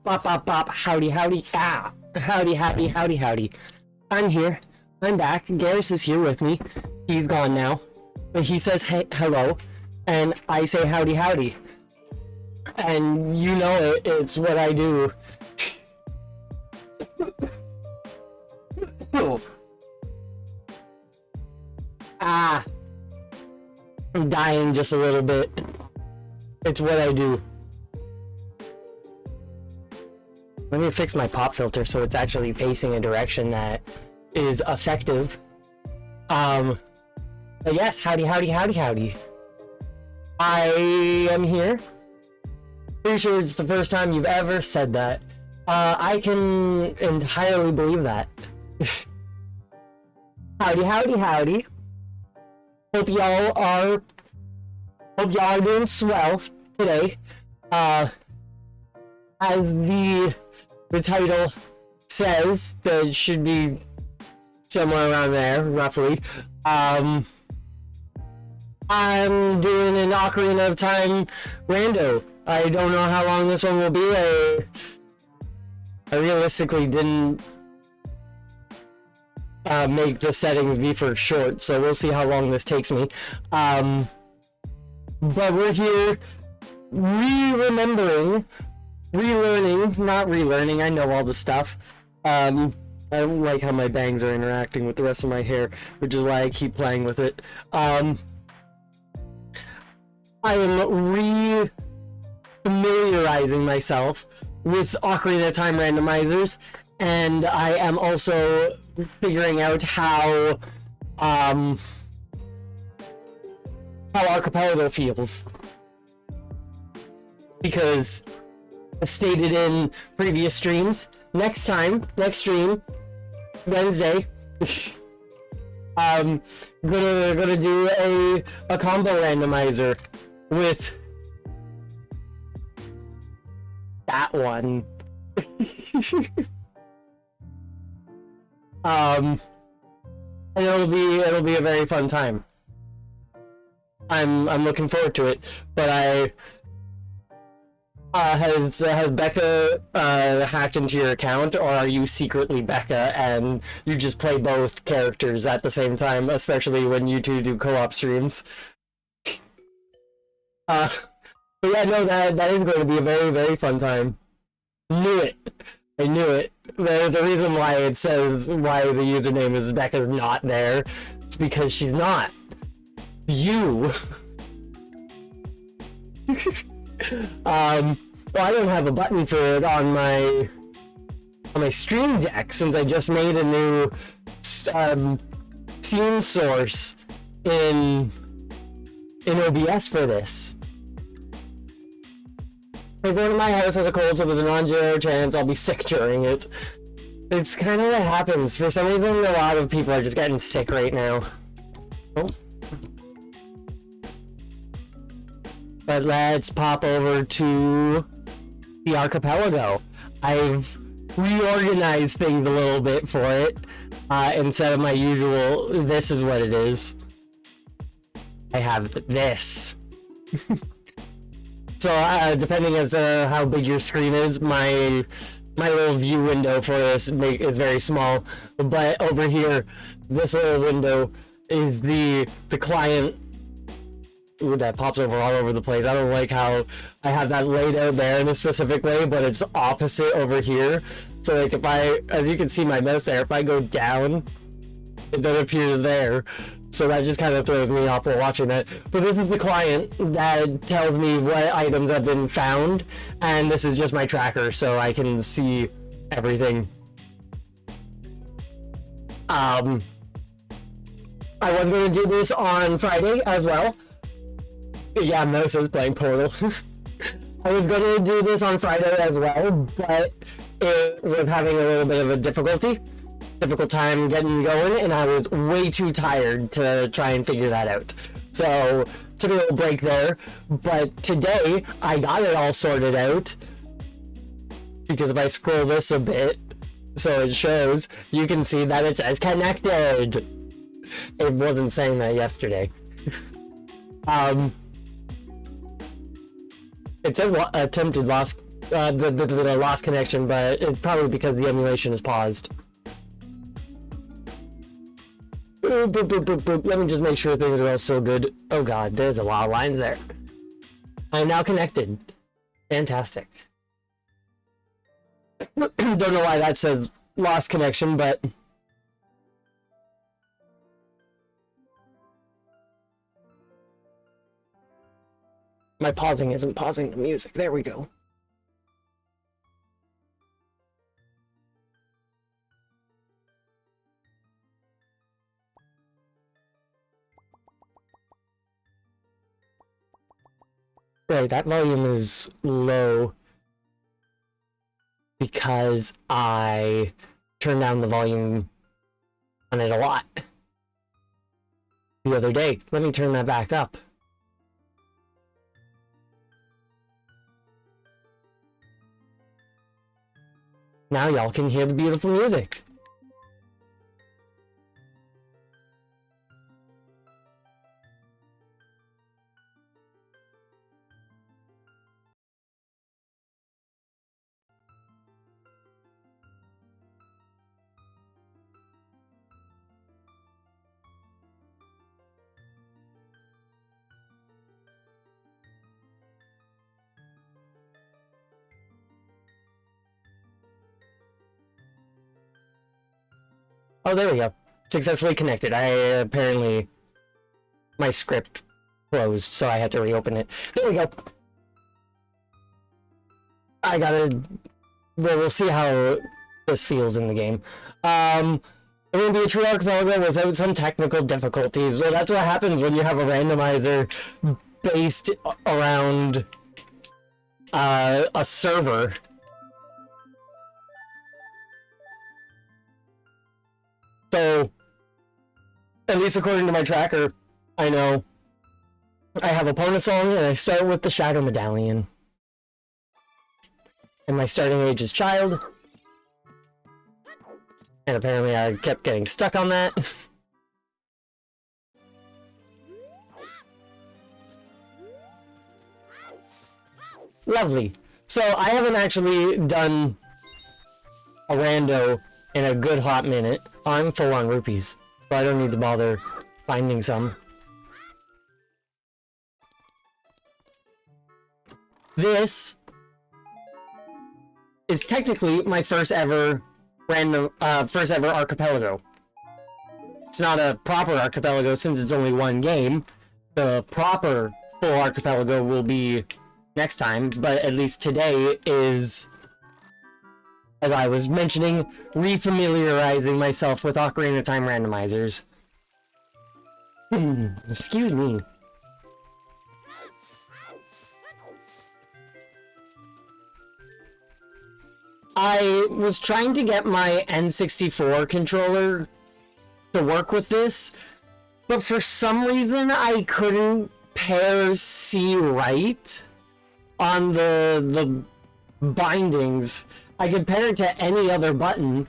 Bop, bop, bop. Howdy, howdy. Ah. Howdy, howdy, howdy, howdy. I'm here. I'm back. Garrus is here with me. He's gone now. But he says hey, hello. And I say howdy, howdy. And you know it. It's what I do. Ah. I'm dying just a little bit. It's what I do. Let me fix my pop filter so it's actually facing a direction that is effective. But yes, howdy, howdy, howdy, howdy. I am here. Pretty sure it's the first time you've ever said that. I can entirely believe that. Howdy, howdy, howdy. Hope y'all are doing swell today. As the title says, that should be somewhere around there, roughly. I'm doing an Ocarina of Time rando. I don't know how long this one will be. I realistically didn't make the settings be for short, so we'll see how long this takes me. But we're here relearning, not relearning, I know all the stuff. I don't like how my bangs are interacting with the rest of my hair, which is why I keep playing with it. I am familiarizing myself with Ocarina of Time randomizers, and I am also figuring out how Archipelago feels. Because, as stated in previous streams, next stream, Wednesday, I'm gonna do a combo randomizer with that one. And it'll be a very fun time. I'm looking forward to it, but has Becca hacked into your account, or are you secretly Becca and you just play both characters at the same time, especially when you two do co-op streams? But yeah, no, that is going to be a very, very fun time. Knew it. I knew it. There's a reason why it says why the username is Becca's not there. It's because she's not. You. Well, I don't have a button for it on my Stream Deck since I just made a new scene source in OBS for this. Everyone in my house has a cold, so there's a non-zero chance I'll be sick during it. It's kind of what happens. For some reason, a lot of people are just getting sick right now. Oh. But let's pop over to the Archipelago. I've reorganized things a little bit for it. Instead of my usual, this is what it is. I have this. So, depending as how big your screen is, my little view window for this is very small. But over here, this little window is the client. Ooh, that pops over all over the place. I don't like how I have that laid out there in a specific way, but it's opposite over here. So like if as you can see my mouse there, if I go down, it then appears there. So that just kind of throws me off while watching that. But this is the client that tells me what items have been found, and this is just my tracker, so I can see everything. I was going to do this on Friday as well. Yeah, Mouse is playing Portal. I was going to do this on Friday as well, but it was having a little bit of a difficult time getting going, and I was way too tired to try and figure that out. So, took a little break there, but today I got it all sorted out, because if I scroll this a bit, so it shows, you can see that it says connected. It wasn't saying that yesterday. It says attempted lost the lost connection, but it's probably because the emulation is paused. Boop, boop, boop, boop, boop. Let me just make sure things are all still good. Oh god, there's a lot of lines there. I'm now connected. Fantastic. Don't know why that says lost connection, but... my pausing isn't pausing the music. There we go. Right, that volume is low because I turned down the volume on it a lot the other day. Let me turn that back up. Now y'all can hear the beautiful music. Oh, there we go. Successfully connected. Apparently my script closed, so I had to reopen it. There we go. We'll see how this feels in the game. It will be a true archipelago without some technical difficulties. Well, that's what happens when you have a randomizer based around a server. So, at least according to my tracker, I know I have a Pona song and I start with the Shadow Medallion. And my starting age is child. And apparently I kept getting stuck on that. Lovely. So I haven't actually done a rando in a good hot minute. I'm full on rupees, so I don't need to bother finding some. This is technically my first ever archipelago. It's not a proper archipelago since it's only one game. The proper full archipelago will be next time, but at least today is, as I was mentioning, refamiliarizing myself with Ocarina of Time randomizers. Excuse me. I was trying to get my N64 controller to work with this, but for some reason I couldn't pair C right on the bindings. I could pair it to any other button,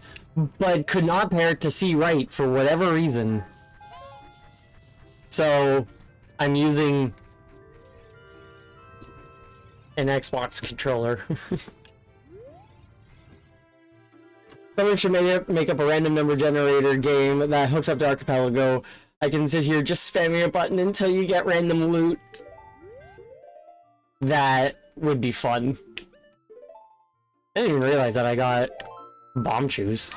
but could not pair it to C right for whatever reason. So I'm using an Xbox controller. Someone should make up a random number generator game that hooks up to Archipelago. I can sit here just spamming a button until you get random loot. That would be fun. I didn't even realize that I got bomb shoes.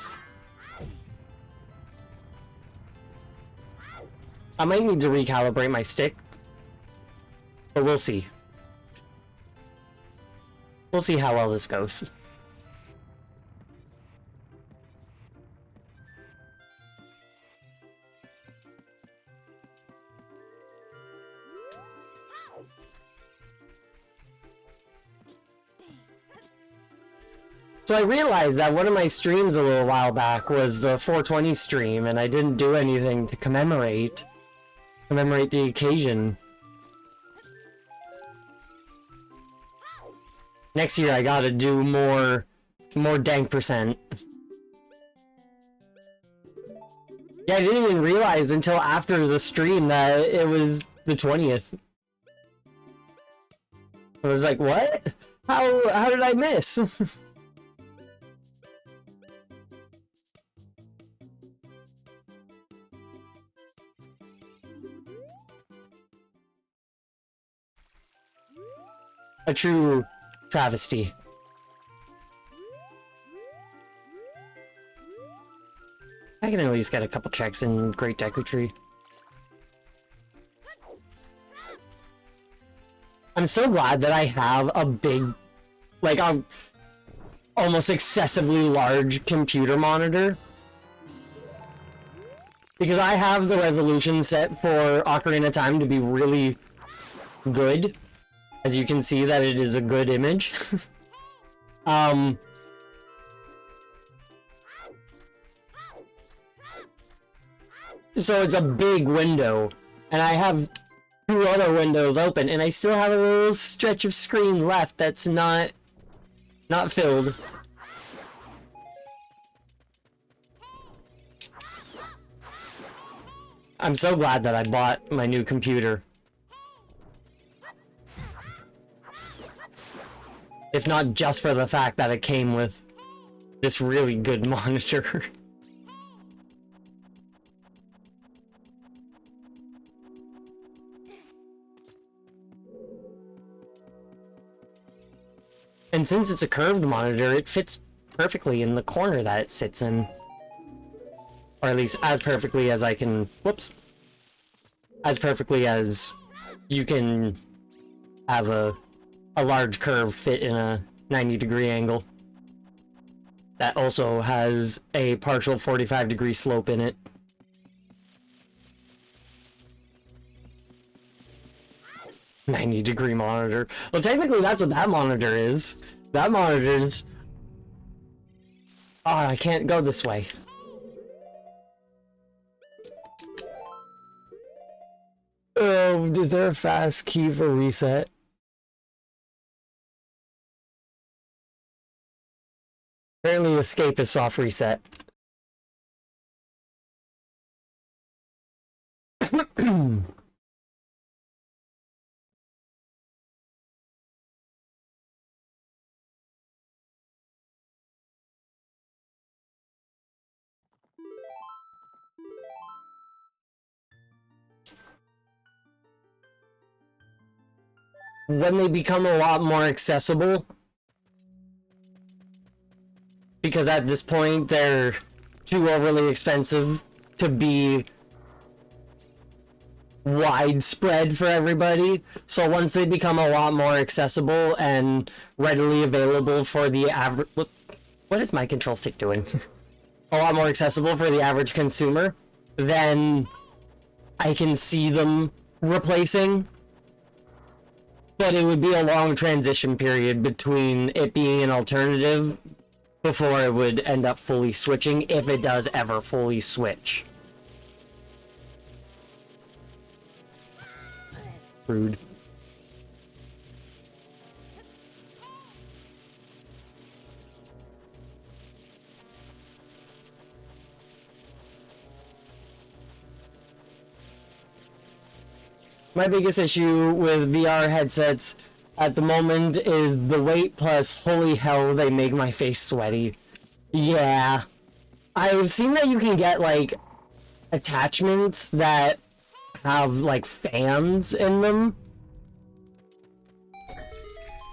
I might need to recalibrate my stick, but we'll see. We'll see how well this goes. So I realized that one of my streams a little while back was the 420 stream, and I didn't do anything to commemorate the occasion. Next year I gotta do more dank percent. Yeah, I didn't even realize until after the stream that it was the 20th. I was like, what? How did I miss? A true travesty. I can at least get a couple checks in Great Deku Tree. I'm so glad that I have a big, like a almost excessively large computer monitor. Because I have the resolution set for Ocarina of Time to be really good. As you can see that it is a good image. So it's a big window, and I have 2 other windows open, and I still have a little stretch of screen left that's not filled. I'm so glad that I bought my new computer. If not just for the fact that it came with this really good monitor. And since it's a curved monitor, it fits perfectly in the corner that it sits in. Or at least as perfectly as I can... Whoops. As perfectly as you can have a large curve fit in a 90-degree angle. That also has a partial 45-degree slope in it. "90-degree monitor." Well, technically that's what that monitor is. That monitor's... Oh, I can't go this way. Oh, is there a fast key for reset? Apparently escape is soft reset. When they become a lot more accessible, because at this point they're too overly expensive to be widespread for everybody. So once they become a lot more accessible and readily available for the average... What is my control stick doing? A lot more accessible for the average consumer, then I can see them replacing. But it would be a long transition period between it being an alternative before it would end up fully switching, if it does ever fully switch. Rude. My biggest issue with VR headsets at the moment is the weight plus holy hell they make my face sweaty. Yeah. I've seen that you can get like attachments that have like fans in them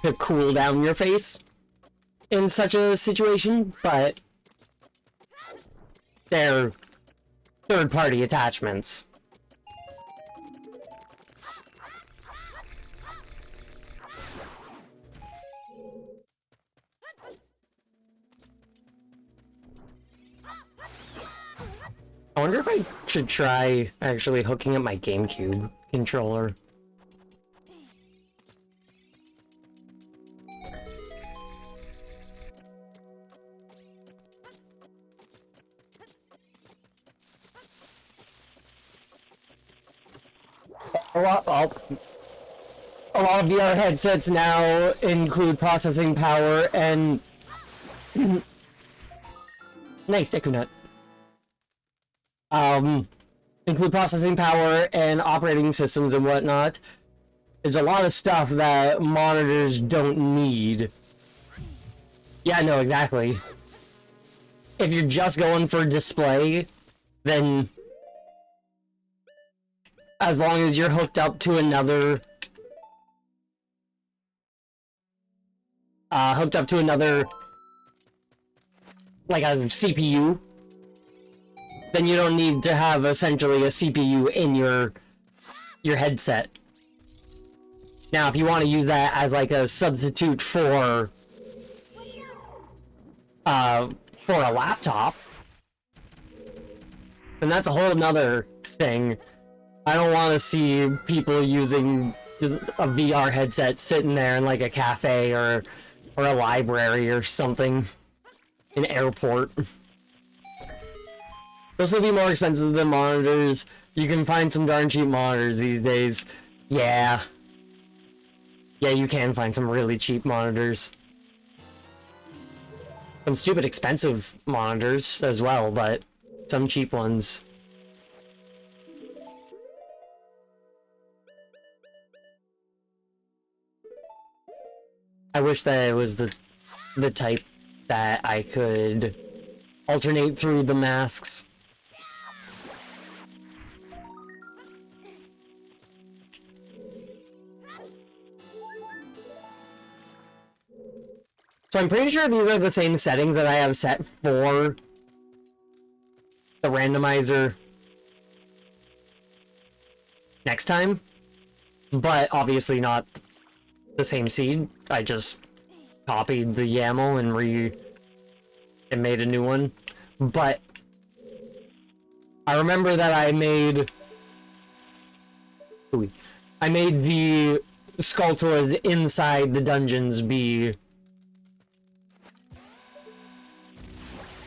to cool down your face in such a situation, but they're third-party attachments. I wonder if I should try actually hooking up my GameCube controller. A lot of VR headsets now include processing power and... Nice, Deku Nut. Include processing power and operating systems and whatnot There's a lot of stuff that monitors don't need. Yeah, no, exactly. If you're just going for display, then as long as you're hooked up to another like a CPU, then you don't need to have essentially a CPU in your headset. Now, if you want to use that as like a substitute for a laptop, then that's a whole nother thing. I don't want to see people using a VR headset sitting there in like a cafe or a library or something, an airport. Those will be more expensive than monitors. You can find some darn cheap monitors these days. Yeah. Yeah, you can find some really cheap monitors. Some stupid expensive monitors as well, but some cheap ones. I wish that it was the type that I could alternate through the masks. So I'm pretty sure these are the same settings that I have set for the randomizer next time, but obviously not the same seed. I just copied the YAML and made a new one. But I remember that I made the Skulltulas inside the dungeons be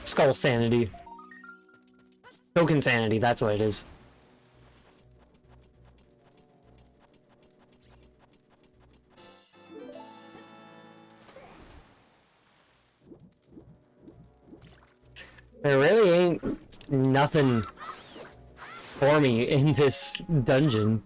Skull Sanity. Token Sanity, that's what it is. There really ain't nothing for me in this dungeon.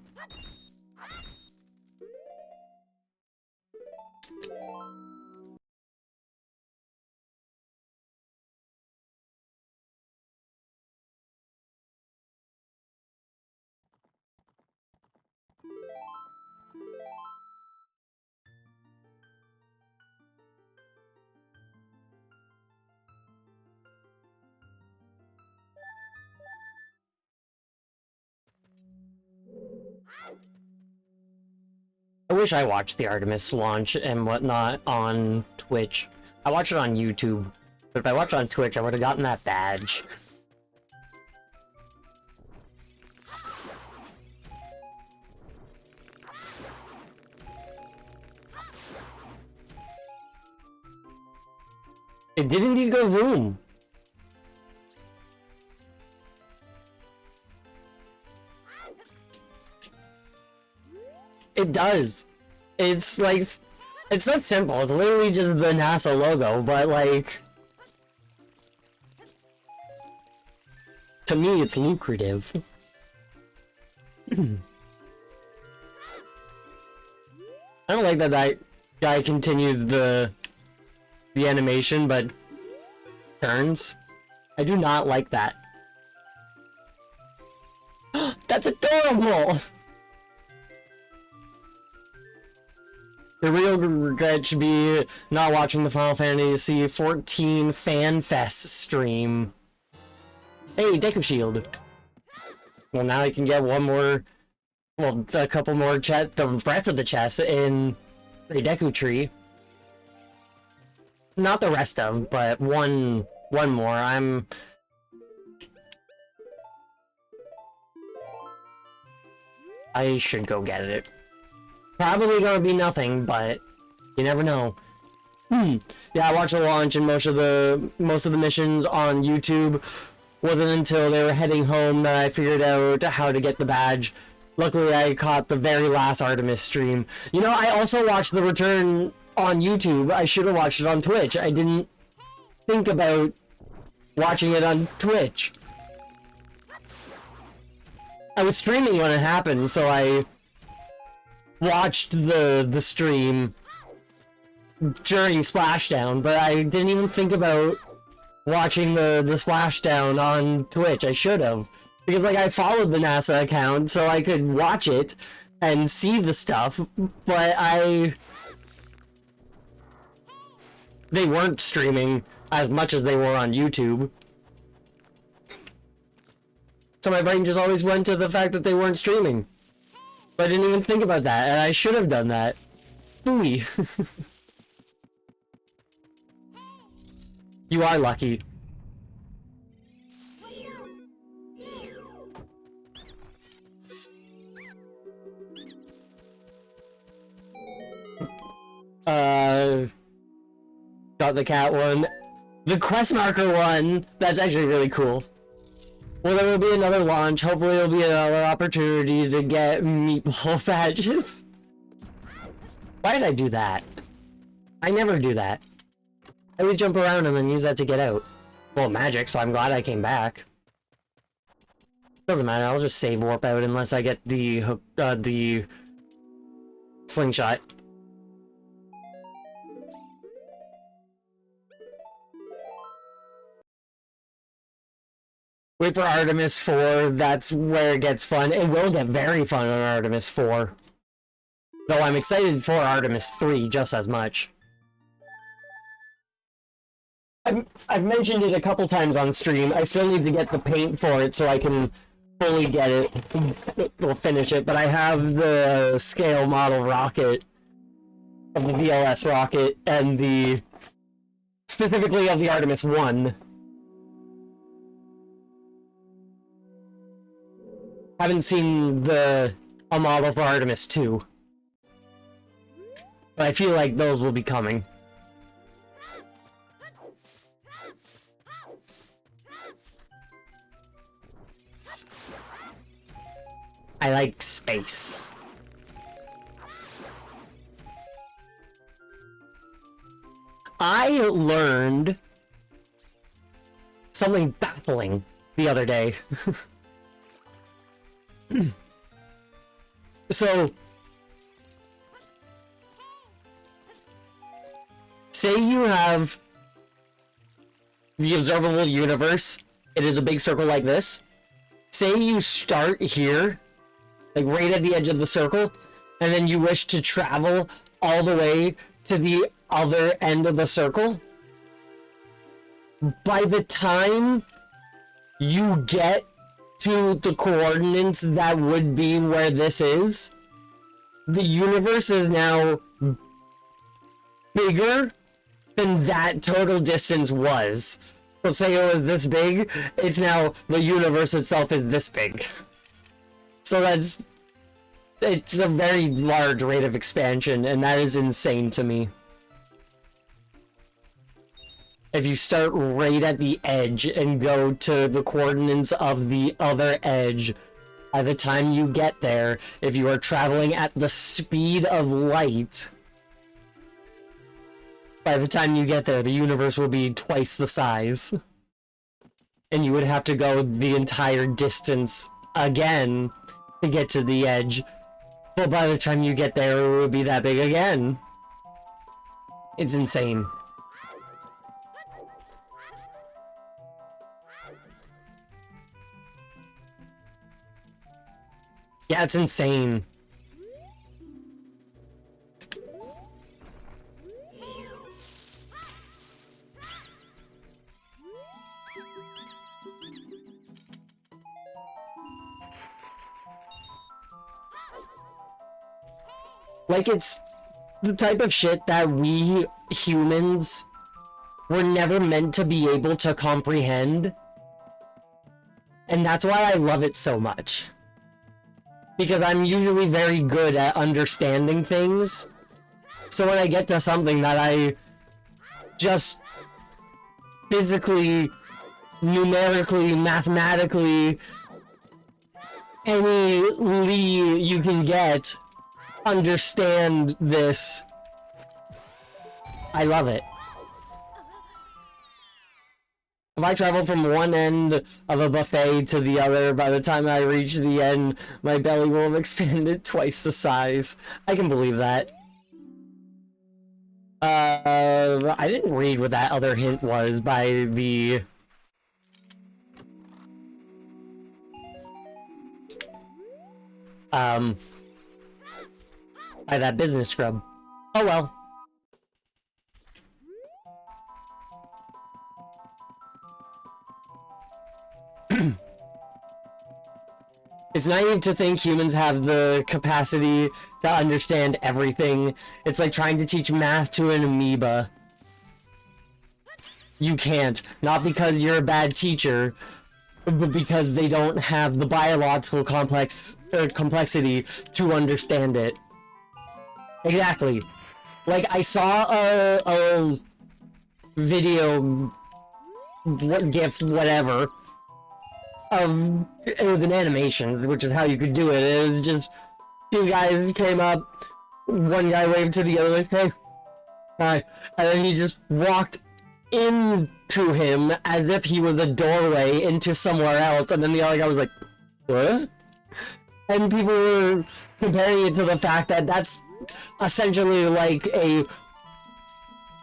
I wish I watched the Artemis launch and whatnot on Twitch. I watched it on YouTube, but if I watched it on Twitch, I would have gotten that badge. It did indeed go boom. It does. It's like, it's so simple. It's literally just the NASA logo, but like, to me, it's lucrative. I don't like that guy continues the animation, but turns. I do not like that. That's adorable! The real regret should be not watching the Final Fantasy XIV Fan Fest stream. Hey, Deku Shield. Well, now I can get one more, well, a couple more the rest of the chests in the Deku Tree. Not the rest of, but one more. I should go get it. Probably gonna be nothing, but you never know. Yeah, I watched the launch and most of the missions on YouTube. Wasn't until they were heading home that I figured out how to get the badge. Luckily, I caught the very last Artemis stream. You know, I also watched the return on YouTube. I should have watched it on Twitch. I didn't think about watching it on Twitch. I was streaming when it happened, so I watched the stream during Splashdown, but I didn't even think about watching the Splashdown on Twitch. I should have. Because, like, I followed the NASA account so I could watch it and see the stuff, but they weren't streaming as much as they were on YouTube. So my brain just always went to the fact that they weren't streaming. But I didn't even think about that, and I should have done that. Booey. You are lucky. Got the cat one. The quest marker one, that's actually really cool. Well, there will be another launch. Hopefully there'll be another opportunity to get meatball badges. Why did I do that? I never do that. I always jump around and then use that to get out. Well, magic, so I'm glad I came back. Doesn't matter, I'll just save warp out unless I get the hook, the slingshot. Wait for Artemis 4, that's where it gets fun. It will get very fun on Artemis 4. Though I'm excited for Artemis 3 just as much. I've mentioned it a couple times on stream. I still need to get the paint for it so I can fully get it. We'll finish it, but I have the scale model rocket of the VLS rocket and the... specifically of the Artemis 1. Haven't seen a model for Artemis 2. But I feel like those will be coming. I like space. I learned something baffling the other day. So, say you have the observable universe. It is a big circle like this. Say you start here, like right at the edge of the circle, and then you wish to travel all the way to the other end of the circle. By the time you get to the coordinates that would be where this is, the universe is now bigger than that total distance was. Let's say it was this big, it's now, the universe itself is this big. So it's a very large rate of expansion, and that is insane to me. If you start right at the edge and go to the coordinates of the other edge, by the time you get there, if you are traveling at the speed of light, by the time you get there, the universe will be twice the size. And you would have to go the entire distance again to get to the edge. But by the time you get there, it would be that big again. It's insane. Yeah, it's insane. Like, it's the type of shit that we humans were never meant to be able to comprehend. And that's why I love it so much. Because I'm usually very good at understanding things. So when I get to something that I just physically, numerically, mathematically, any lee you can get, understand this, I love it. If I travel from one end of a buffet to the other, by the time I reach the end, my belly will have expanded twice the size. I can believe that. I didn't read what that other hint was by the... by that business scrub. Oh well. It's naive to think humans have the capacity to understand everything. It's like trying to teach math to an amoeba. You can't. Not because you're a bad teacher, but because they don't have the biological complexity to understand it. Exactly. Like, I saw a video, GIF, whatever, it was an animation, which is how you could do it. It was just two guys came up, one guy waved to the other, like, hey, hi, and then he just walked into him as if he was a doorway into somewhere else, and then the other guy was like, what? And people were comparing it to the fact that that's essentially like a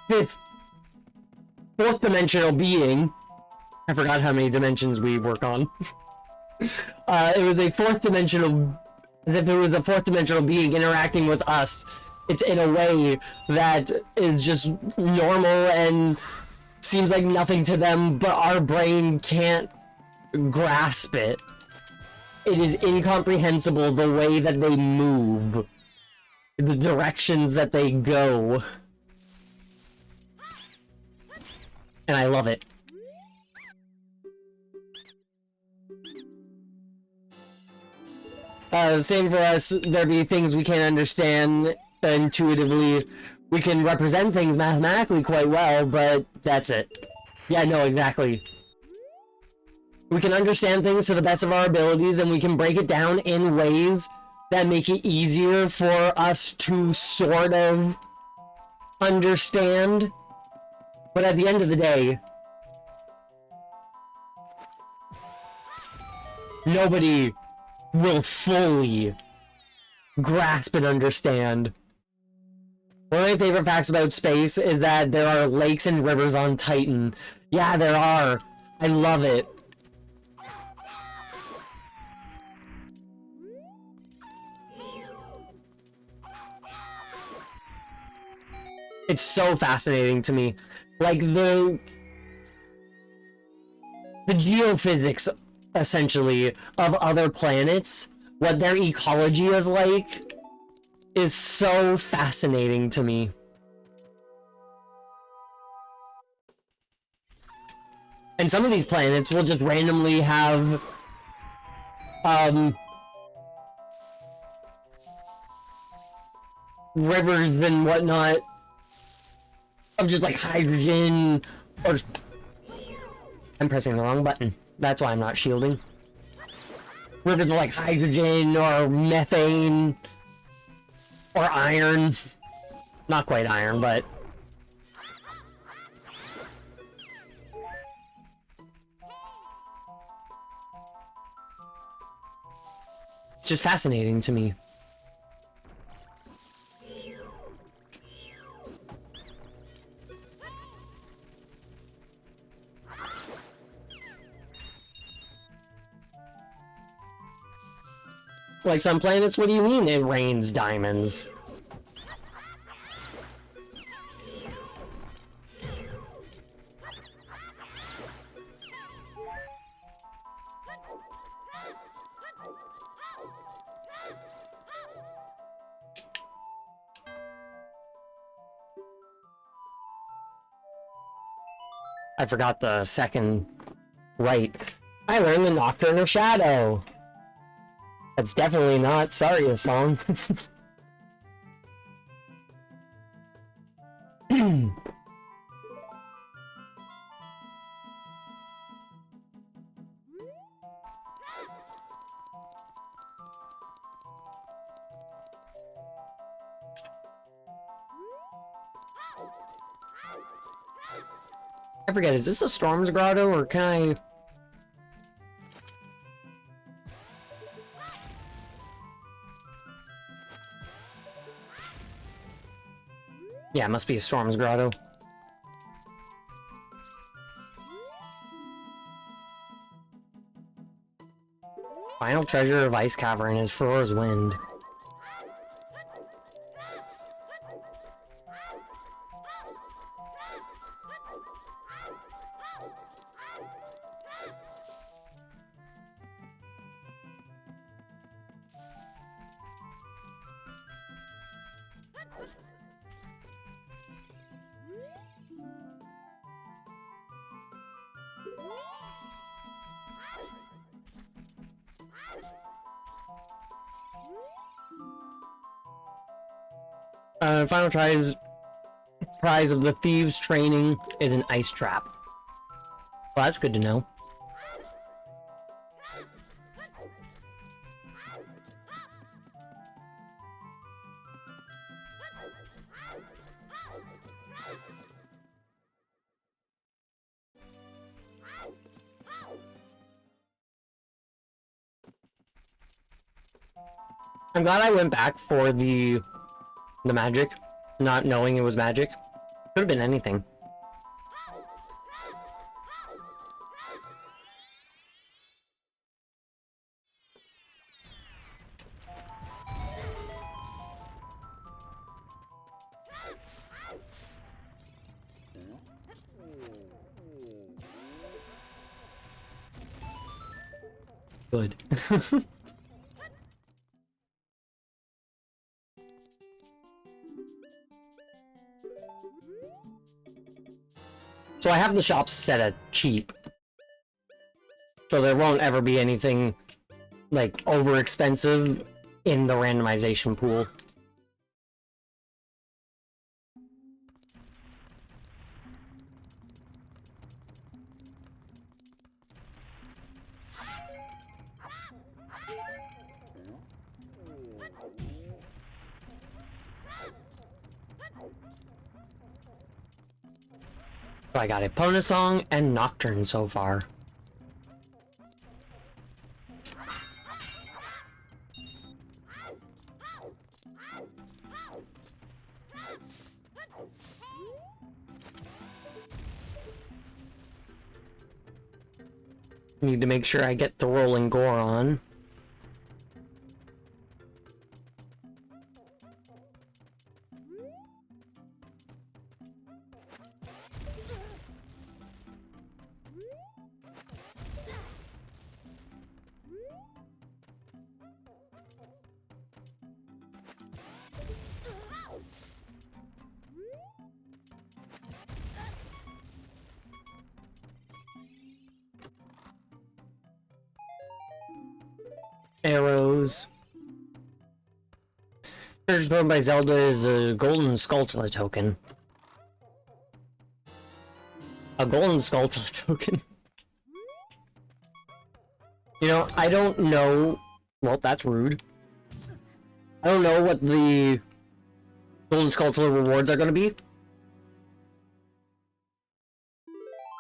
fourth dimensional being. I forgot how many dimensions we work on. It was a fourth dimensional, as if it was a fourth dimensional being interacting with us. It's in a way that is just normal and seems like nothing to them, but our brain can't grasp it. It is incomprehensible the way that they move, the directions that they go. And I love it. Same for us, there be things we can't understand intuitively. We can represent things mathematically quite well, but that's it. Yeah, no, exactly. We can understand things to the best of our abilities, and we can break it down in ways that make it easier for us to sort of understand. But at the end of the day, nobody will fully grasp and understand. One of my favorite facts about space is that there are lakes and rivers on Titan. Yeah, there are. I love it. It's so fascinating to me. Like, the geophysics, essentially, of other planets, what their ecology is like, is so fascinating to me. And some of these planets will just randomly have, rivers and whatnot of just like hydrogen, or I'm pressing the wrong button. That's why I'm not shielding. Rivers of like hydrogen or methane or iron. Not quite iron, but just fascinating to me. Like some planets, what do you mean it rains diamonds? I forgot the second right. I learned the Nocturne of Shadow. That's definitely not Saria song. I forget, is this a Storm's Grotto, or can I... Yeah, it must be a Storm's Grotto. Final treasure of Ice Cavern is Furor's Wind. Final prize of the Thieves' Training is an ice trap. Well, that's good to know. I'm glad I went back for the magic, not knowing it was magic. Could have been anything. Good. So I have the shops set at cheap. So there won't ever be anything, like, over expensive in the randomization pool. So I got Epona Song and Nocturne so far. Need to make sure I get the Rolling Gore on. Arrows. Treasure thrown by Zelda is a golden Skulltula token. A golden Skulltula token? You know, I don't know... Well, that's rude. I don't know what the golden Skulltula rewards are gonna be.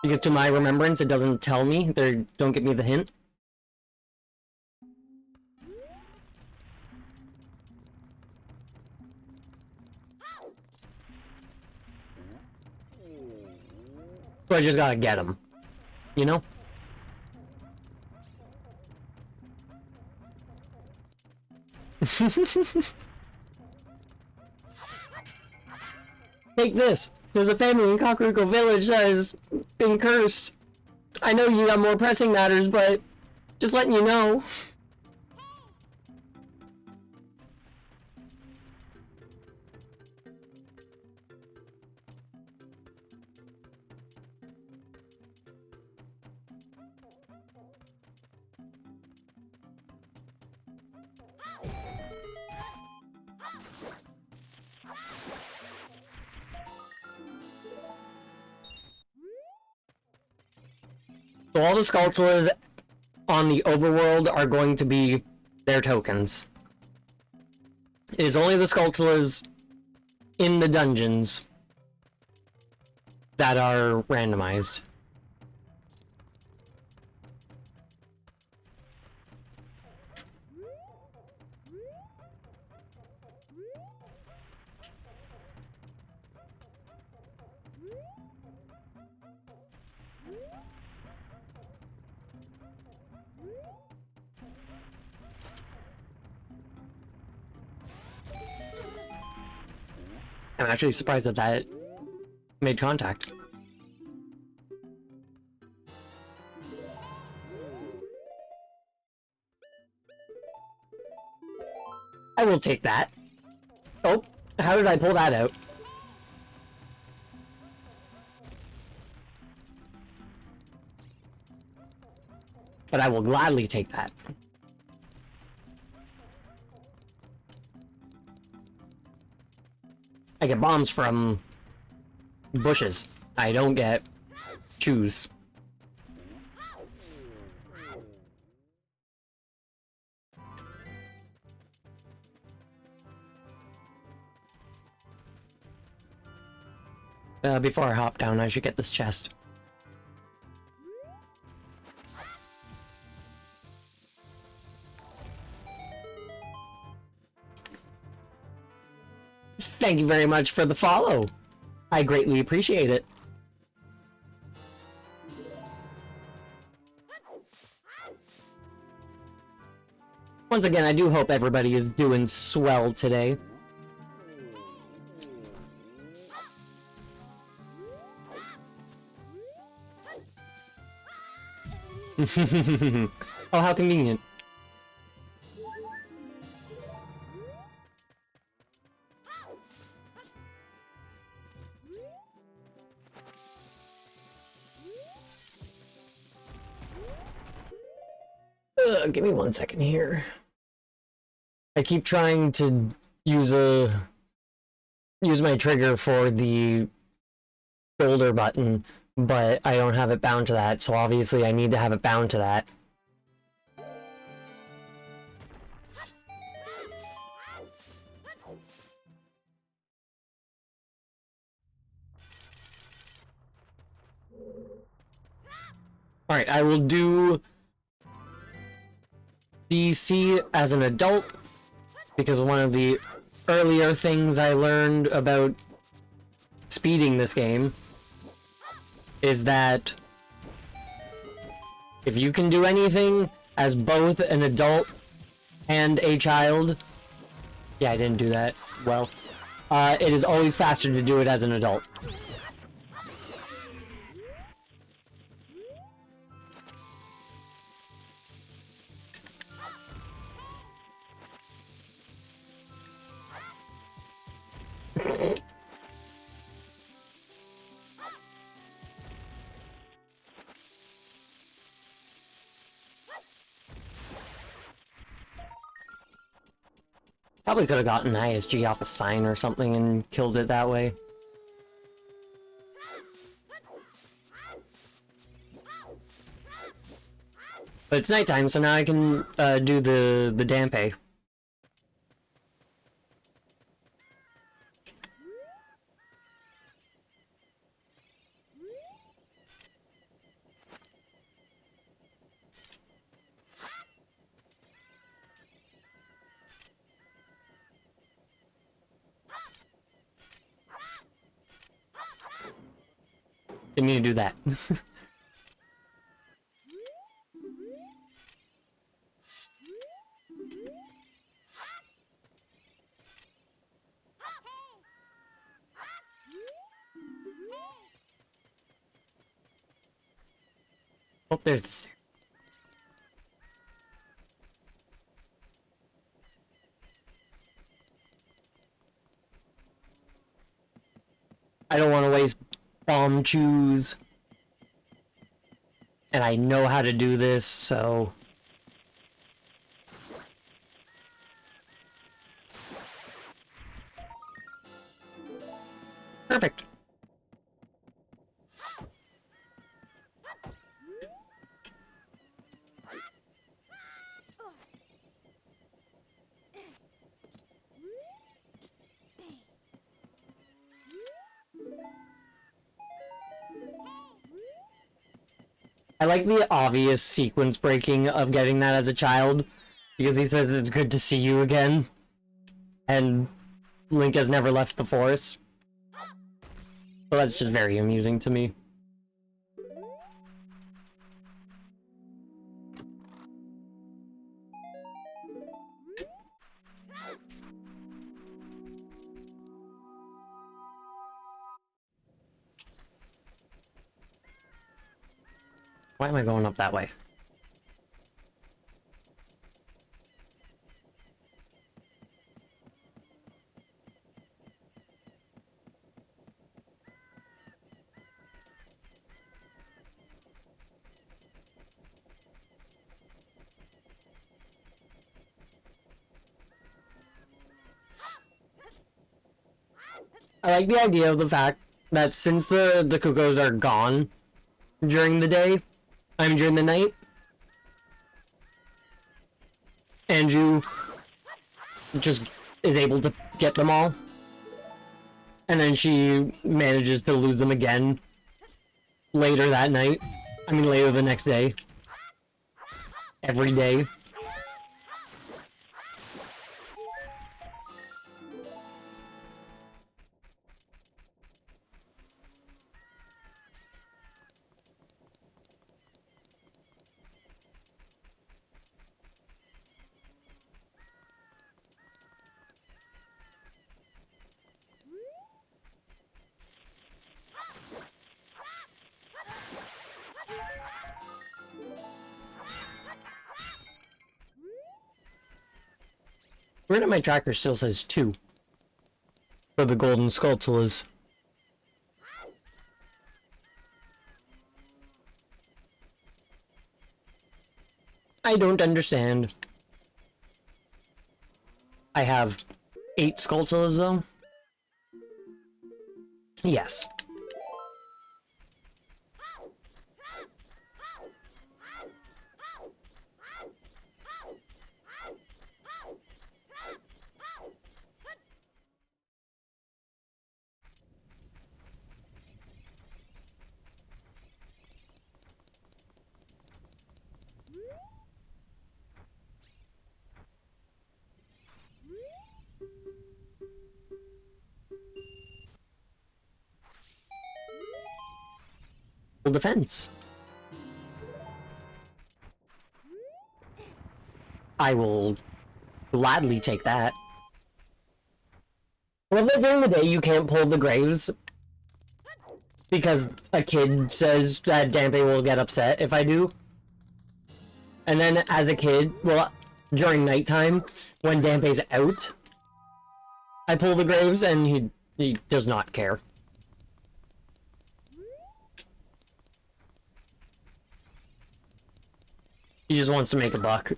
Because to my remembrance, it doesn't tell me. They don't give me the hint. So I just gotta get them, you know? Take this! There's a family in Kakariko Village that has been cursed. I know you got more pressing matters, but just letting you know. So all the Skulltulas on the overworld are going to be their tokens. It is only the Skulltulas in the dungeons that are randomized. I'm actually surprised that that made contact. I will take that. Oh, how did I pull that out? But I will gladly take that. I get bombs from bushes. I don't get chews. Before I hop down, I should get this chest. Thank you very much for the follow. I greatly appreciate it. Once again, I do hope everybody is doing swell today. Oh, how convenient. Give me 1 second here. I keep trying to use my trigger for the shoulder button, but I don't have it bound to that, so obviously I need to have it bound to that. Alright, I will do DC as an adult, because one of the earlier things I learned about speeding this game is that if you can do anything as both an adult and a child... Yeah, I didn't do that well. It is always faster to do it as an adult. Probably could have gotten ISG off a sign or something and killed it that way. But it's nighttime, so now I can do the Dampe. Didn't mean to do that. Oh, there's the stair. I don't want to waste bomb chews. And I know how to do this, so... Perfect. I like the obvious sequence breaking of getting that as a child, because he says it's good to see you again, and Link has never left the forest. So that's just very amusing to me. Why am I going up that way? I like the idea of the fact that since the Cuckoos are gone during the day, during the night, Andrew just is able to get them all. And then she manages to lose them again later that night. I mean, later the next day. Every day. Where did my tracker still says 2 for the golden Skulltulas? I don't understand. I have 8 Skulltulas though? Yes. Defense. I will gladly take that. Well, during the day you can't pull the graves because a kid says that Dampe will get upset if I do. And then as a kid, well, during nighttime, when Dampe's out, I pull the graves and he does not care. He just wants to make a buck.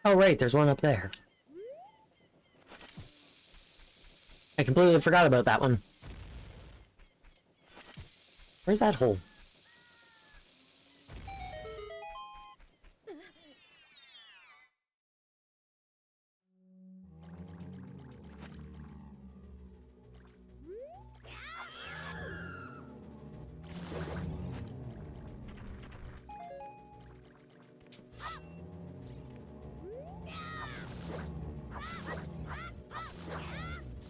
Oh right, there's one up there. I completely forgot about that one. Where's that hole?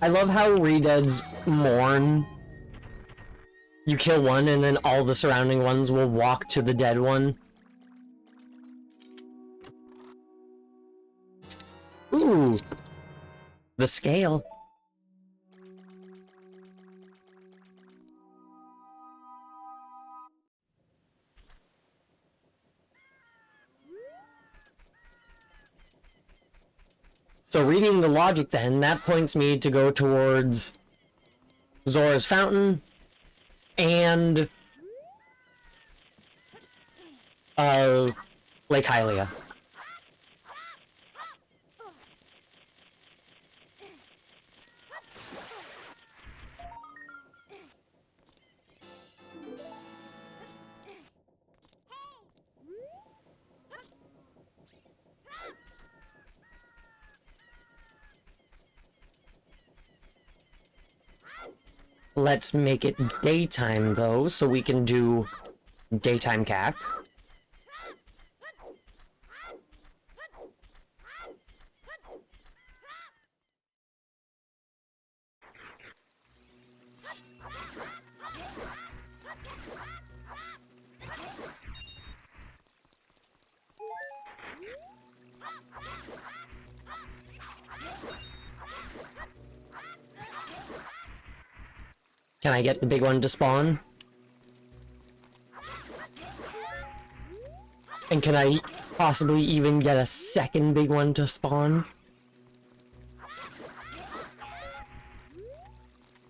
I love how Redeads mourn. You kill one and then all the surrounding ones will walk to the dead one. Ooh. The scale. So reading the logic then, that points me to go towards Zora's Fountain and Uh, Lake Hylia. Let's make it daytime, though, so we can do daytime cack. Can I get the big one to spawn? And can I possibly even get a second big one to spawn?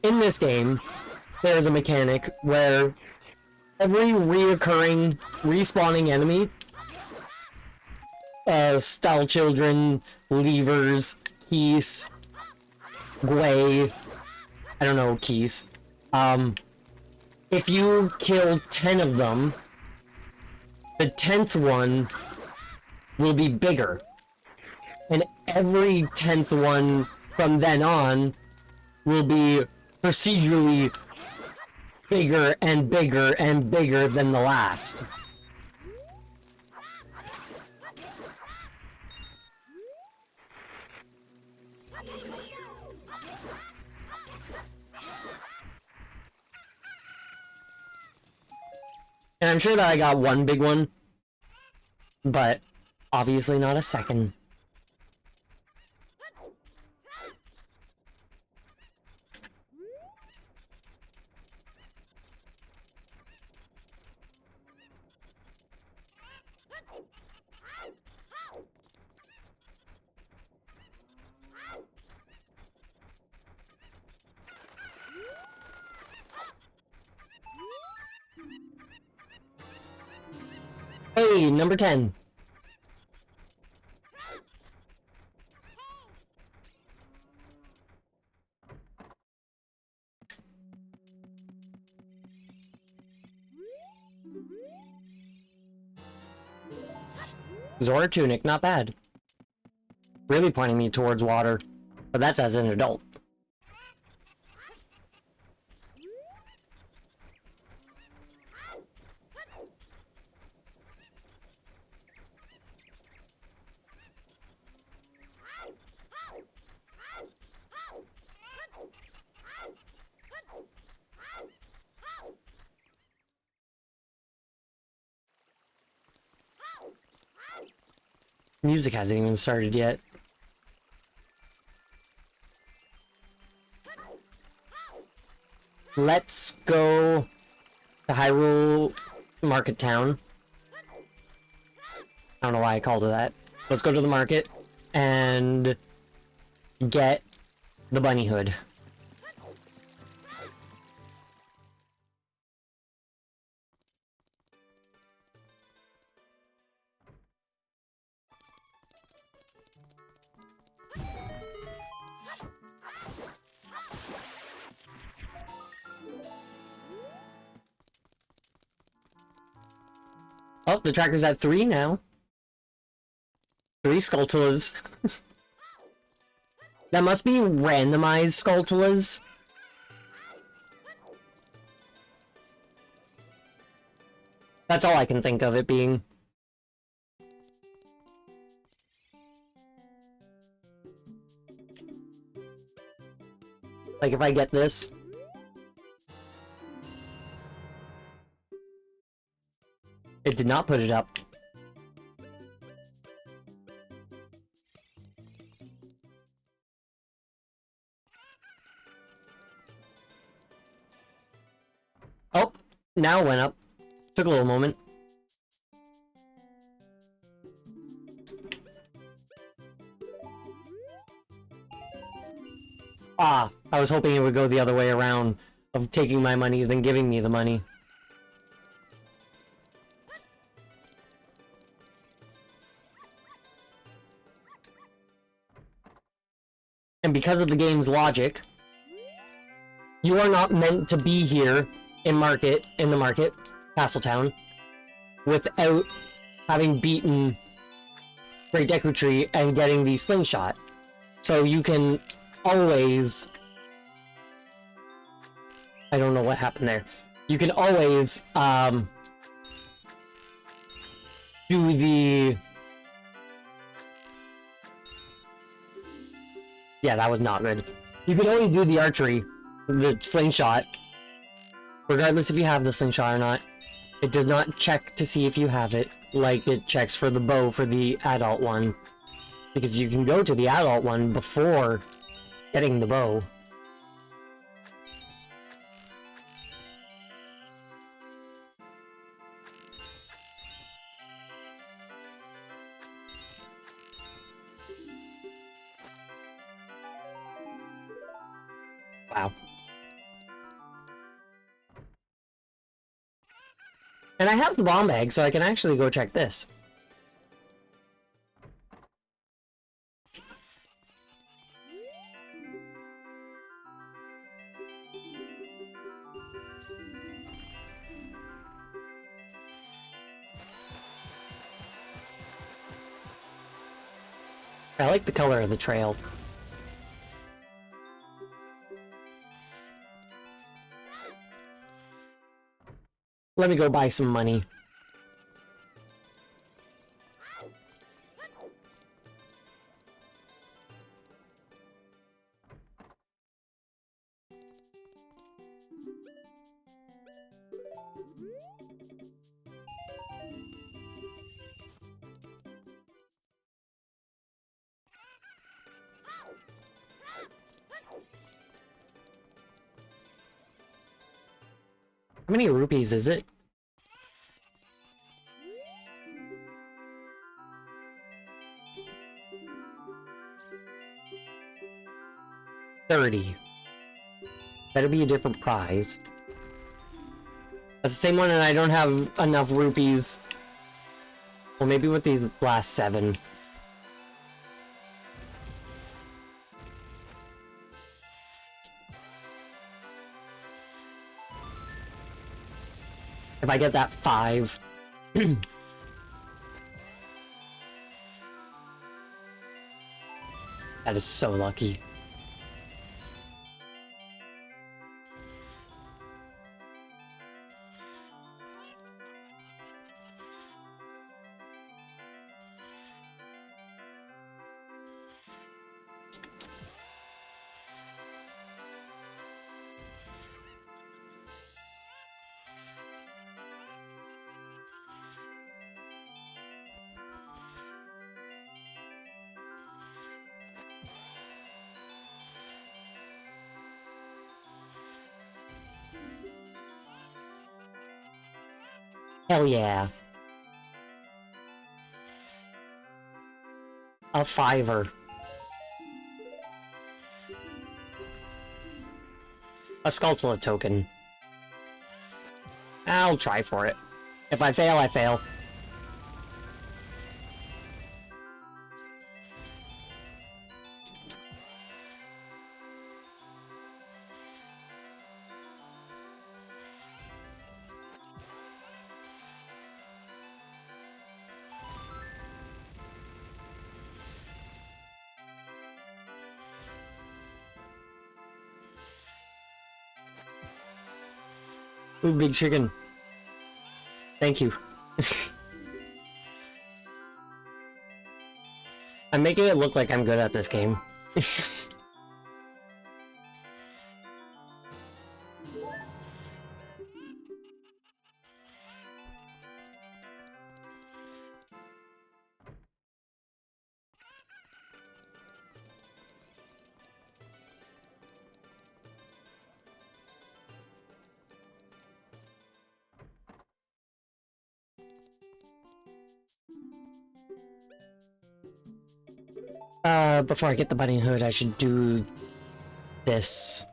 In this game, there's a mechanic where every reoccurring, respawning enemy, Style Children, Levers, Keys, Gwei, I don't know, Keys. If you kill 10 of them, the 10th one will be bigger. And every 10th one from then on will be procedurally bigger and bigger and bigger than the last. And I'm sure that I got one big one, but obviously not a second. Hey, number 10. Zora Tunic, not bad. Really pointing me towards water, but that's as an adult. Music hasn't even started yet. Let's go to Hyrule Market Town. I don't know why I called it that. Let's go to the market and get the bunny hood. Oh, the tracker's at 3 now. 3 Skulltulas. That must be randomized Skulltulas. That's all I can think of it being. Like if I get this. It did not put it up. Oh, now it went up. Took a little moment. Ah, I was hoping it would go the other way around, of taking my money then giving me the money. And because of the game's logic, you are not meant to be here in the market, Castletown, without having beaten Great Deku Tree and getting the slingshot. So you can always... I don't know what happened there. You can always, do the... Yeah, that was not good. You can always do the archery, the slingshot, regardless if you have the slingshot or not. It does not check to see if you have it, like it checks for the bow for the adult one. Because you can go to the adult one before getting the bow. Wow. And I have the bomb bag, so I can actually go check this. I like the color of the trail. Let me go buy some money. How many rupees is it? $30. Better be a different prize. That's the same one, and I don't have enough rupees. Well, maybe with these last 7. If I get that 5. That is so lucky. Hell yeah. A 5er. A Skulltula token. I'll try for it. If I fail, I fail. Ooh, big chicken. Thank you. I'm making it look like I'm good at this game. Before I get the bunny hood, I should do this.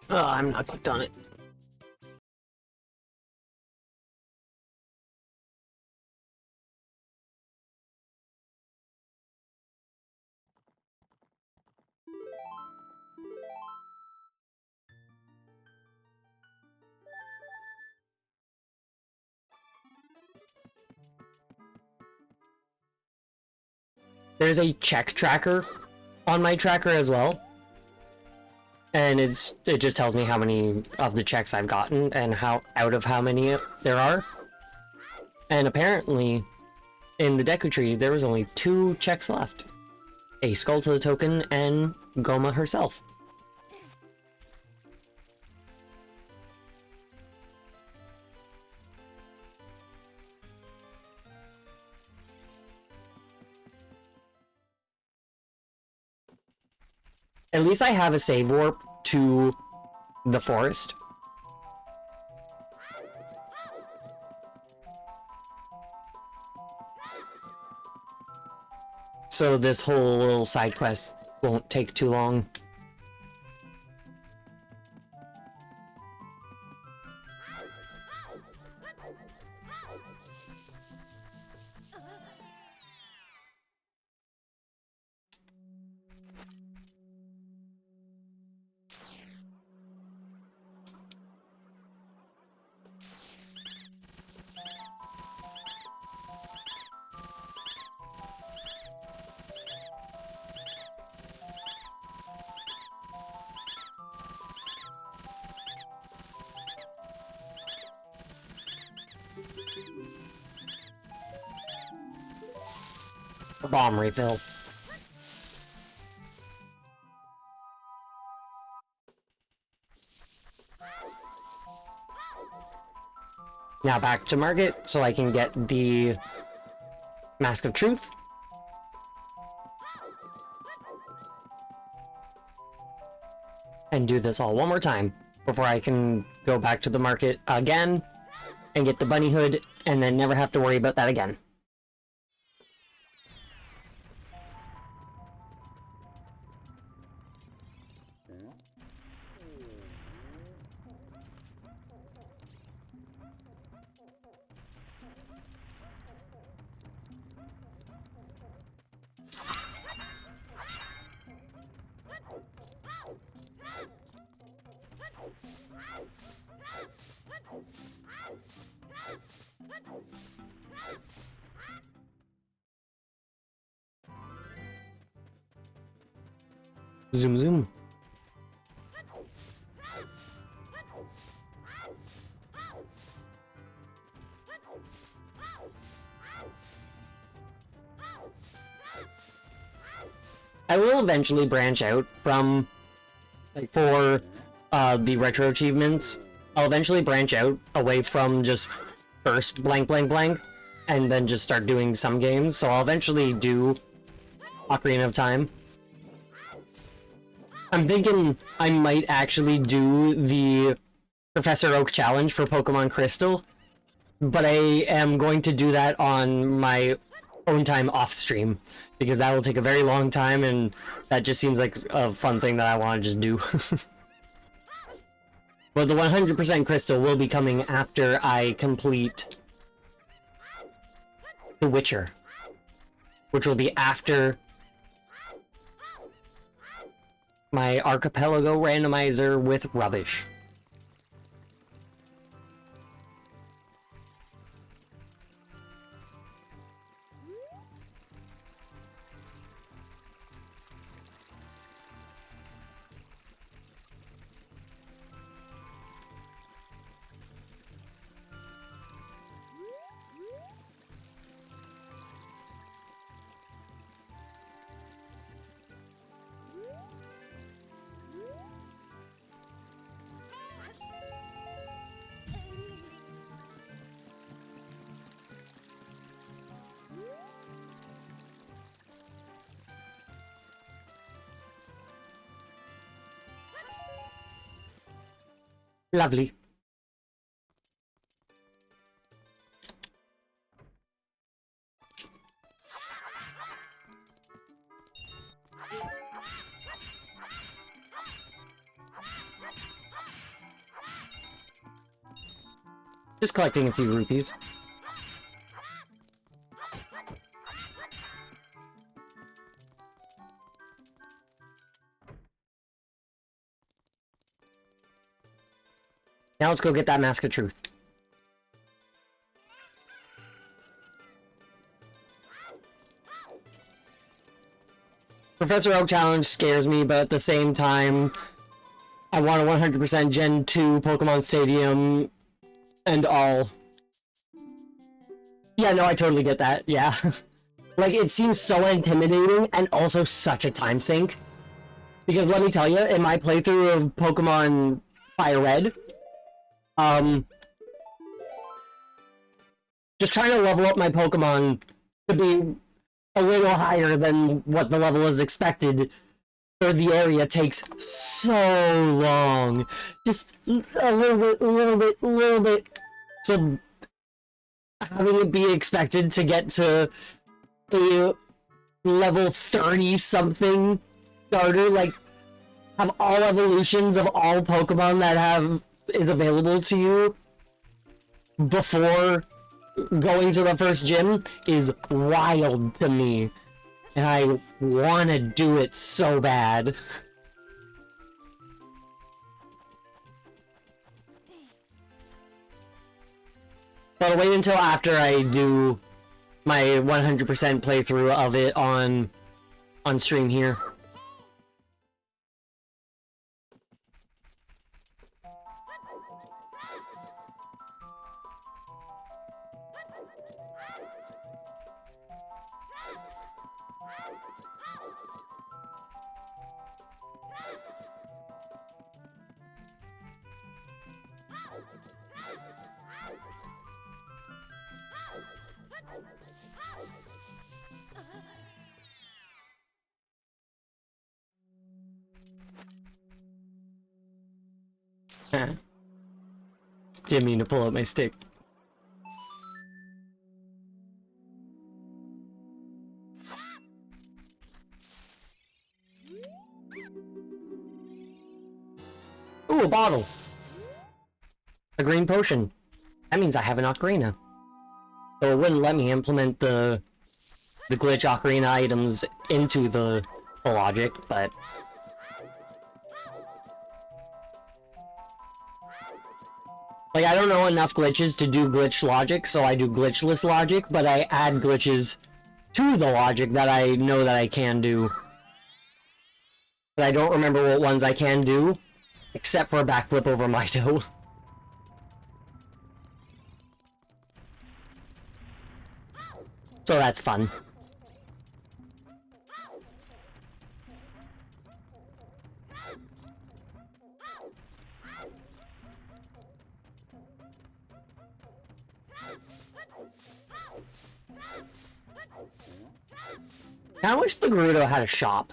Oh, I'm not clicked on it. there's a check tracker on my tracker as well. And it just tells me how many of the checks I've gotten and out of how many there are. And apparently, in the Deku Tree, there was only 2 checks left. A skull to the token and Goma herself. At least I have a save warp to the forest. So this whole little side quest won't take too long. Bomb refill. Now back to market so I can get the Mask of Truth. And do this all one more time before I can go back to the market again and get the bunny hood and then never have to worry about that again. Zoom zoom. I will eventually branch out from, like, for the retro achievements. I'll eventually branch out away from just first blank blank blank and then just start doing some games. So I'll eventually do Ocarina of Time. I'm thinking I might actually do the Professor Oak challenge for Pokemon Crystal, but I am going to do that on my own time off stream, because that will take a very long time, and that just seems like a fun thing that I want to just do. But the 100% Crystal will be coming after I complete The Witcher, which will be after my Archipelago Randomizer with Rubbish. Lovely. Just collecting a few rupees. Now let's go get that Mask of Truth. Professor Oak Challenge scares me, but at the same time, I want a 100% Gen 2 Pokemon Stadium and all. Yeah, no, I totally get that, yeah. Like, it seems so intimidating and also such a time sink. Because let me tell you, in my playthrough of Pokemon Fire Red, just trying to level up my Pokemon to be a little higher than what the level is expected for the area takes so long. Just a little bit. So having it be expected to get to a level 30 something starter, like have all evolutions of all Pokemon that is available to you before going to the first gym is wild to me, and I want to do it so bad. But I'll wait until after I do my 100% playthrough of it on stream here. Didn't mean to pull out my stick. Ooh, a bottle! A green potion. That means I have an Ocarina. So it wouldn't let me implement the glitch Ocarina items into the logic, but... like, I don't know enough glitches to do glitch logic, so I do glitchless logic, but I add glitches to the logic that I know that I can do. But I don't remember what ones I can do, except for a backflip over Mito. So that's fun. I wish the Gerudo had a shop.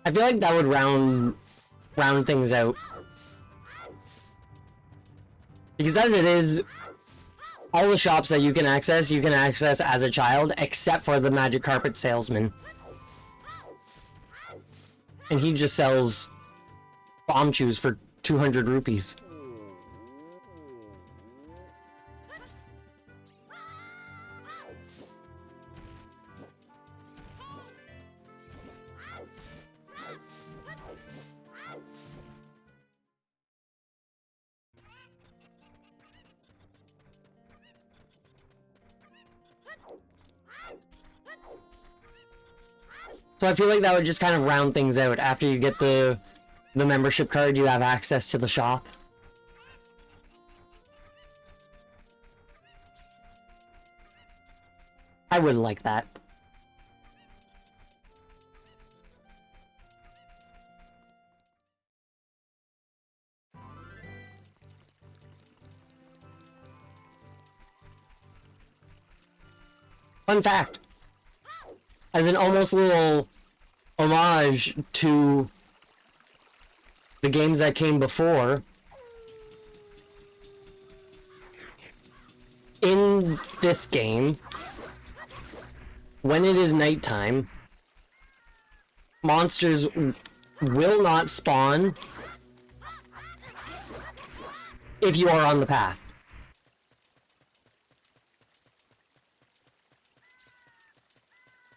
I feel like that would round things out. Because as it is, all the shops that you can access as a child, except for the Magic Carpet Salesman. And he just sells bomb chews for 200 rupees. So I feel like that would just kind of round things out. After you get the membership card, you have access to the shop. I wouldn't like that. Fun fact. As an almost little homage to the games that came before, in this game, when it is nighttime, monsters will not spawn if you are on the path.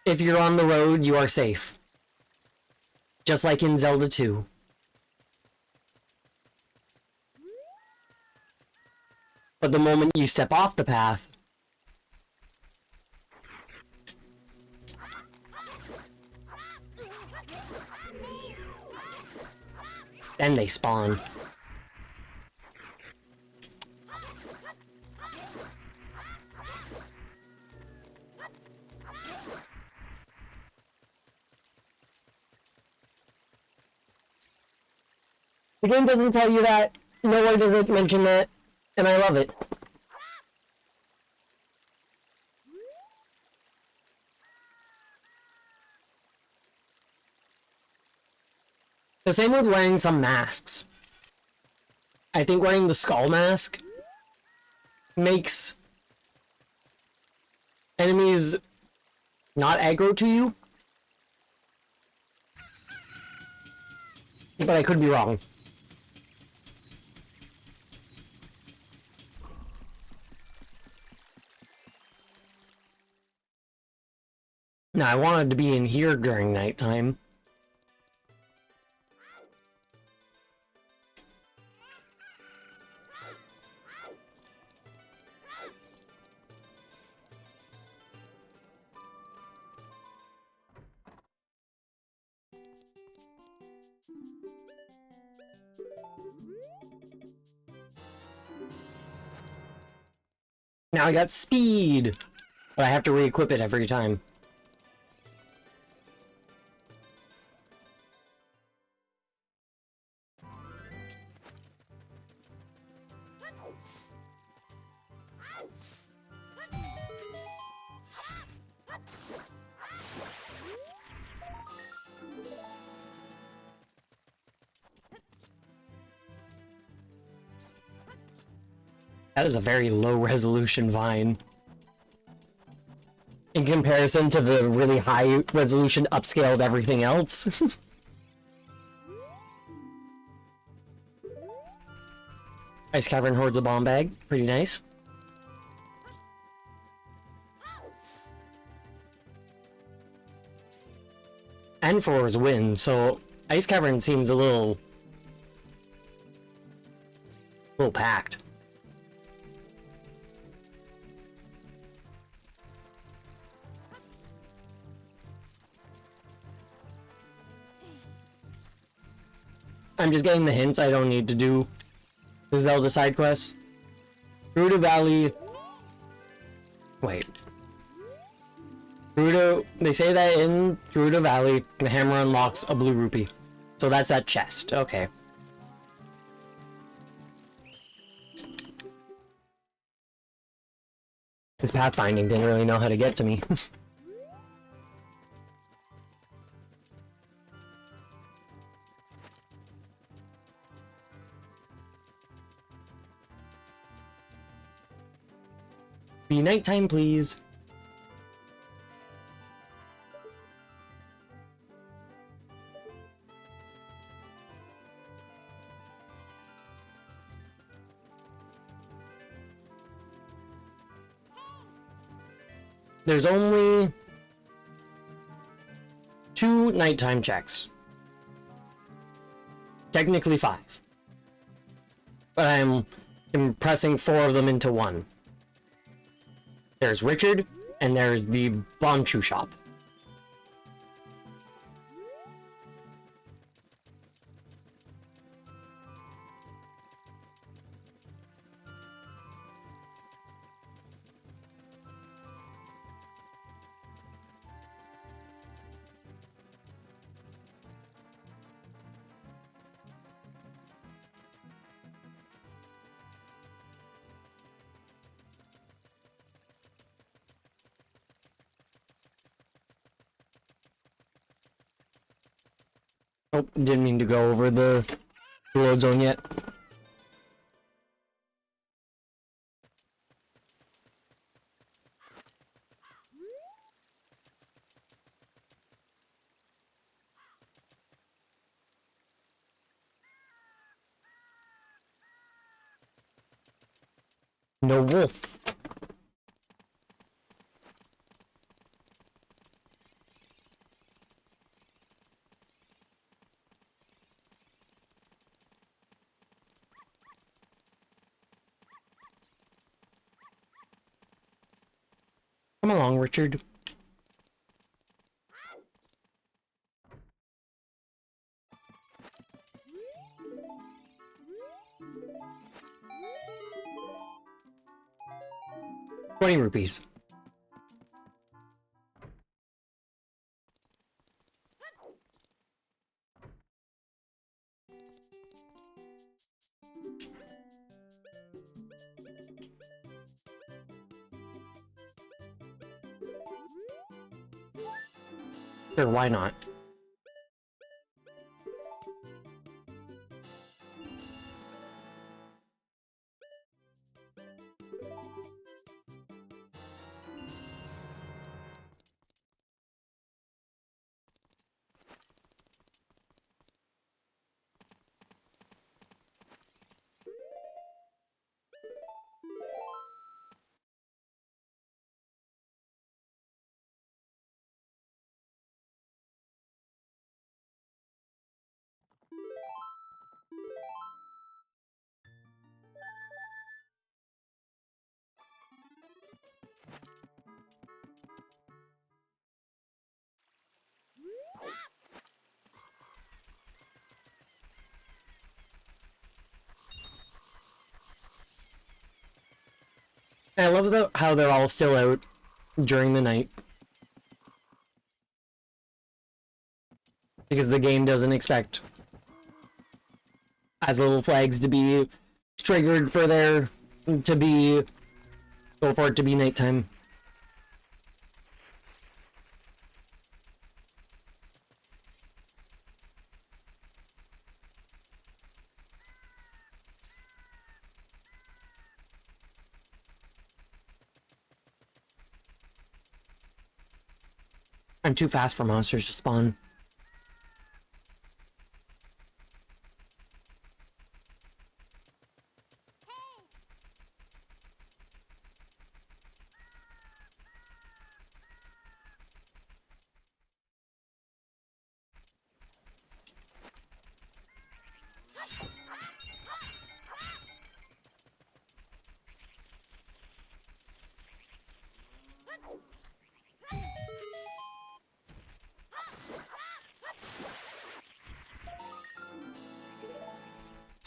If you're on the road, you are safe. Just like in Zelda 2. But the moment you step off the path, And they spawn. The game doesn't tell you that. Nowhere does it mention that. And I love it. The same with wearing some masks. I think wearing the skull mask makes enemies not aggro to you. But I could be wrong. Now, I wanted to be in here during nighttime. Now I got speed, but I have to re-equip it every time. That is a very low resolution vine. In comparison to the really high resolution upscaled everything else. Ice Cavern hoards a bomb bag. Pretty nice. And 4 is win, so Ice Cavern seems a little packed. I'm just getting the hints. I don't need to do the Zelda side quest. Gerudo Valley. Wait. Gerudo. They say that in Gerudo Valley, the hammer unlocks a blue rupee. So that's that chest. Okay. This pathfinding didn't really know how to get to me. Be nighttime, please. There's only 2 nighttime checks. Technically 5. But I'm compressing 4 of them into 1. There's Richard, and there's the Bonchu shop. Oh, didn't mean to go over the load zone yet. No wolf. Come along, Richard. 20 rupees. Sure, why not? I love how they're all still out during the night. Because the game doesn't expect as little flags to be triggered for there to be... go for it to be nighttime. I'm too fast for monsters to spawn.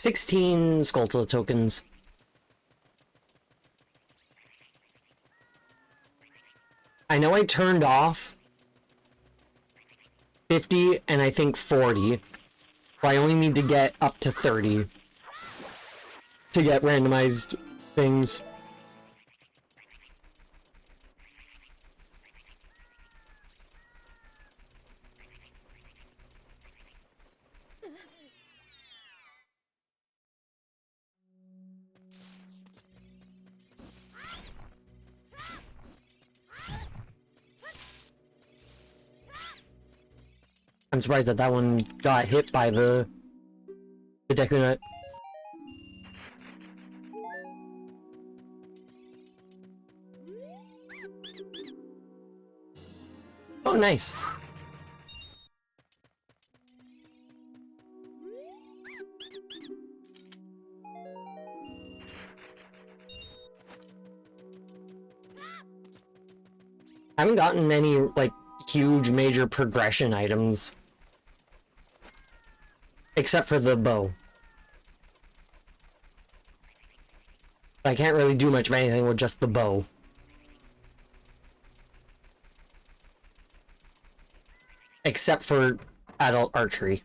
$16 Skulltula tokens. I know I turned off 50 and I think 40. But I only need to get up to 30 to get randomized things. I'm surprised that one got hit by the Deku Nut. Oh, nice. I haven't gotten any, like, huge major progression items. Except for the bow. I can't really do much of anything with just the bow. Except for adult archery.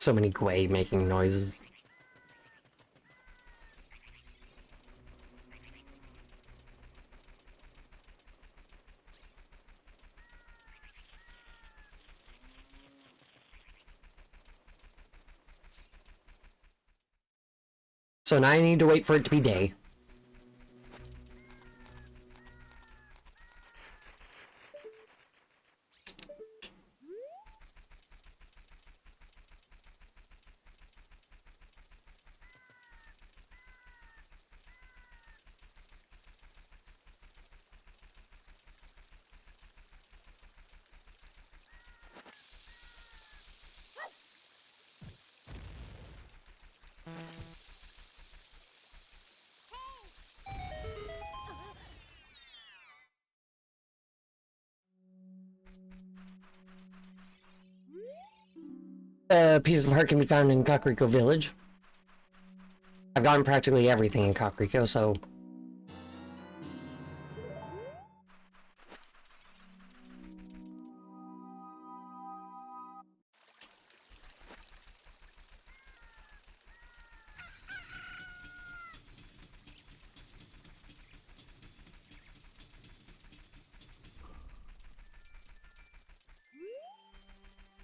So many Gwei making noises. So now I need to wait for it to be day. A piece of heart can be found in Kakariko Village. I've gotten practically everything in Kakariko, so...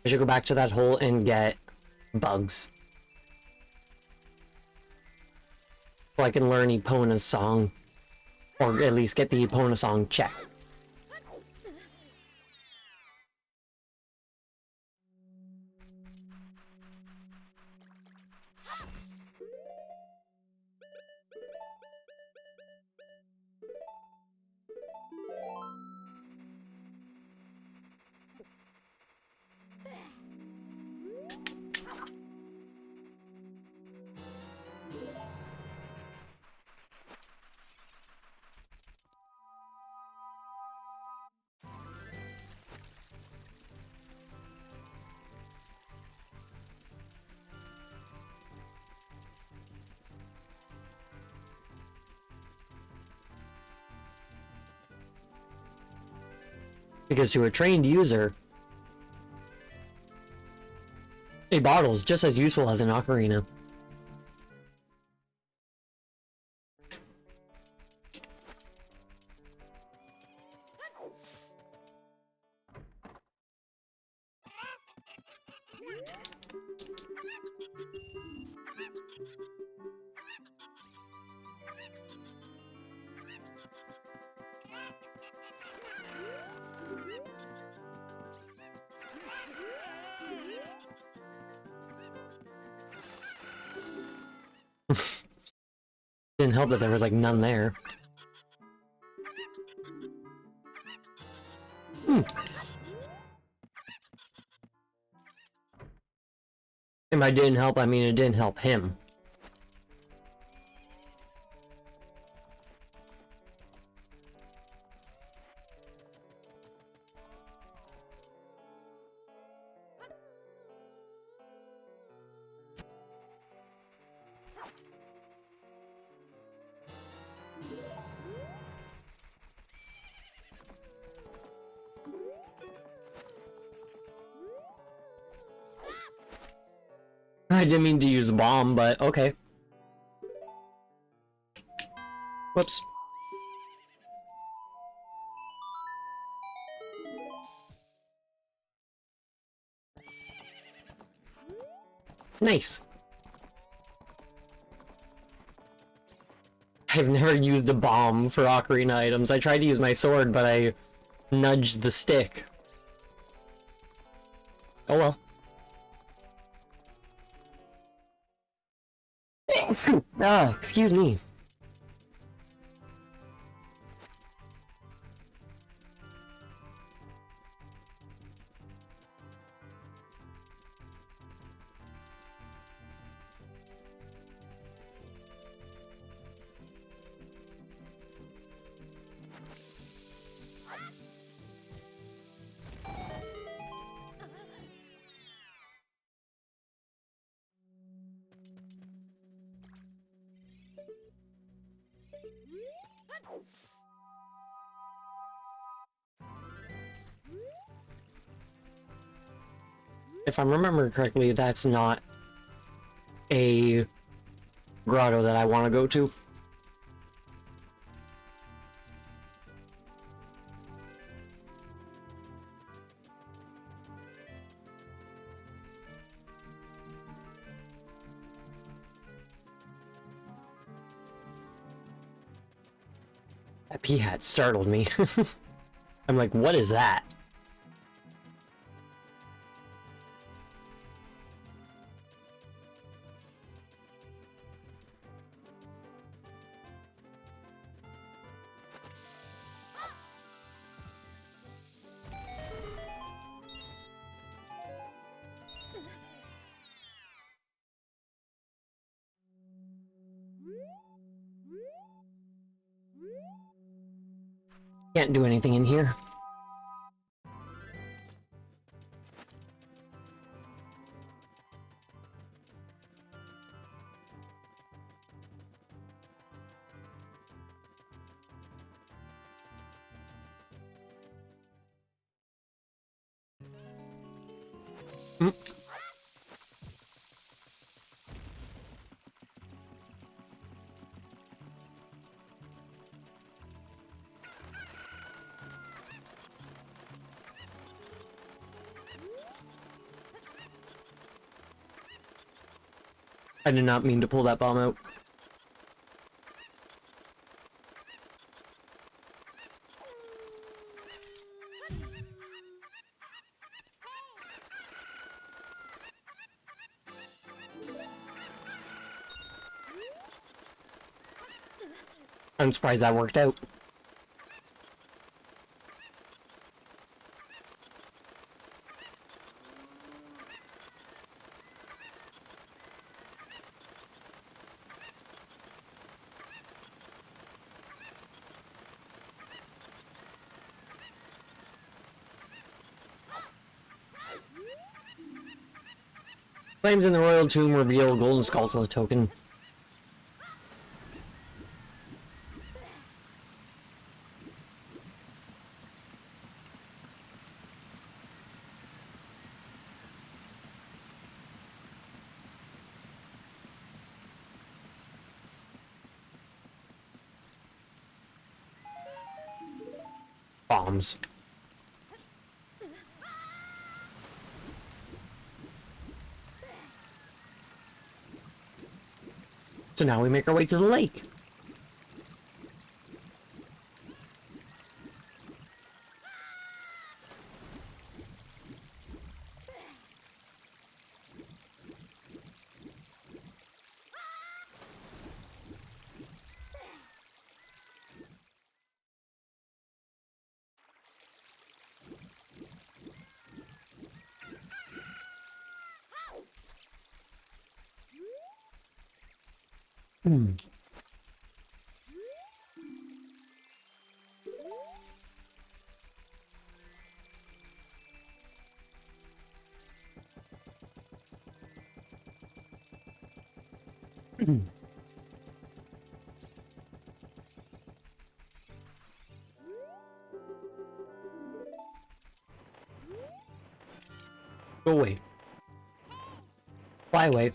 I should go back to that hole and get bugs. So I can learn Epona's song. Or at least get the Epona song checked. Because to a trained user, a bottle is just as useful as an ocarina. Didn't help that there was like none there. And by didn't help, I mean it didn't help him. I didn't mean to use a bomb, but okay. Whoops. Nice. I've never used a bomb for ocarina items. I tried to use my sword, but I nudged the stick. Oh well. Ah, excuse me. If I'm remembering correctly, that's not a grotto that I want to go to. That pea hat startled me. I'm like, what is that? Can't do anything in here. Mm. I did not mean to pull that bomb out. I'm surprised that worked out. Flames in the royal tomb reveal golden skull token. Bombs. So now we make our way to the lake. Hmm. Go away. Fly away.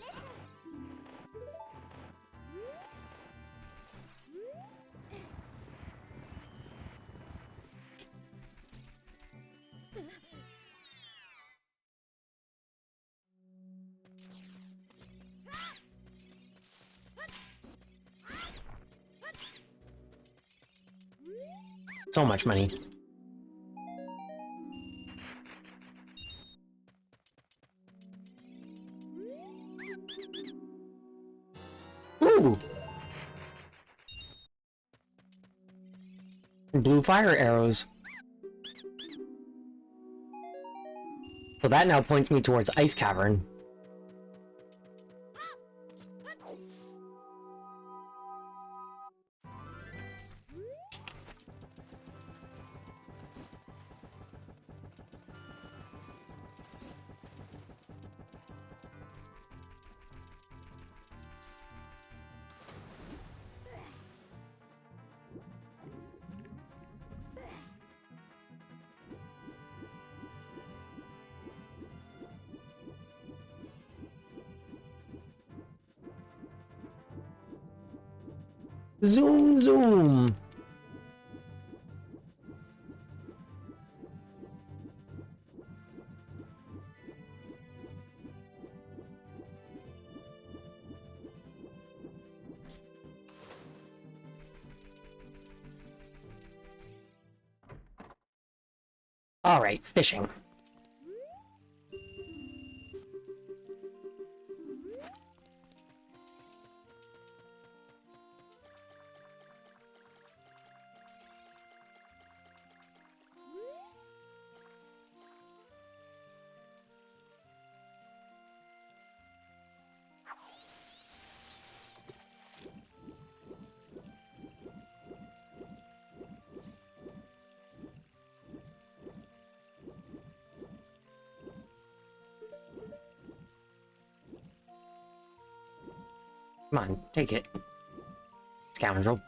So much money. Ooh! Blue fire arrows. So that now points me towards Ice Cavern. Zoom, zoom! Alright, fishing. Come on, take it. Scoundrel.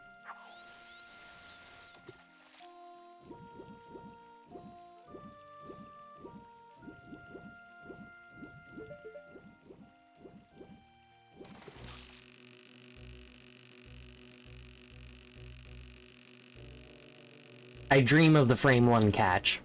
I dream of the frame 1 catch.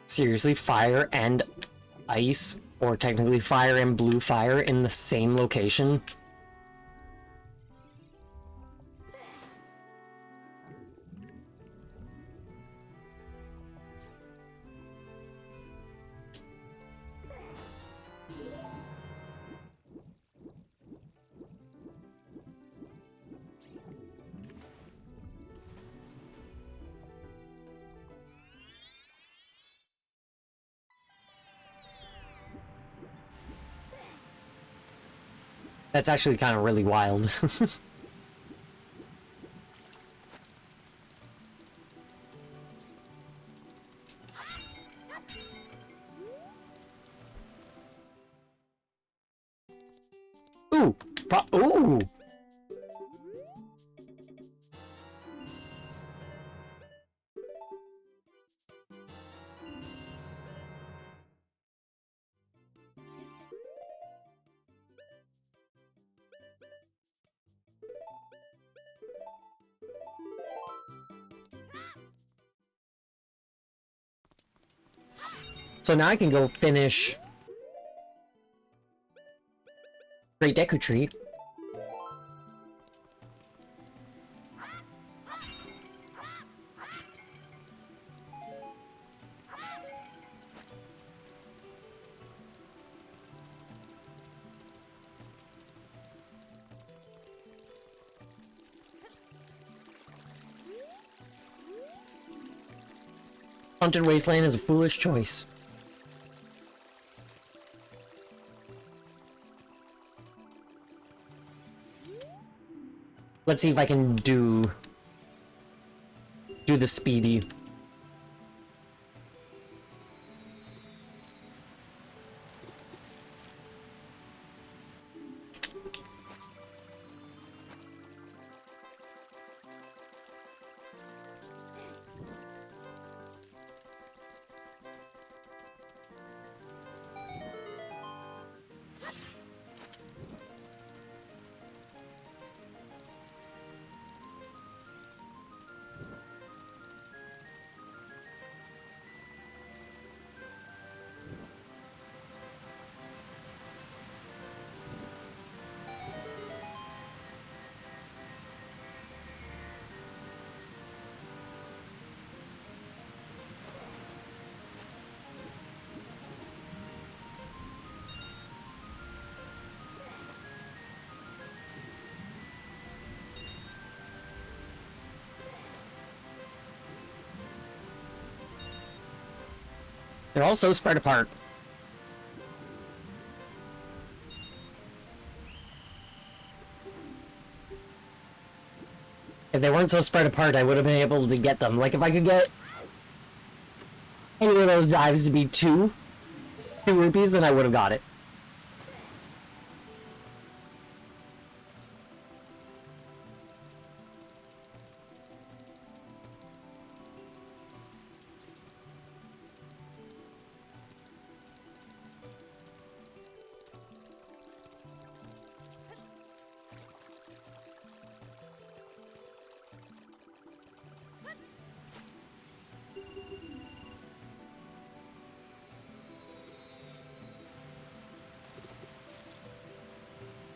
Seriously, fire and ice, or technically fire and blue fire in the same location? That's actually kind of really wild. Ooh! Ooh! So now I can go finish Great Deku Tree. Haunted Wasteland is a foolish choice. Let's see if I can do the speedy. They're all so spread apart. If they weren't so spread apart, I would have been able to get them. Like, if I could get any of those dives to be two rupees, then I would have got it.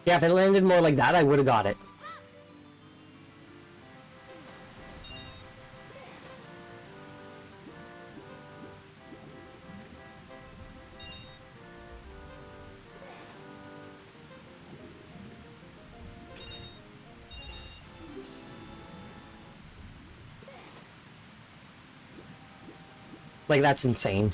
Yeah, if it landed more like that, I would have got it. Like, that's insane.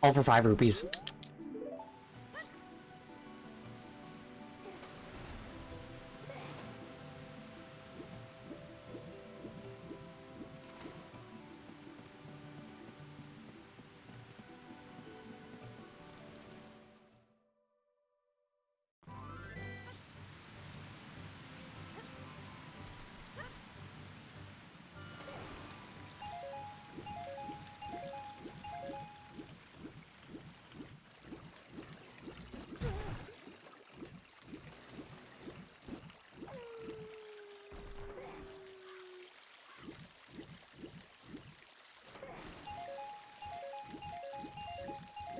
All for 5 rupees.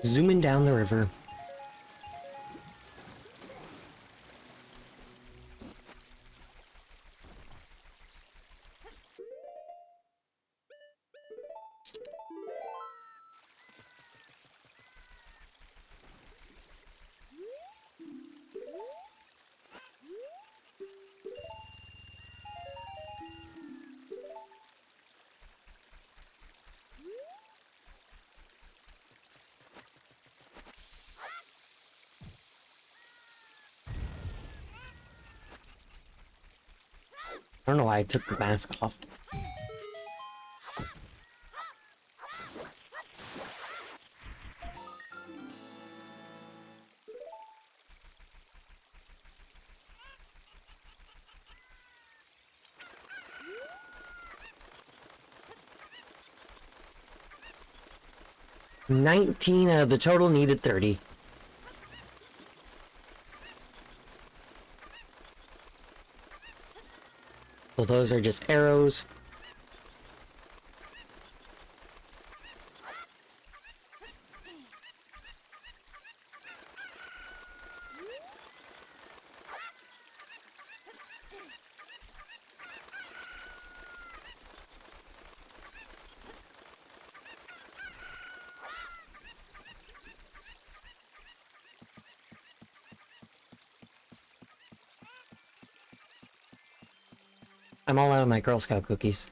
Zooming down the river. I don't know why I took the mask off. $19 out of the total needed 30. So those are just arrows. I'm all out of my Girl Scout cookies.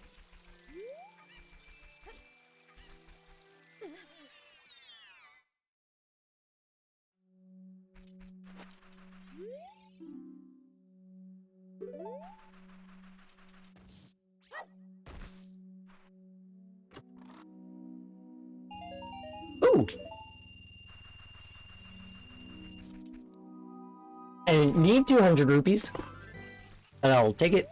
Ooh! I need 200 rupees. And I'll take it.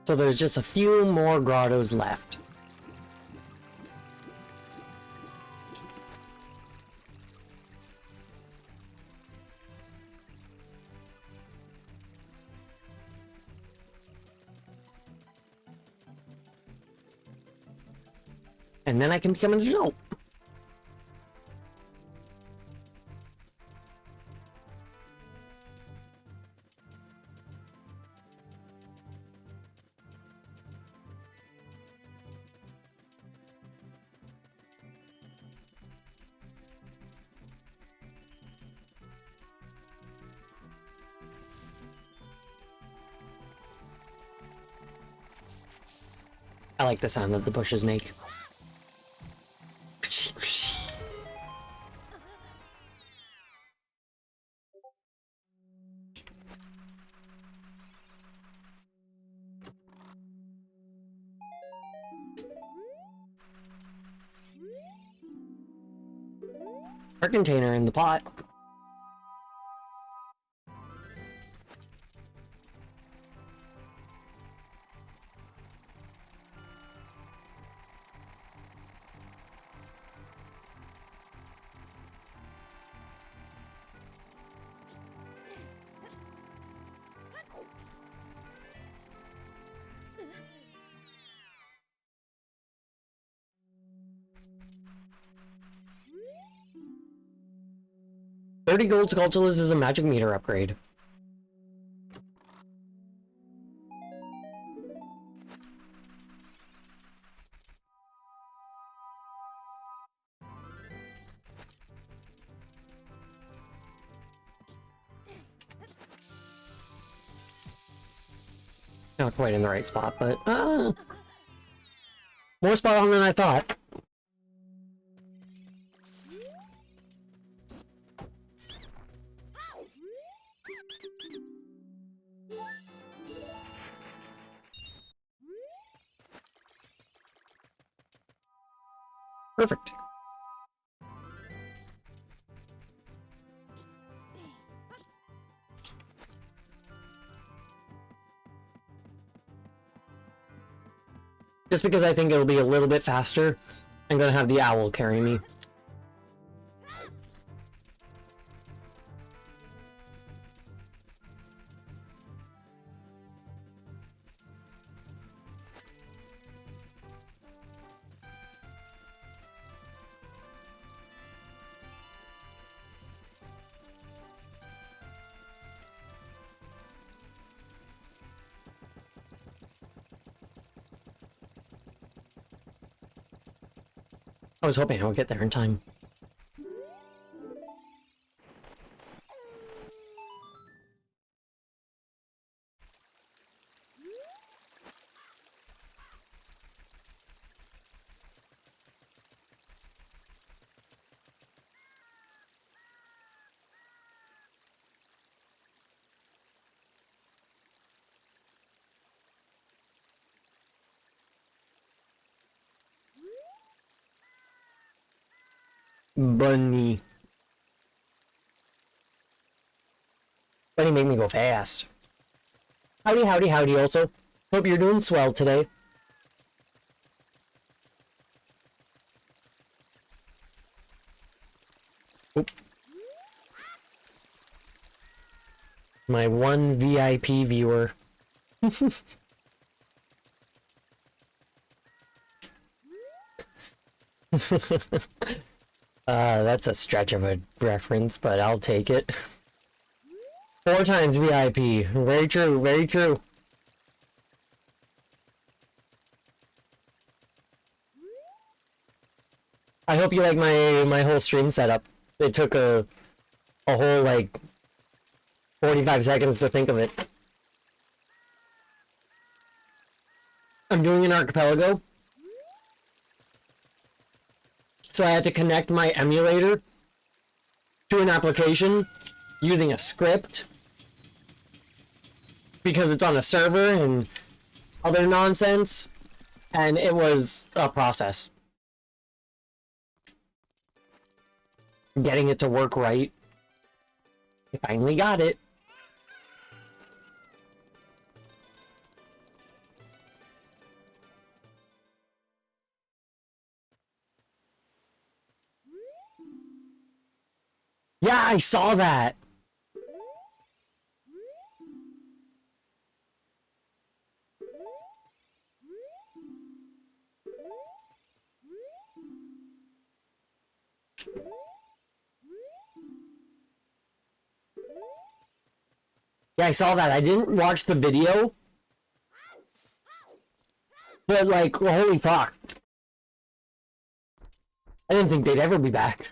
So there's just a few more grottos left. And then I can become an adult. I like the sound that the bushes make. Our container in the pot. 30 gold Skulltulus is a magic meter upgrade. Not quite in the right spot, but more spot on than I thought. Perfect. Just because I think it'll be a little bit faster, I'm gonna have the owl carry me. I was hoping I would get there in time. Bunny. Bunny make me go fast. Howdy, howdy, howdy also. Hope you're doing swell today. Oop. My one VIP viewer. That's a stretch of a reference, but I'll take it. 4 times VIP. Very true, very true. I hope you like my whole stream setup. It took a whole, like, 45 seconds to think of it. I'm doing an archipelago. So I had to connect my emulator to an application using a script because it's on a server and other nonsense, and it was a process. Getting it to work right. I finally got it. Yeah, I saw that. Yeah, I saw that. I didn't watch the video. But, like, holy fuck. I didn't think they'd ever be back.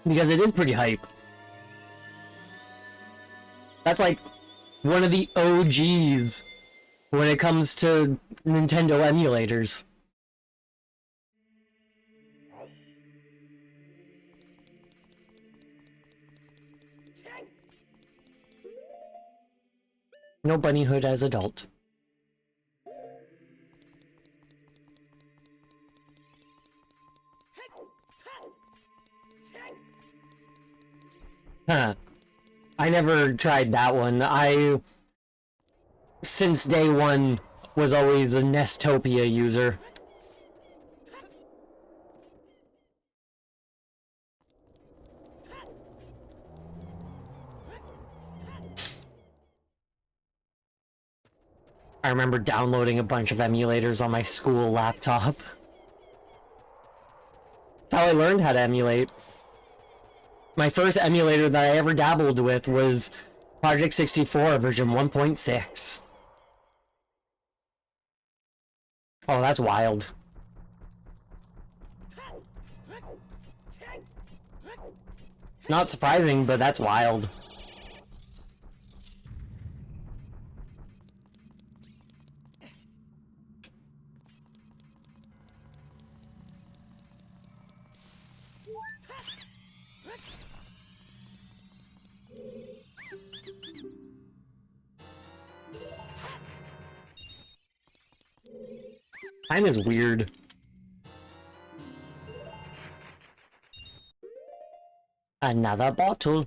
Because it is pretty hype. That's like one of the OGs when it comes to Nintendo emulators. No bunnyhood as adult. Huh. I never tried that one. I since day one, was always a Nestopia user. I remember downloading a bunch of emulators on my school laptop. That's how I learned how to emulate. My first emulator that I ever dabbled with was Project 64 version 1.6. Oh, that's wild. Not surprising, but that's wild. Time is weird. Another bottle.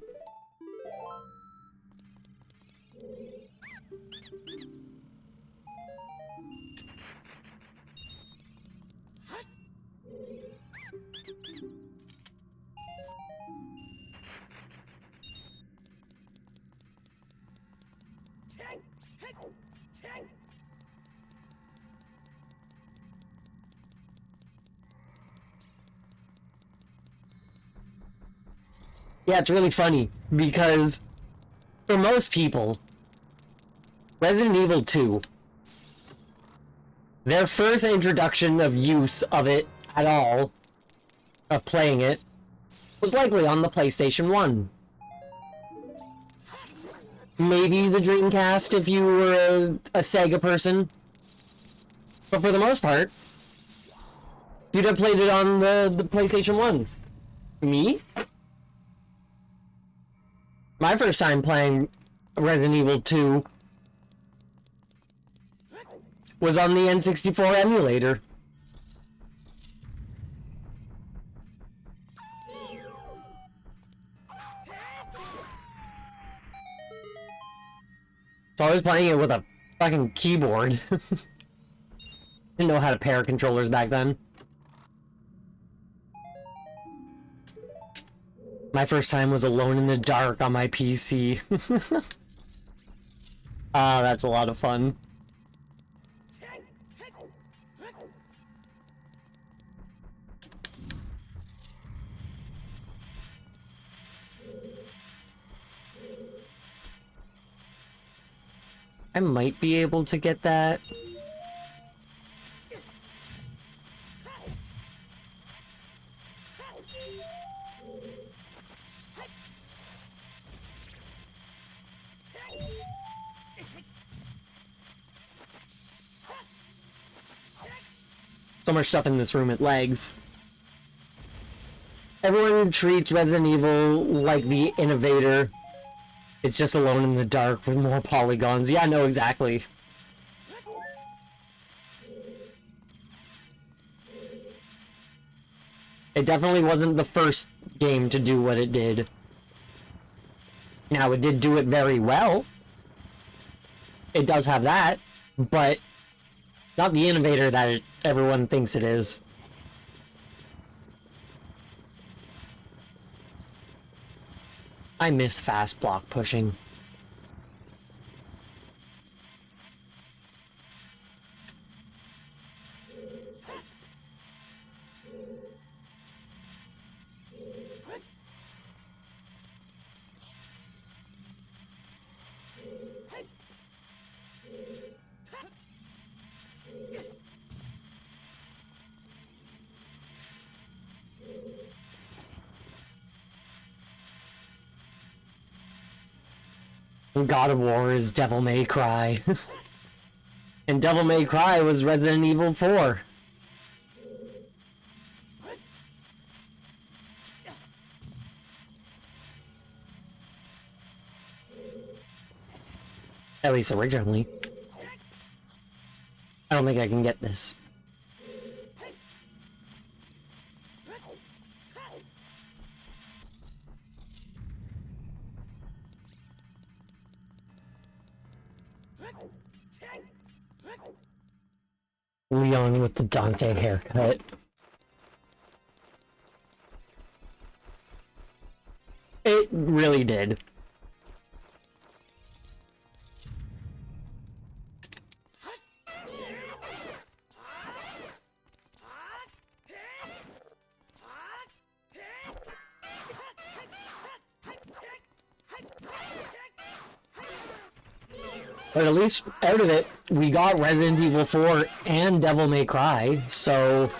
Yeah, it's really funny because for most people, Resident Evil 2, their first introduction of use of it at all, of playing it, was likely on the PlayStation 1. Maybe the Dreamcast if you were a Sega person. But for the most part, you'd have played it on the PlayStation 1. Me? My first time playing Resident Evil 2 was on the N64 emulator. So I was playing it with a fucking keyboard. Didn't know how to pair controllers back then. My first time was Alone in the Dark on my PC. Ah, that's a lot of fun. I might be able to get that. So much stuff in this room, it lags. Everyone treats Resident Evil like the innovator. It's just Alone in the Dark with more polygons. Yeah, no, exactly. It definitely wasn't the first game to do what it did. Now, it did do it very well. It does have that, but not the innovator that everyone thinks it is. I miss fast block pushing. God of War is Devil May Cry. And Devil May Cry was Resident Evil 4. At least originally. I don't think I can get this. Leon with the Dante haircut. It really did. But at least out of it, we got Resident Evil 4 and Devil May Cry, so...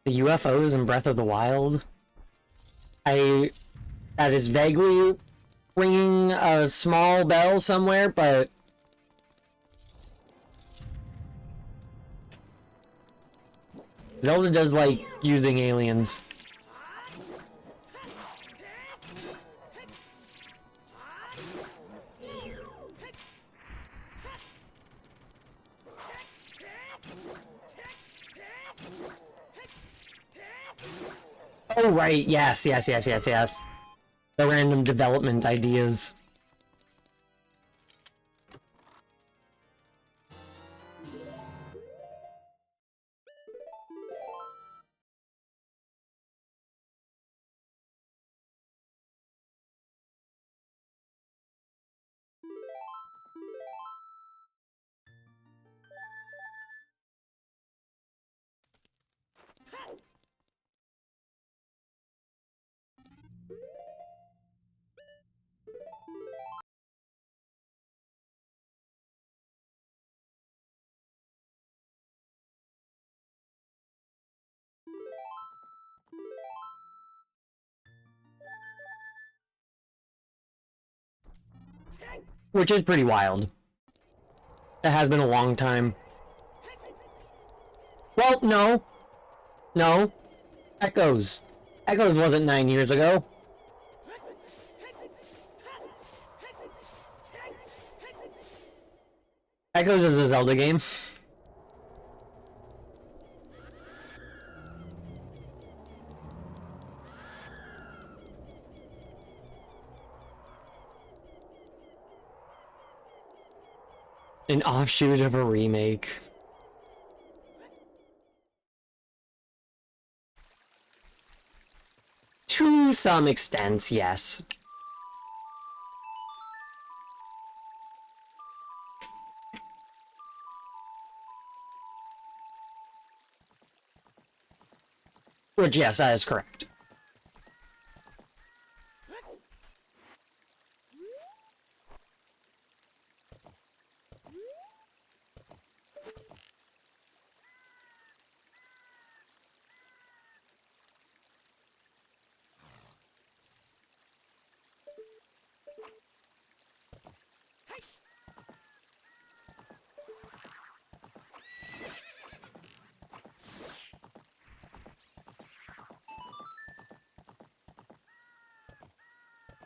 The UFOs in Breath of the Wild... that is vaguely ringing a small bell somewhere, but... Zelda does like using aliens. Oh, right, yes. The random development ideas. Which is pretty wild. It has been a long time. Well, no. No. Echoes. Echoes wasn't 9 years ago. Echoes is a Zelda game. An offshoot of a remake. To some extent, yes. Which, yes, that is correct.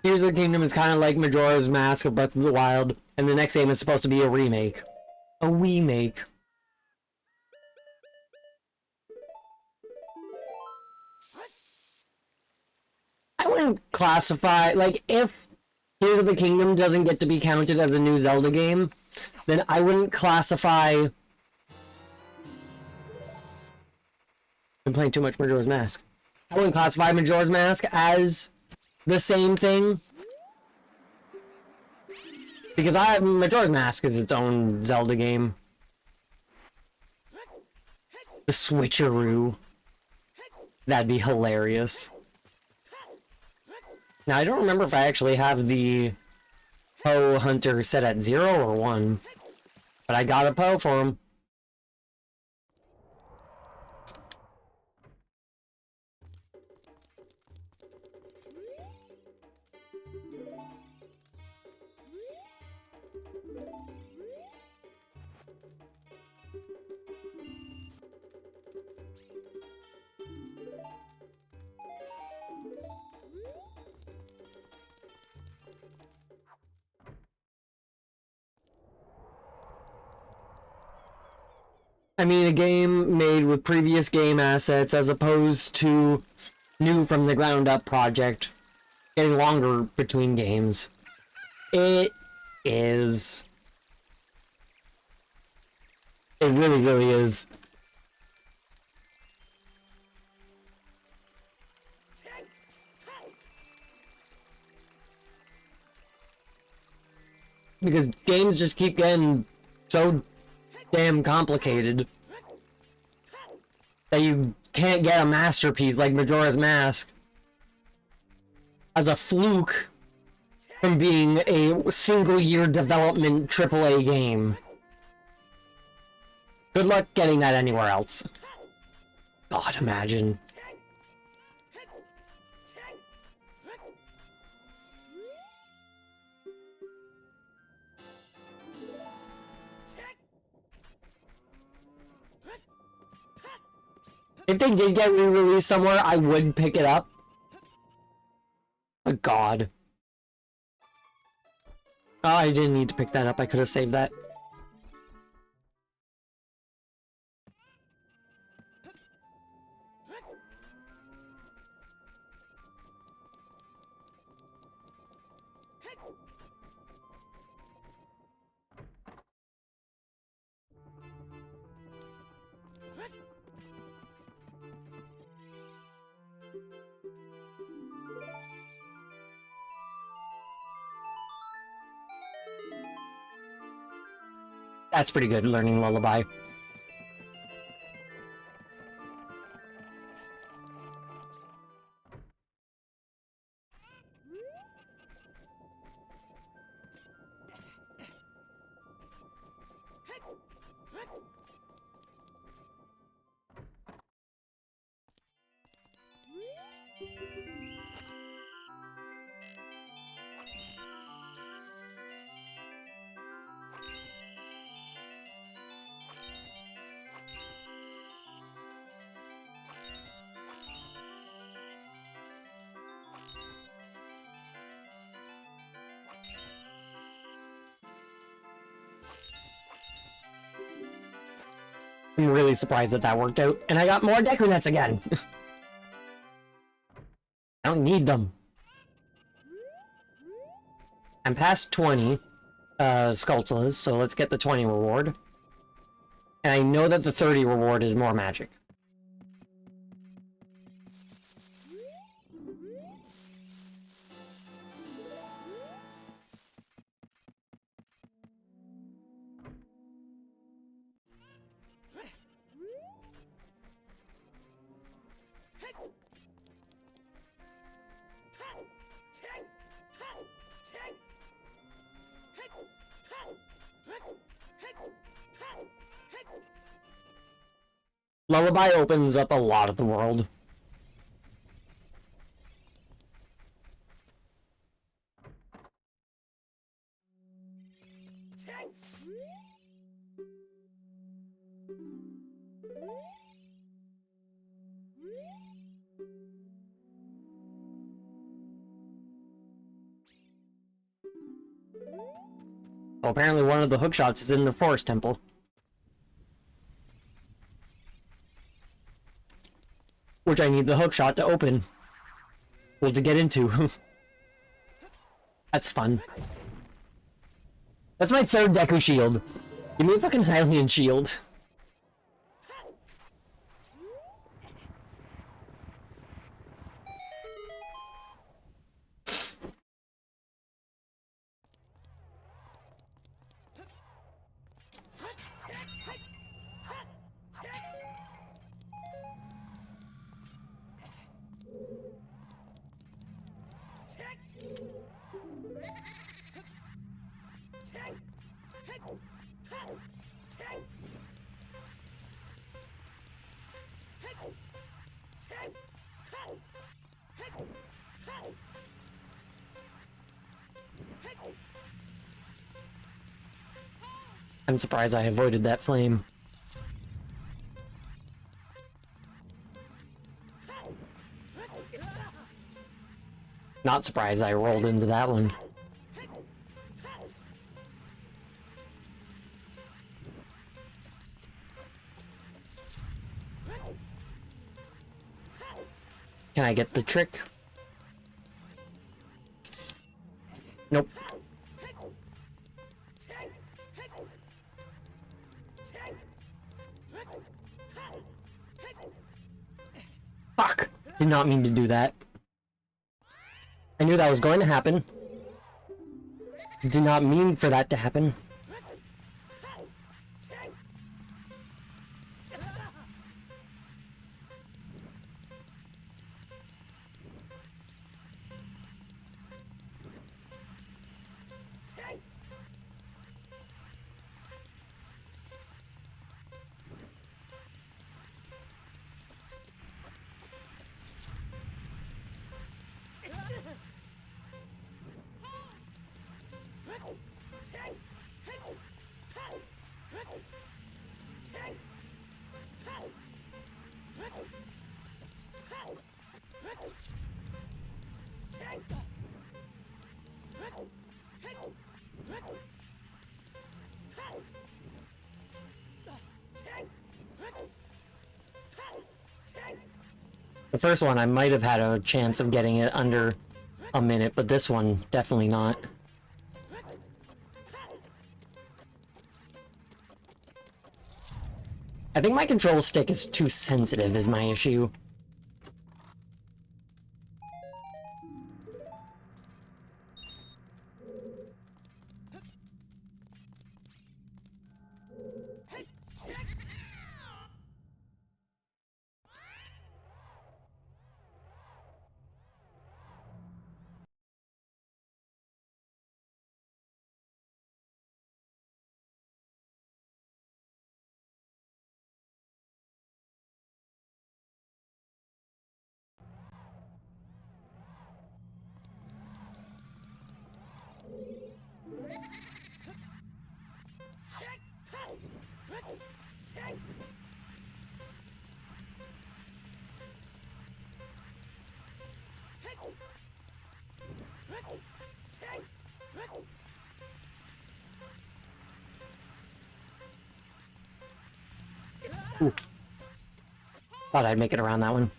Tears of the Kingdom is kind of like Majora's Mask of Breath of the Wild, and the next game is supposed to be a remake. A remake. I wouldn't classify, like, if Tears of the Kingdom doesn't get to be counted as a new Zelda game, then I wouldn't classify... I'm playing too much Majora's Mask. I wouldn't classify Majora's Mask as the same thing. Because Majora's Mask is its own Zelda game. The switcheroo. That'd be hilarious. Now, I don't remember if I actually have the Poe Hunter set at 0 or 1. But I got a Poe for him. I mean, a game made with previous game assets as opposed to new from the ground up project. getting longer between games. It is. It really, really is. Because games just keep getting so damn complicated that you can't get a masterpiece like Majora's Mask as a fluke from being a single-year development AAA game. Good luck getting that anywhere else. God, imagine. If they did get re-released somewhere, I would pick it up. But God. Oh, I didn't need to pick that up. I could have saved that. That's pretty good, learning Lullaby. I'm really surprised that that worked out, and I got more Deku Nets again! I don't need them. I'm past 20 Skulltulas, so let's get the 20 reward. And I know that the 30 reward is more magic. Lullaby opens up a lot of the world. Well, apparently one of the hookshots is in the Forest Temple. Which I need the hookshot to open. Well, to get into. That's fun. That's my third Deku shield. Give me a fucking Hylian shield. I'm surprised I avoided that flame. Not surprised I rolled into that one. Can I get the trick? Nope. Fuck! Did not mean to do that. I knew that was going to happen. Did not mean for that to happen. The first one, I might have had a chance of getting it under a minute, but this one, definitely not. I think my control stick is too sensitive is my issue. Ooh. Thought I'd make it around that one.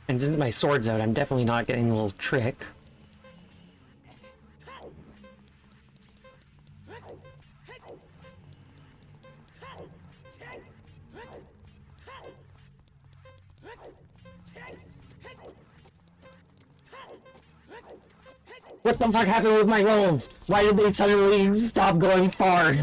And since my sword's out, I'm definitely not getting the little trick. What the fuck happened with my rolls? Why did they suddenly stop going far?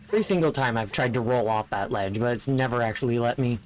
Every single time I've tried to roll off that ledge, but it's never actually let me.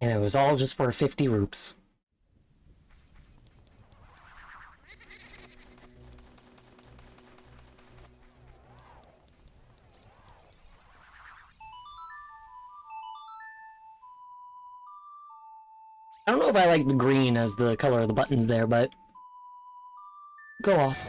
And it was all just for 50 roops. I don't know if I like the green as the color of the buttons there, but go off.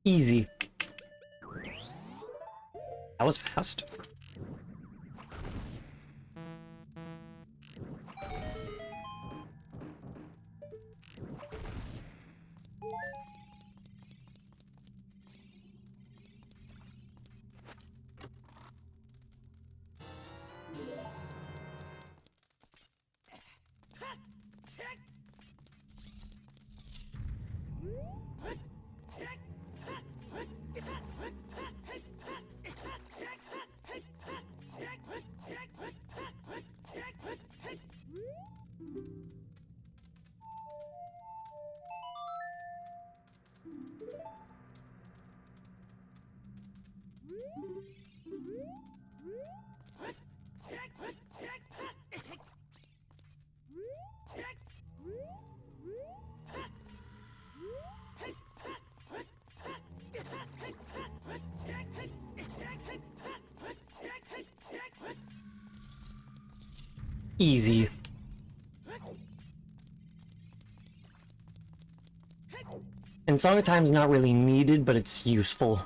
Easy. That was fast. Easy. And Song of Time's not really needed, but it's useful.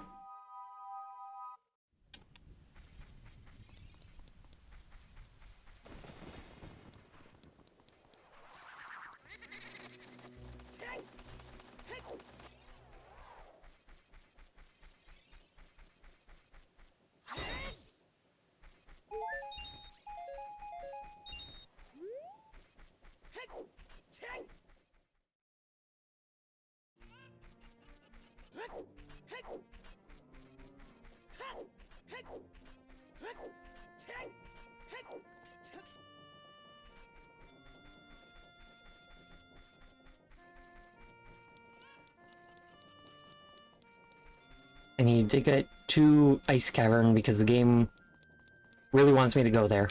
I need to get to Ice Cavern because the game really wants me to go there.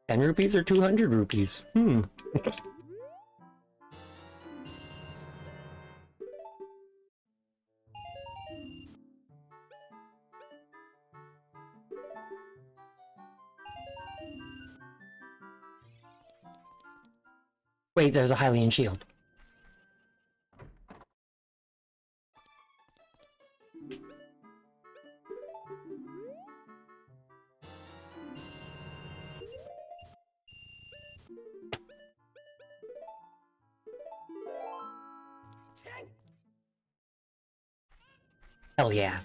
₹10 or 200 rupees? Wait, there's a Hylian shield. Hell yeah.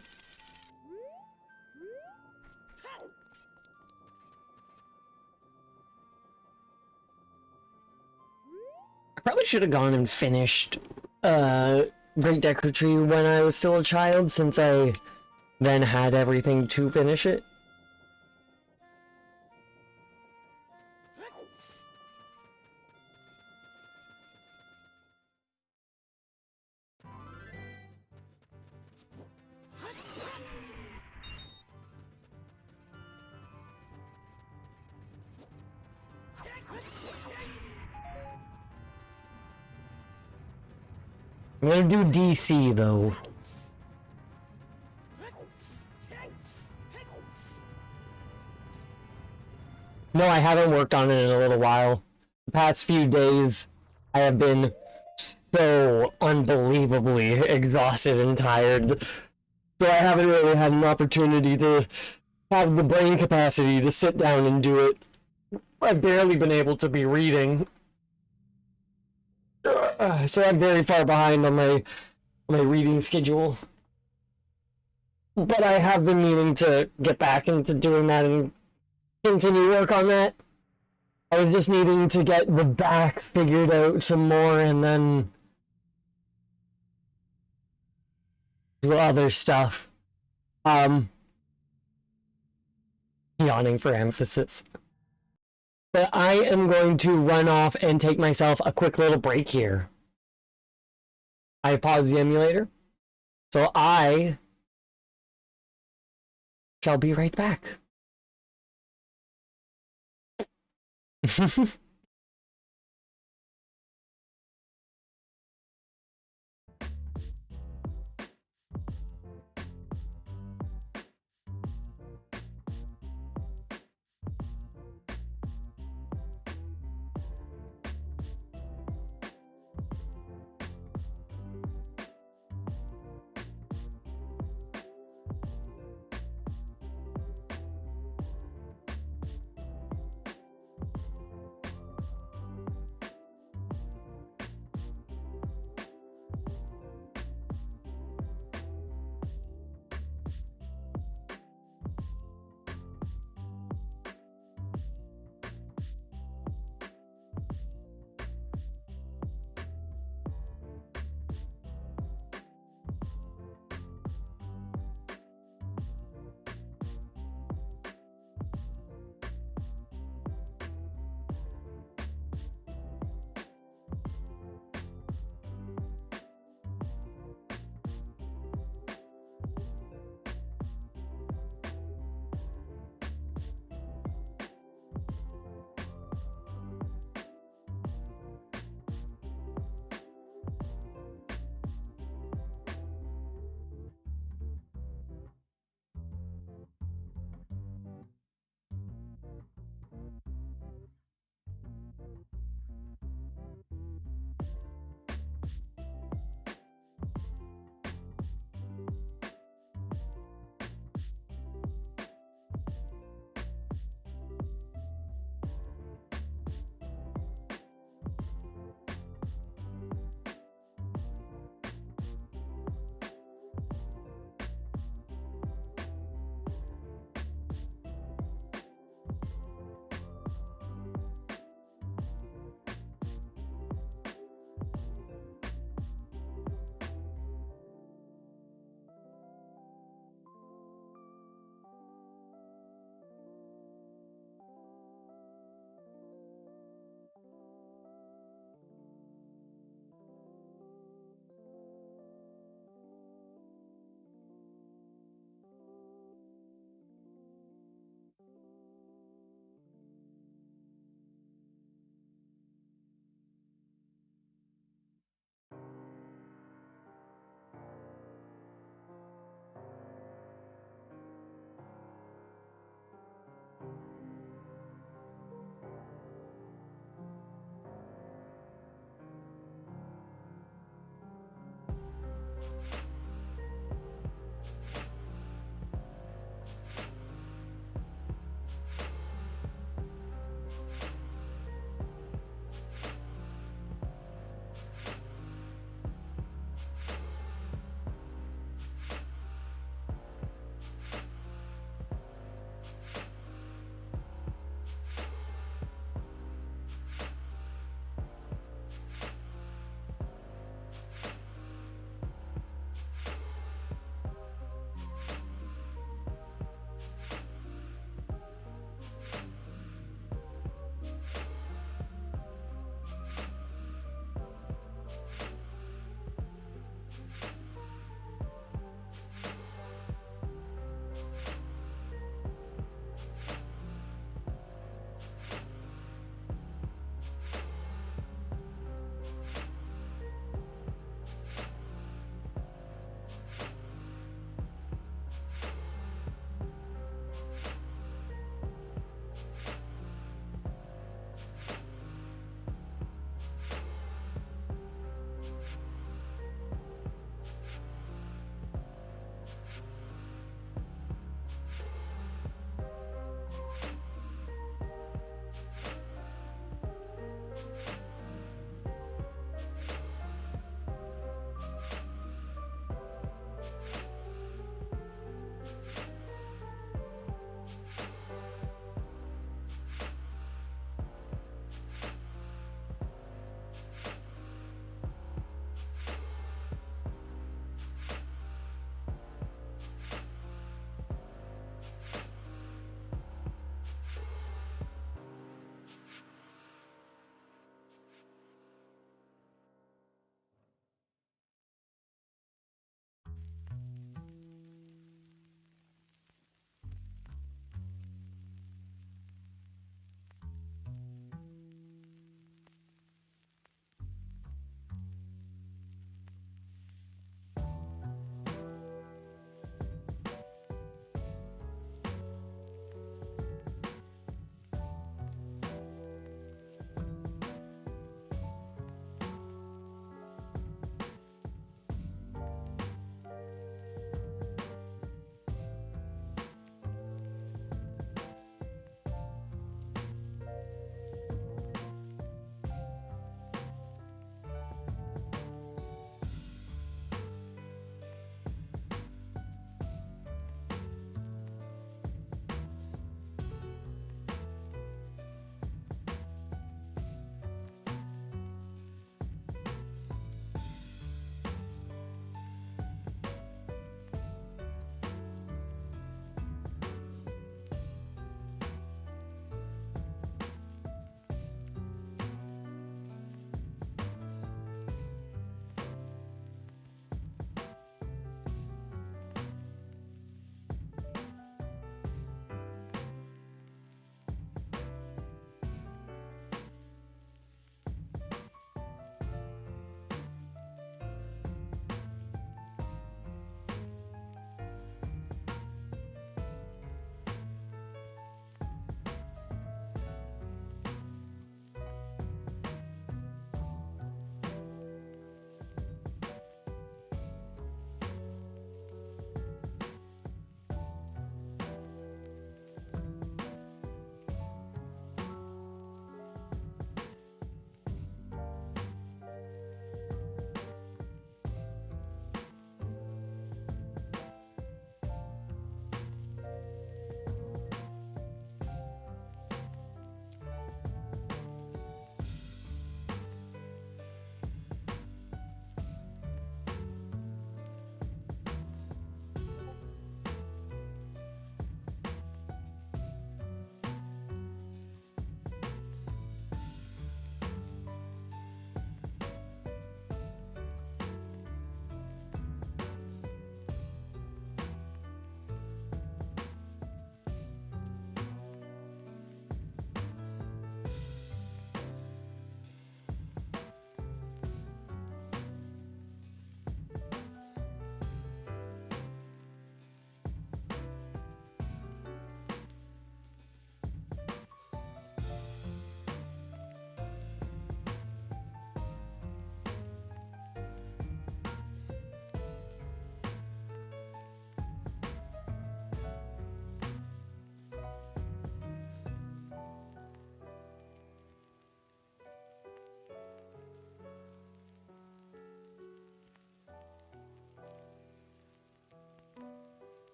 I probably should have gone and finished Great Deku Tree when I was still a child, since I then had everything to finish it. I'm gonna do DC though. No, I haven't worked on it in a little while. the past few days, I have been so unbelievably exhausted and tired. So I haven't really had an opportunity to have the brain capacity to sit down and do it. I've barely been able to be reading. So I'm very far behind on my reading schedule. But I have been meaning to get back into doing that and continue work on that. I was just needing to get the back figured out some more and then do other stuff. Yawning for emphasis. But I am going to run off and take myself a quick little break here. I paused the emulator. So I shall be right back.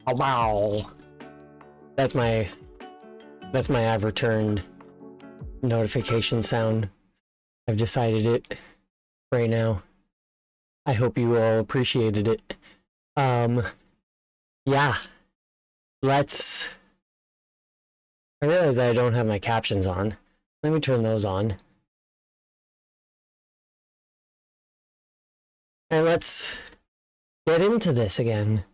Oh wow. That's my I've returned notification sound. I've decided it right now. I hope you all appreciated it. Yeah. Let's I realize I don't have my captions on. Let me turn those on. And let's get into this again.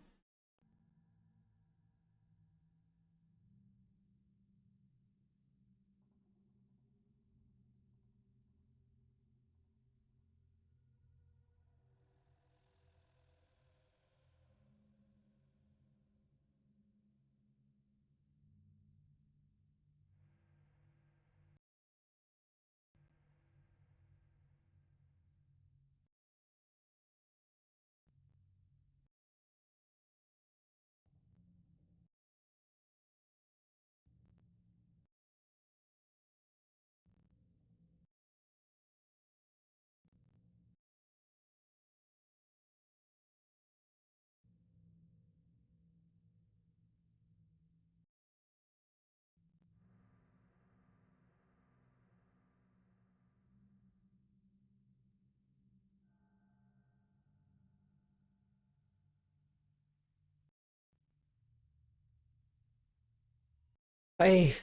I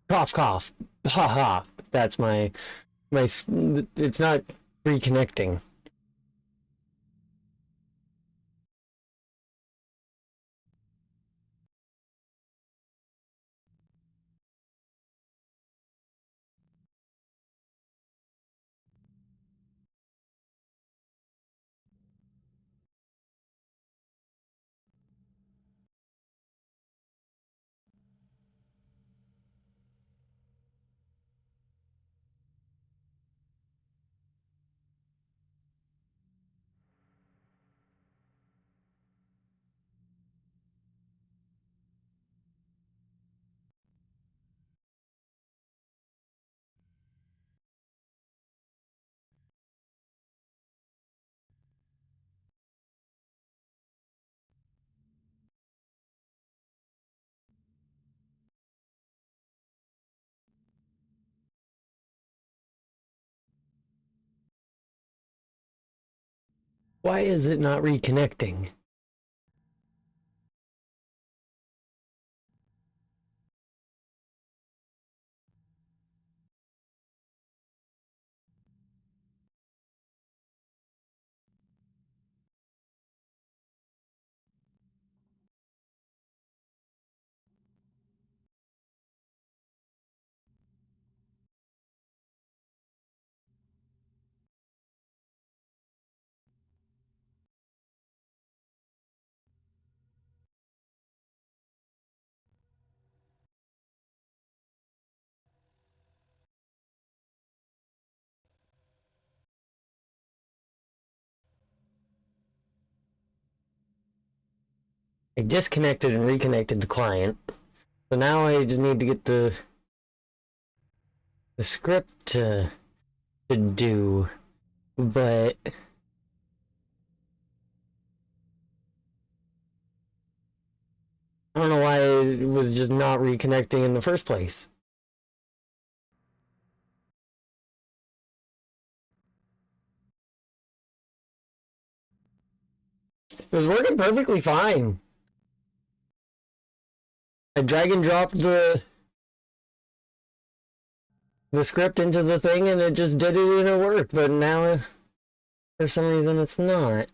cough cough. Ha ha. That's my it's not reconnecting. Why is it not reconnecting? I disconnected and reconnected the client. So now I just need to get the script to do, but I don't know why it was just not reconnecting in the first place. It was working perfectly fine. I drag and drop the script into the thing and it just did it and it worked, but now for some reason it's not.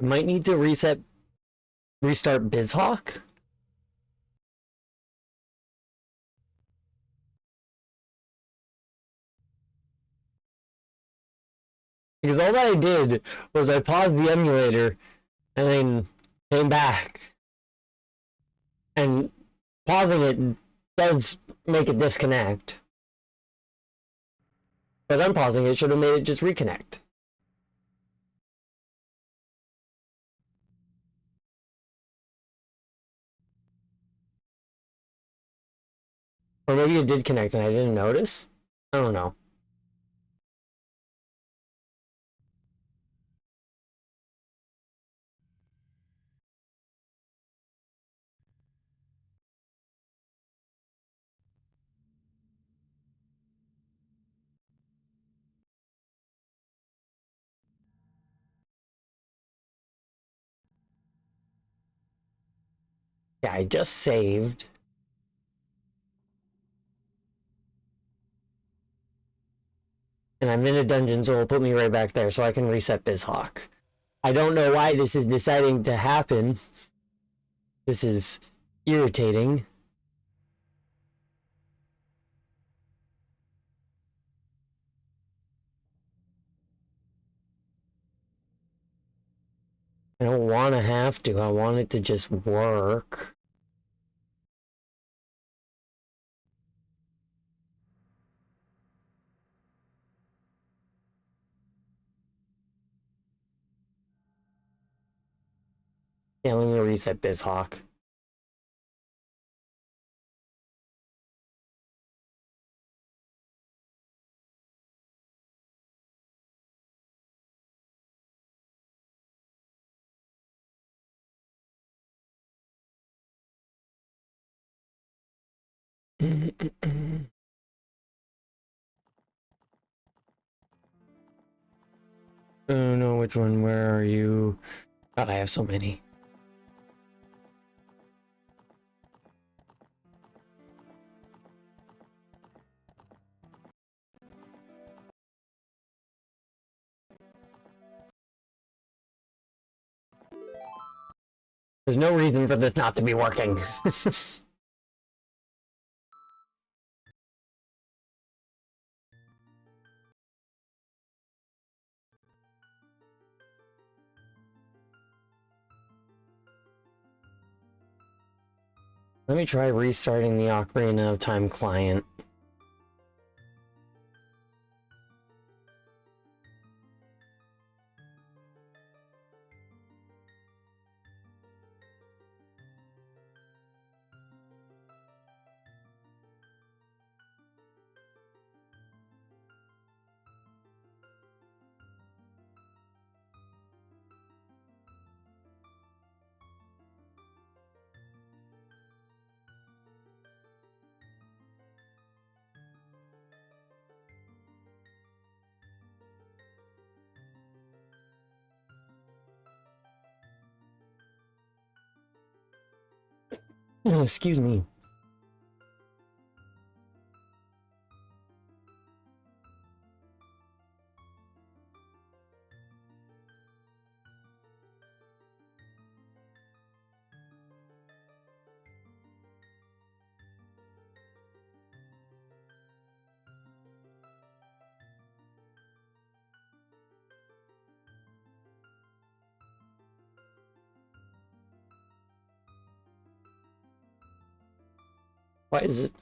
I might need to restart BizHawk. Because all that I did was I paused the emulator and then came back. And pausing it does make it disconnect. But unpausing it should have made it just reconnect. Or maybe it did connect and I didn't notice? I don't know. Yeah, I just saved. And I'm in a dungeon, so it'll put me right back there so I can reset BizHawk. I don't know why this is deciding to happen. This is irritating. I don't want to have to. I want it to just work. Yeah, let me reset BizHawk. Oh no, which one? Where are you? God, I have so many. There's no reason for this not to be working. Let me try restarting the Ocarina of Time client. Excuse me. Why is it?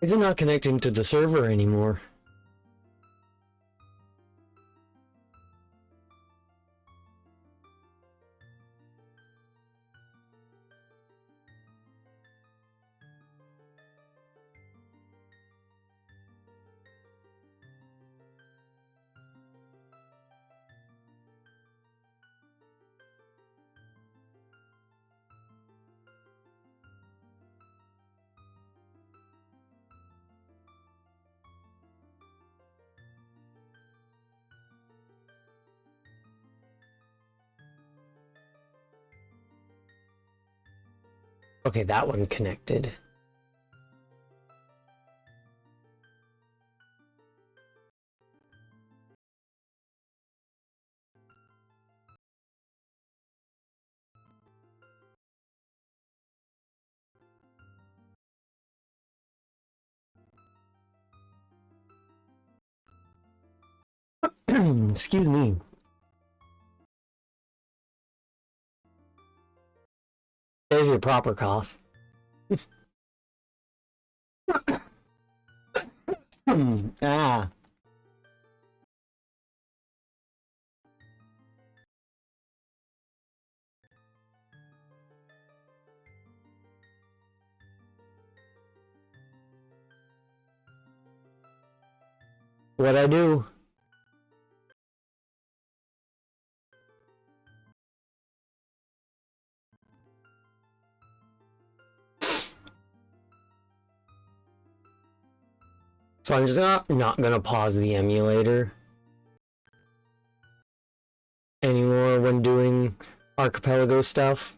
Is it not connecting to the server anymore? Okay, that one connected. Excuse me. There's your proper cough. Ah. What'd I do? So I'm just not gonna pause the emulator anymore when doing archipelago stuff.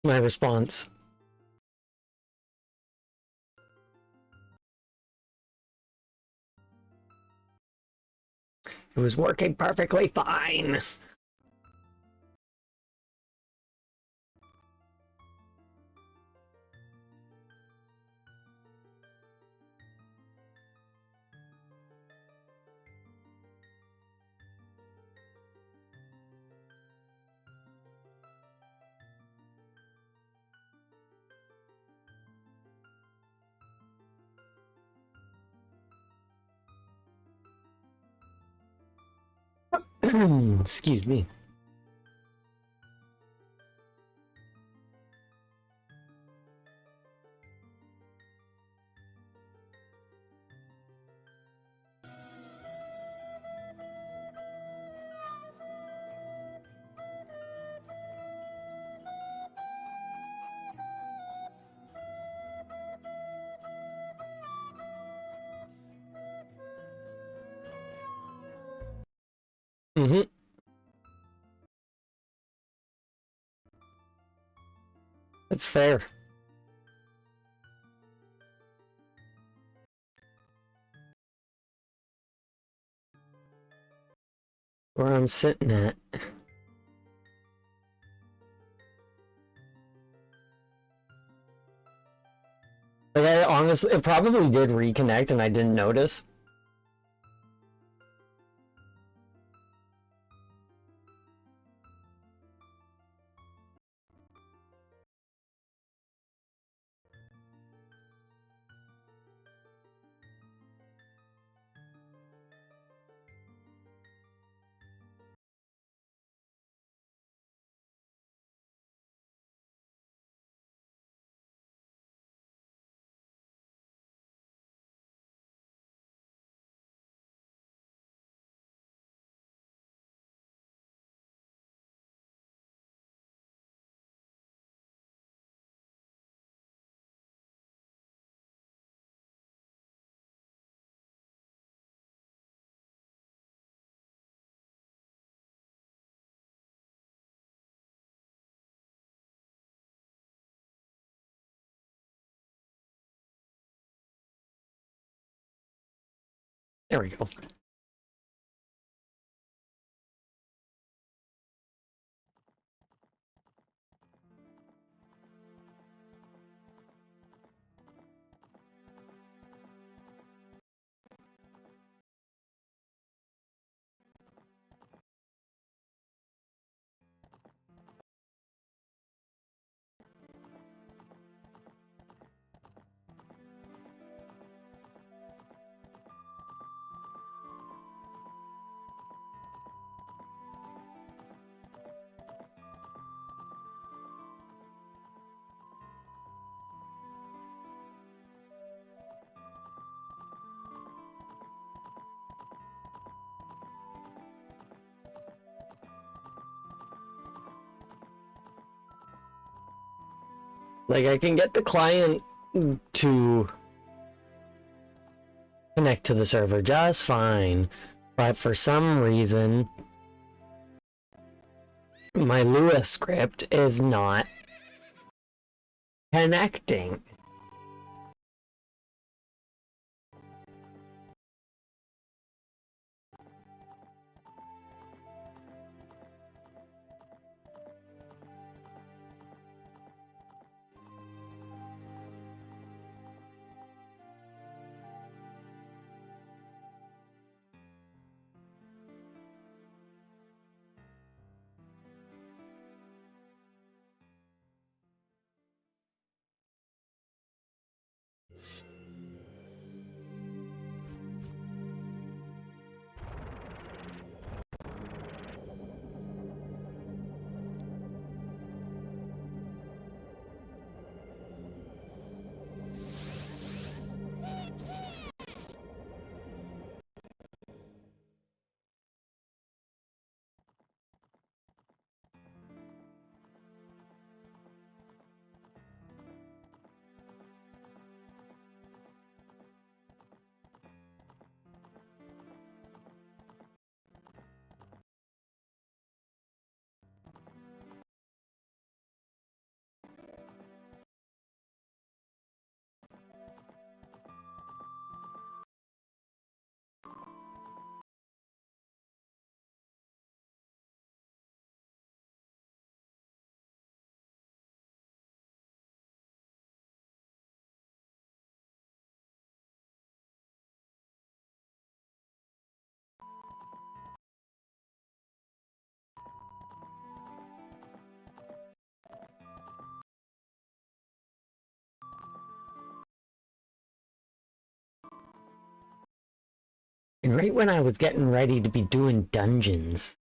my response. It was working perfectly fine. Excuse me. Mm-hmm. That's fair. Where I'm sitting at. Like, I honestly, it probably did reconnect and I didn't notice. There we go. Like, I can get the client to connect to the server just fine, but for some reason, my Lua script is not connecting. And right when I was getting ready to be doing dungeons.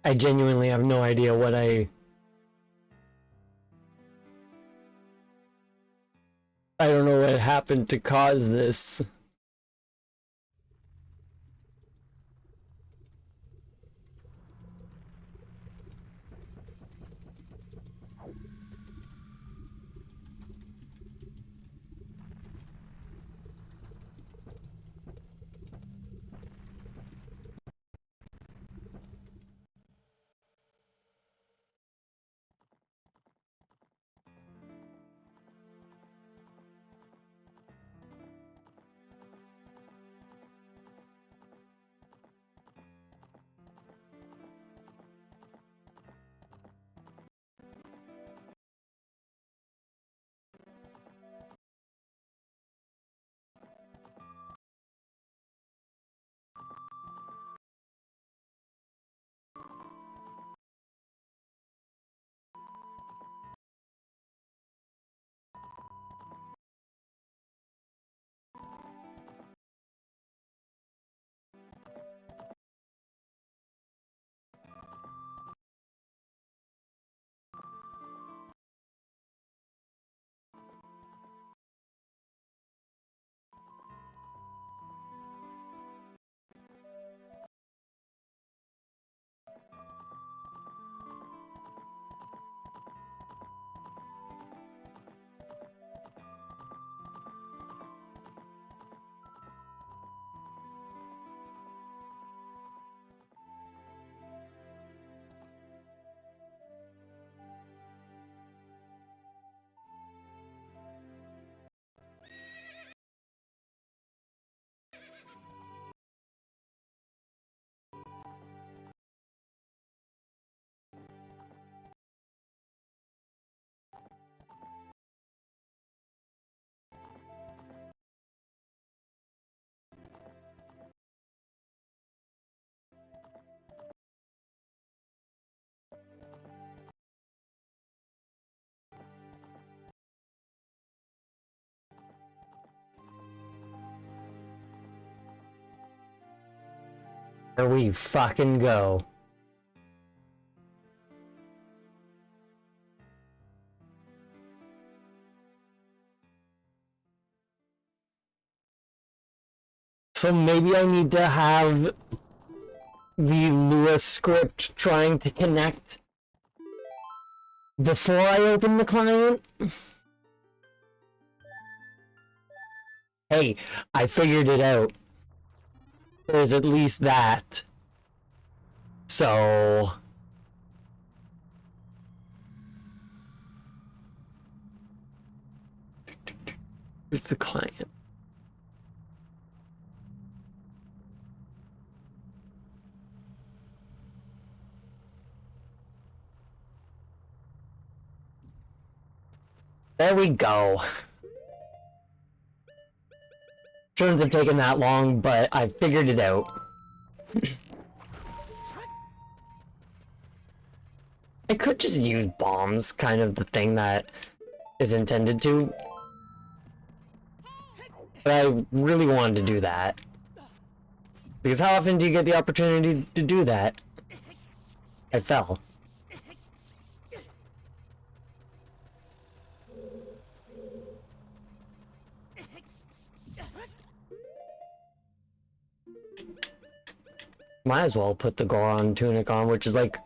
I genuinely have no idea what I don't know what happened to cause this. Here we fucking go. So maybe I need to have the Lua script trying to connect before I open the client? Hey, I figured it out. There's at least that. So... Where's the client? There we go. Shouldn't have taken that long, but I figured it out. I could just use bombs, kind of the thing that is intended to. But I really wanted to do that. Because how often do you get the opportunity to do that? I fell. Might as well put the Goron tunic on, which is like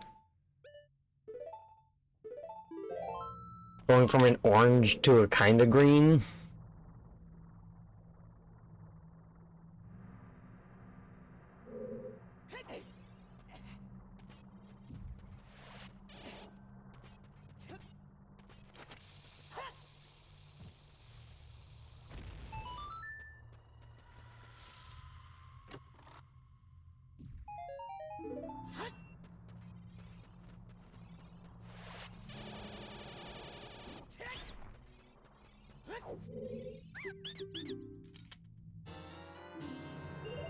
going from an orange to a kind of green.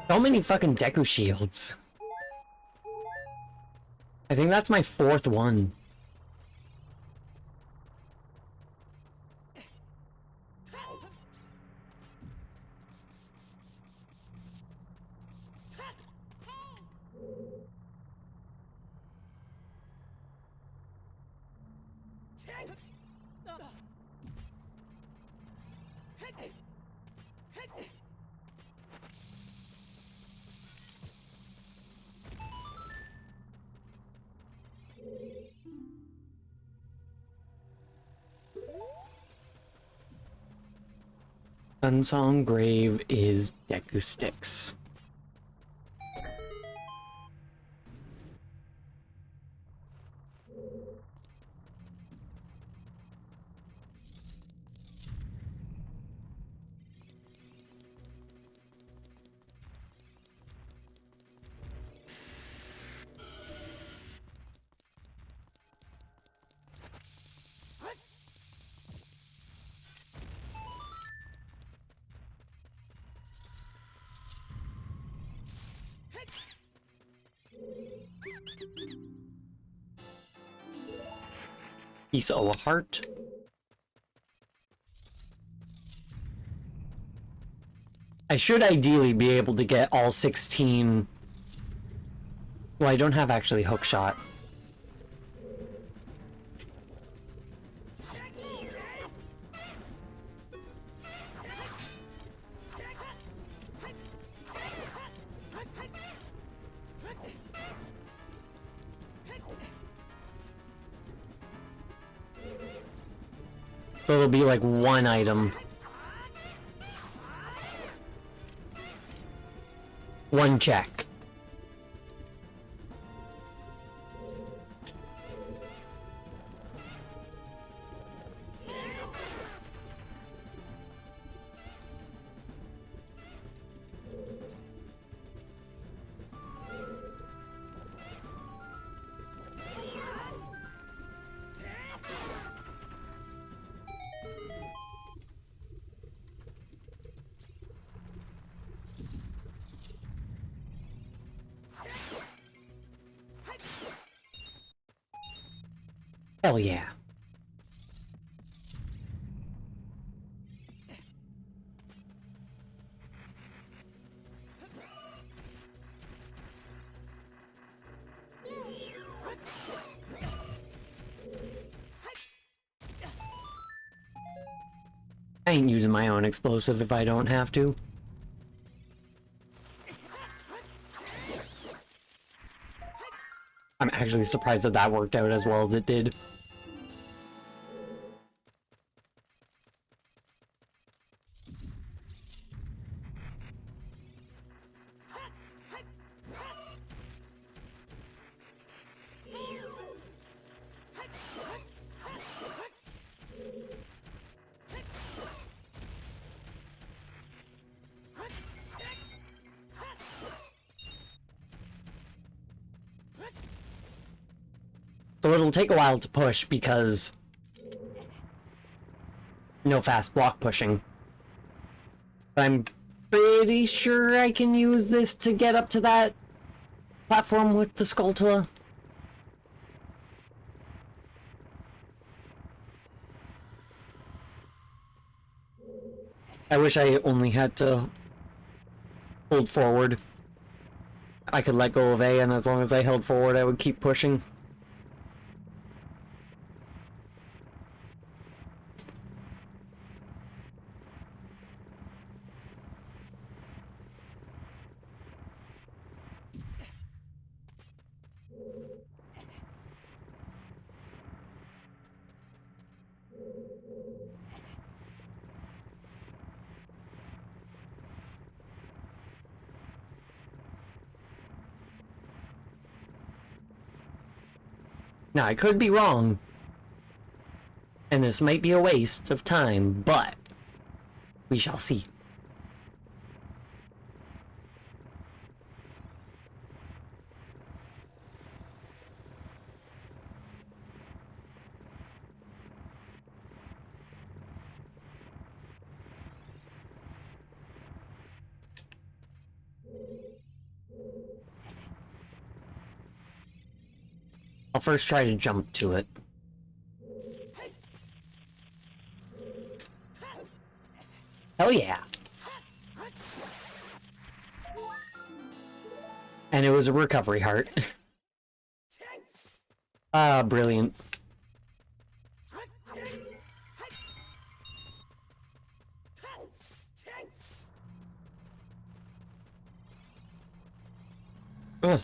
So many fucking Deku shields. I think that's my 4th one. Sunsong Grave is Deku Sticks. Piece of a heart. I should ideally be able to get all 16. Well, I don't have actually hook shot. So it'll be like one item. One check. Hell yeah. I ain't using my own explosive if I don't have to. I'm actually surprised that that worked out as well as it did. So it'll take a while to push because no fast block pushing. But I'm pretty sure I can use this to get up to that platform with the Skulltula. I wish I only had to hold forward. I could let go of A, and as long as I held forward, I would keep pushing. Now, I could be wrong, and this might be a waste of time, but we shall see. I'll first try to jump to it. Hell yeah! And it was a recovery heart. Ah, brilliant. Ugh.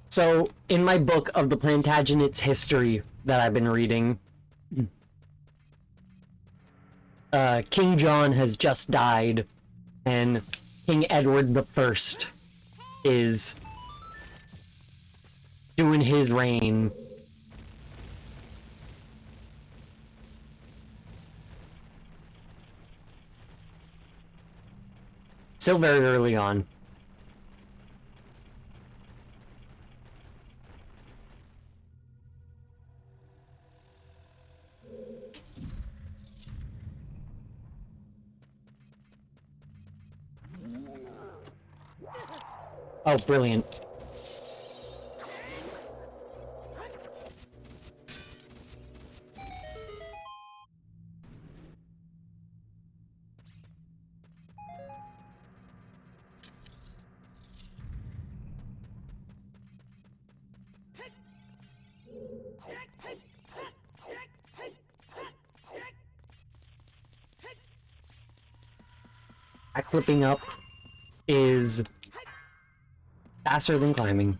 So, in my book of the Plantagenet's history that I've been reading, King John has just died, and King Edward the First is doing his reign. Still very early on. Oh, brilliant. Backflipping up is faster than climbing.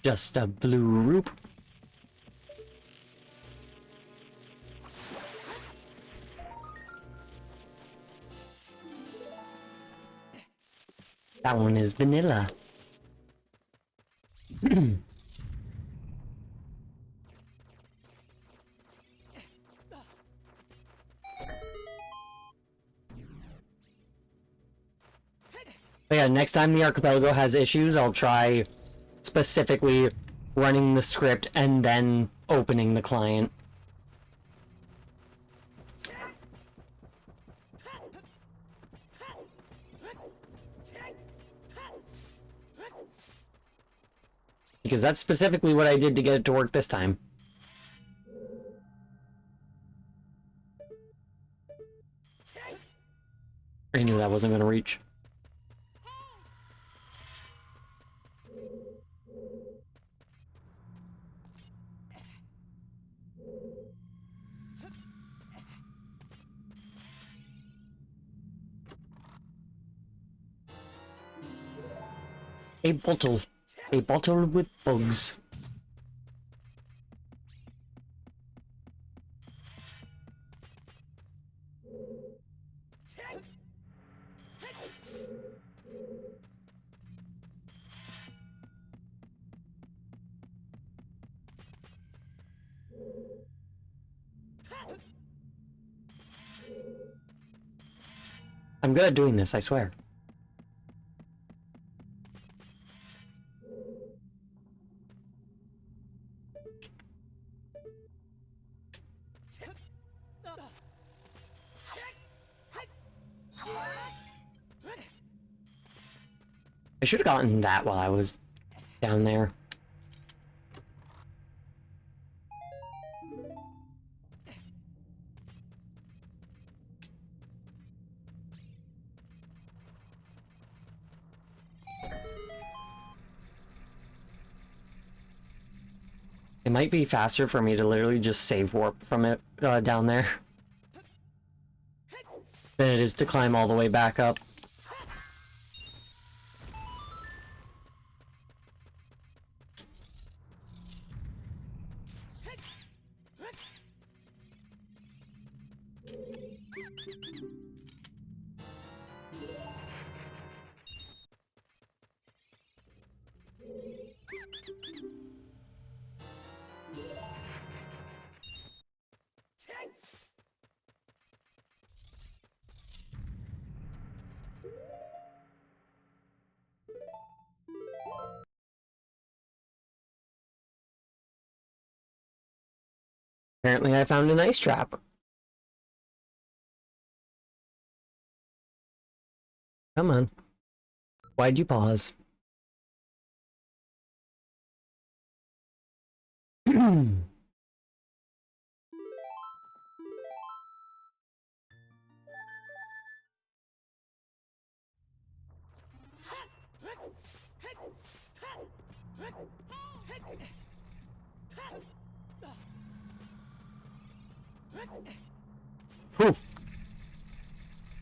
Just a blue roop. That one is vanilla. But yeah, next time the archipelago has issues, I'll try specifically running the script and then opening the client. Because that's specifically what I did to get it to work this time. I knew that wasn't gonna reach. A bottle. A bottle with bugs. I'm good at doing this, I swear. I should have gotten that while I was down there. It might be faster for me to literally just save warp from it down there than it is to climb all the way back up. Apparently I found an ice trap. Come on. Why'd you pause? Whew.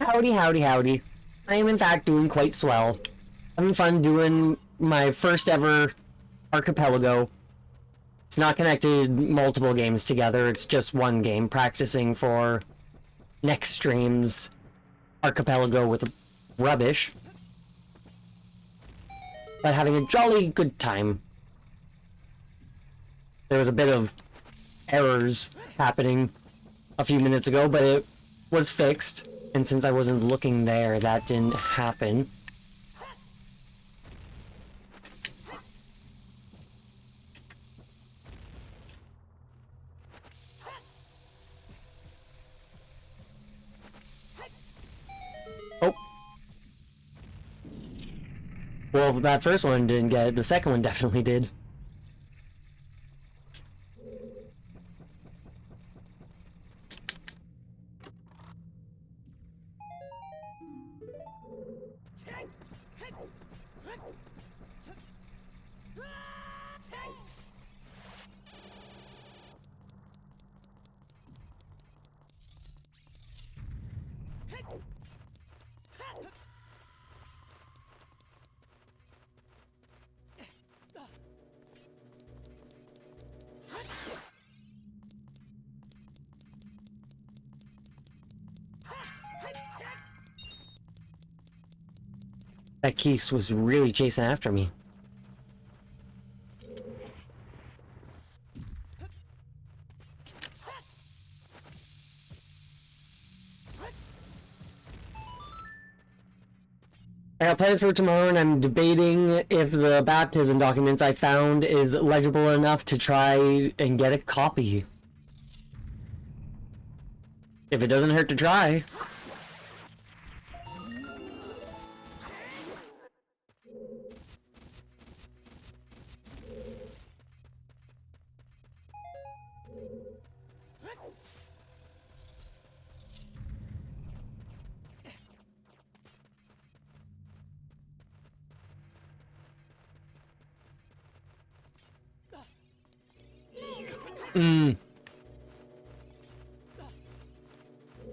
Howdy, howdy, howdy. I am in fact doing quite swell. Having fun doing my first ever archipelago. It's not connected multiple games together, it's just one game, practicing for next stream's archipelago with rubbish. But having a jolly good time. There was a bit of errors happening a few minutes ago, but it was fixed, and since I wasn't looking there, that didn't happen. Oh. Well, that first one didn't get it, the second one definitely did. That Keese was really chasing after me. I got plans for tomorrow, and I'm debating if the baptism documents I found is legible enough to try and get a copy. If it doesn't hurt to try.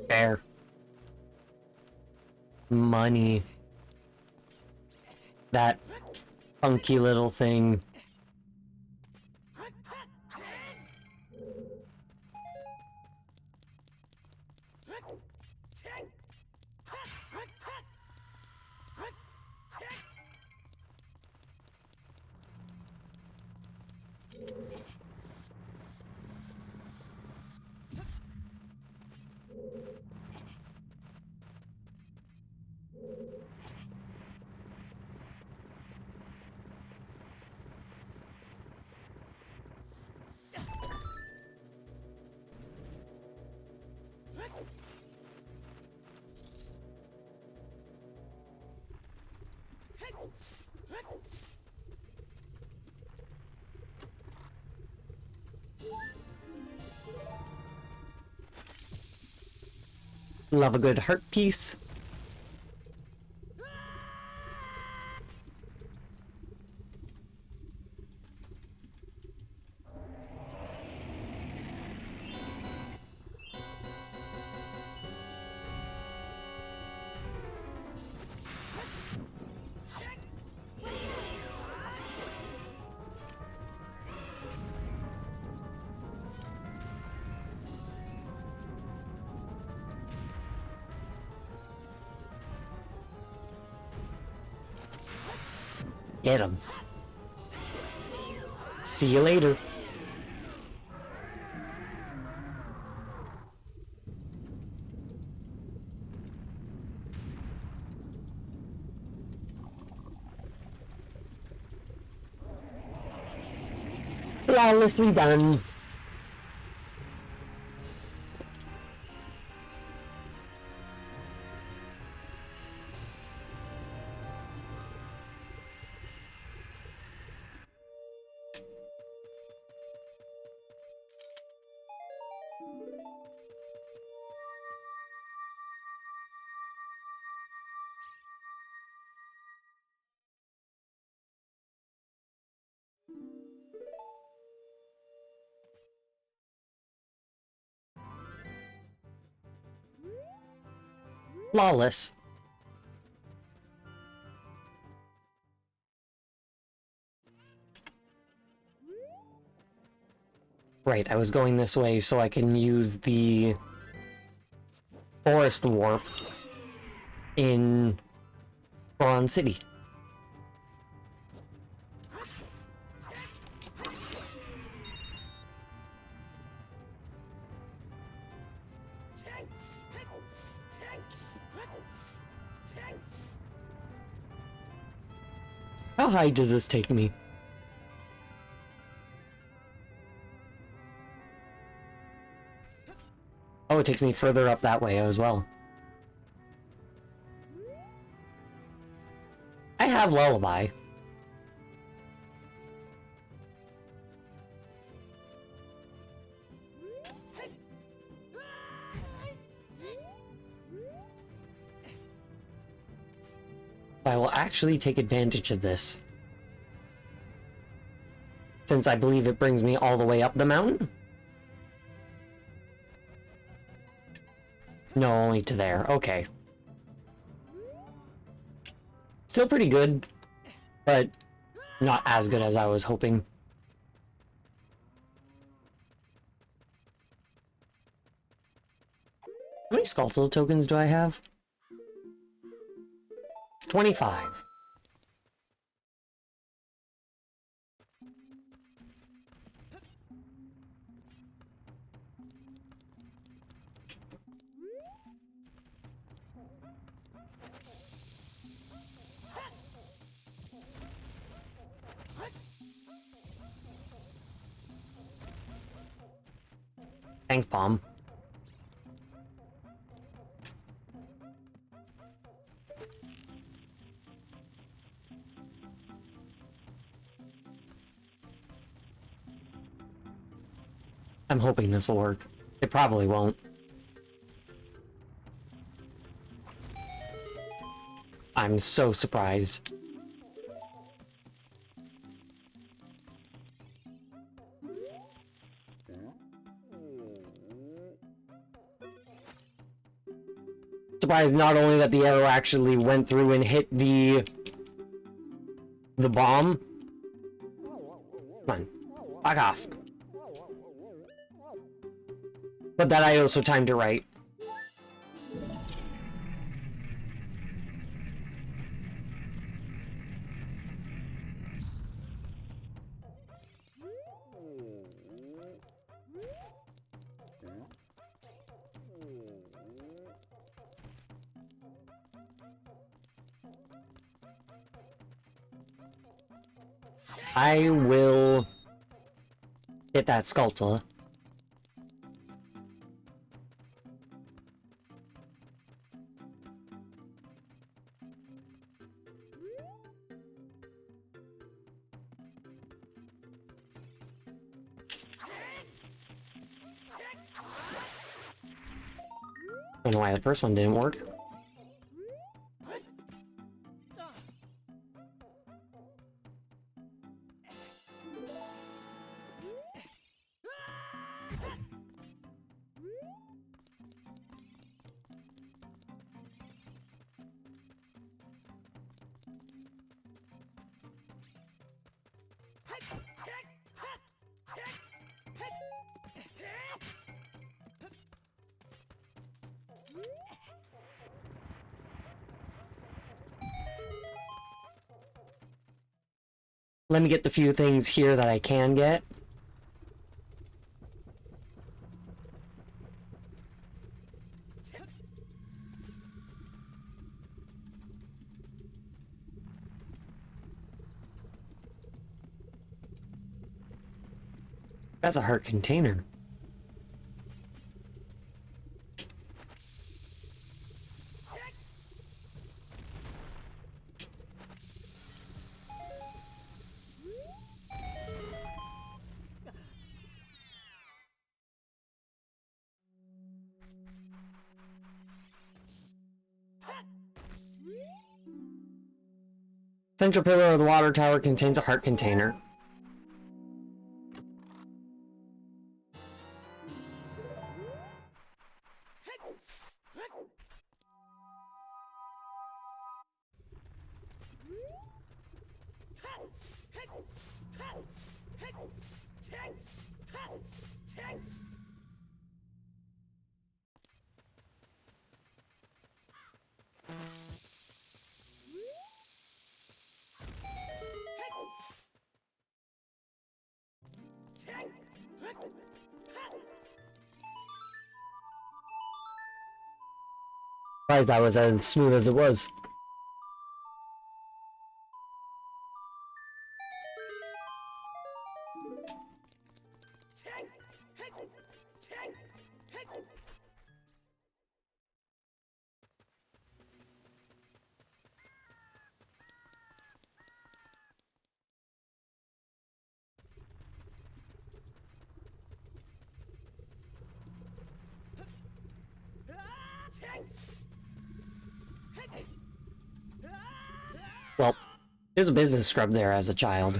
Fair. Money. That funky little thing. Love a good heart piece. Get him. See you later. Flawlessly done. Flawless. Right, I was going this way so I can use the forest warp in Boron City. How high does this take me? Oh, it takes me further up that way as well. I have Lullaby. I will actually take advantage of this, since I believe it brings me all the way up the mountain. No, only to there. Okay. Still pretty good, but not as good as I was hoping. How many Skulltula tokens do I have? 25. Thanks, Bomb. I'm hoping this will work. It probably won't. I'm so surprised. Surprised not only that the arrow actually went through and hit the bomb. Come on, back off. But that I also timed it right. I will hit that Skulltula. I don't know why the first one didn't work. Let me get the few things here that I can get. That's a heart container. Central pillar of the water tower contains a heart container. Surprised that was as smooth as it was. Well, there's a business scrub there as a child.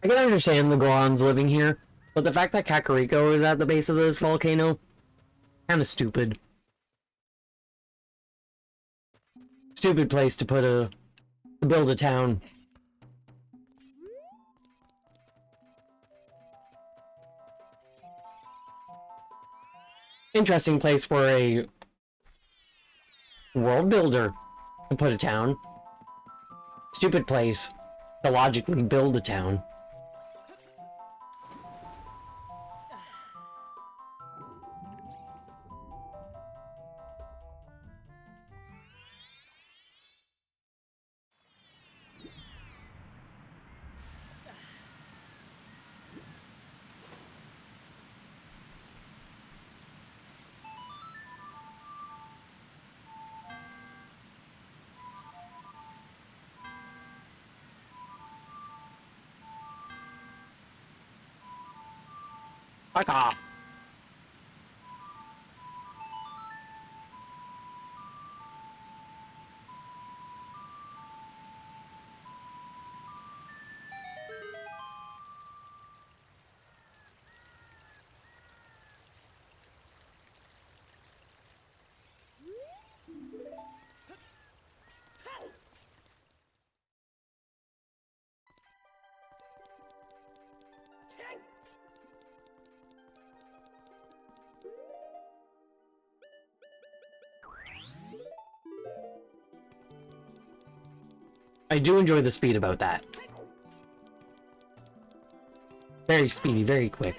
I can understand the Gorons living here, but the fact that Kakariko is at the base of this volcano, kinda stupid. Stupid place to build a town. Interesting place for a world builder to put a town. Stupid place to logically build a town. Fuck off. I do enjoy the speed about that. Very speedy, very quick.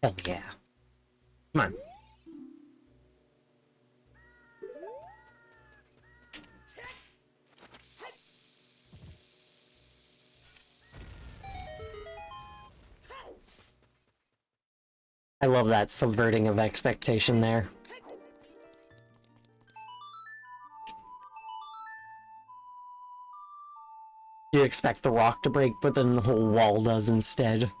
Hell yeah. Come on. I love that subverting of expectation there. You expect the rock to break, but then the whole wall does instead.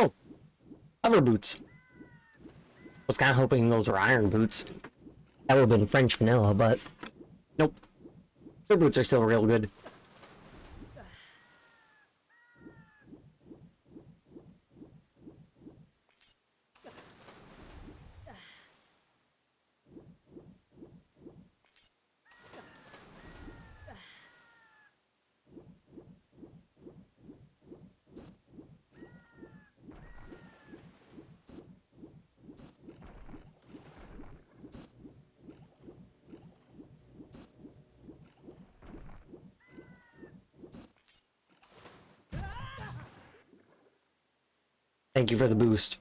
Oh, other boots. Was kind of hoping those were iron boots. That would have been French vanilla, but nope. Their boots are still real good. Thank you for the boost.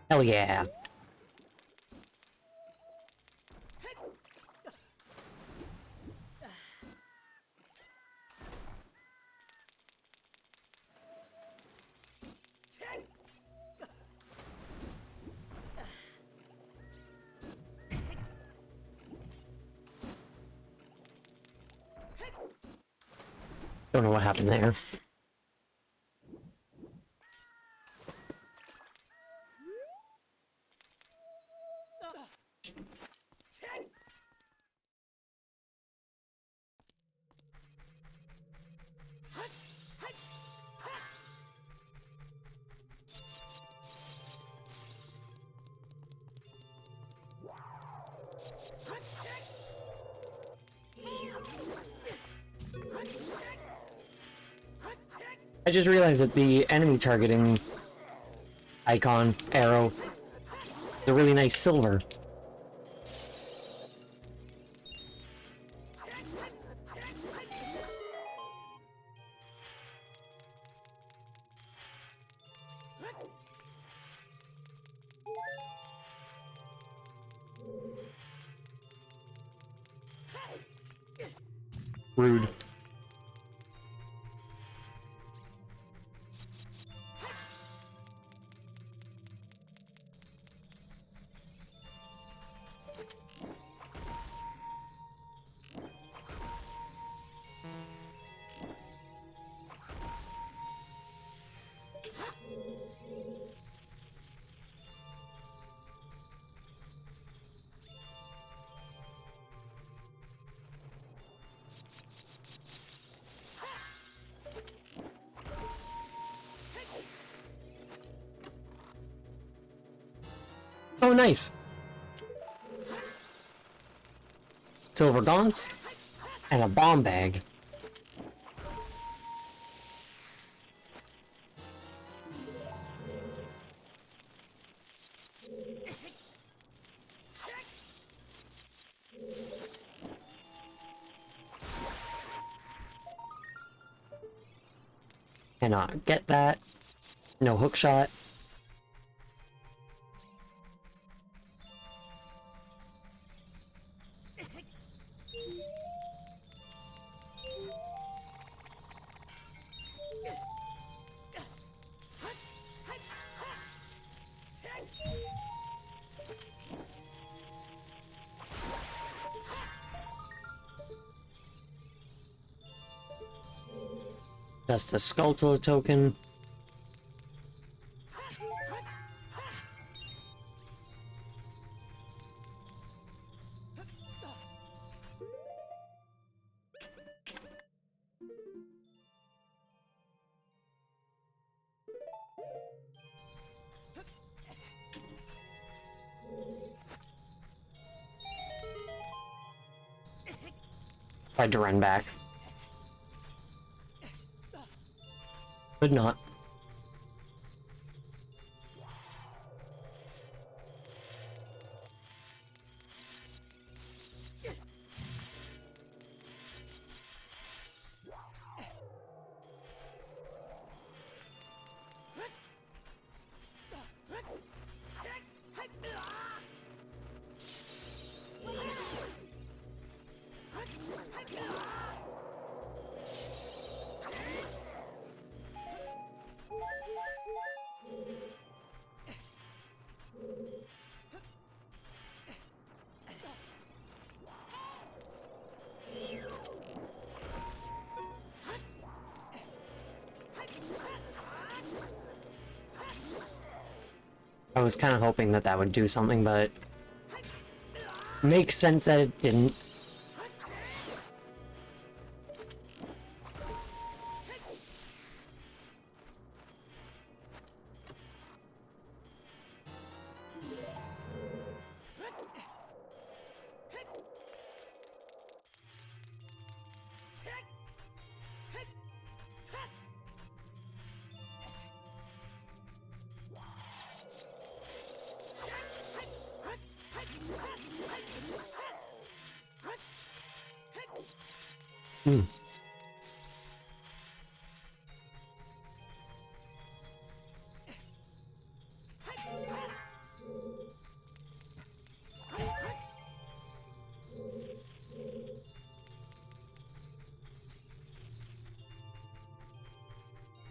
Hell yeah. Don't know what happened there. I just realized that the enemy targeting icon, arrow, is a really nice silver. Rude. Oh, nice. Silver gaunts and a bomb bag. Cannot get that. No hook shot. Just a Skulltula token. Tried to run back. Could not. I was kind of hoping that that would do something, but makes sense that it didn't.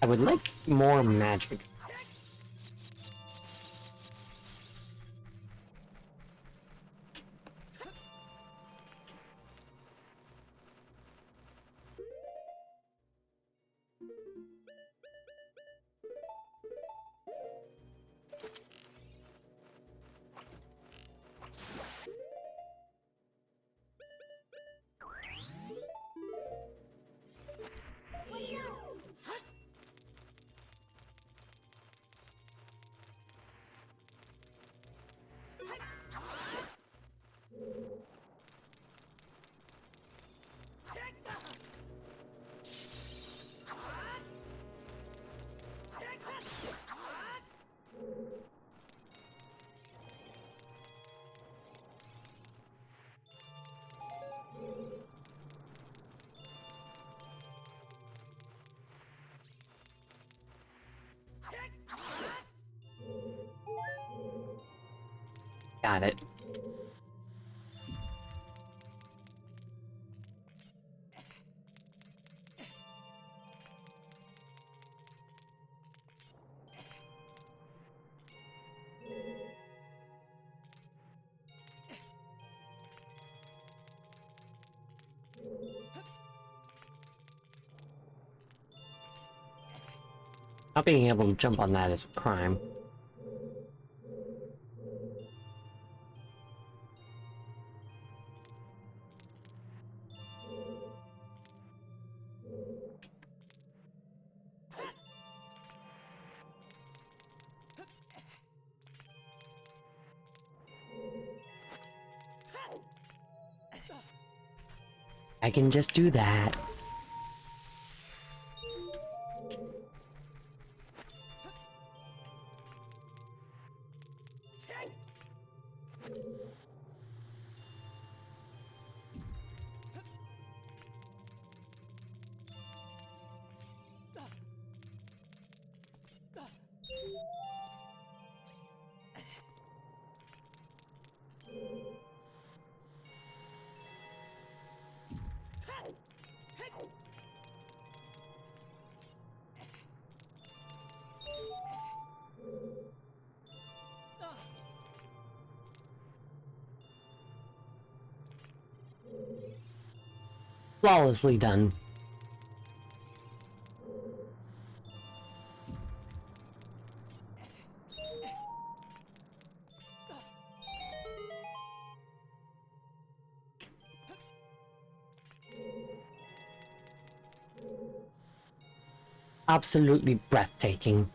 I would like more magic. Got it. Not being able to jump on that is a crime. I can just do that. Flawlessly done. Absolutely breathtaking.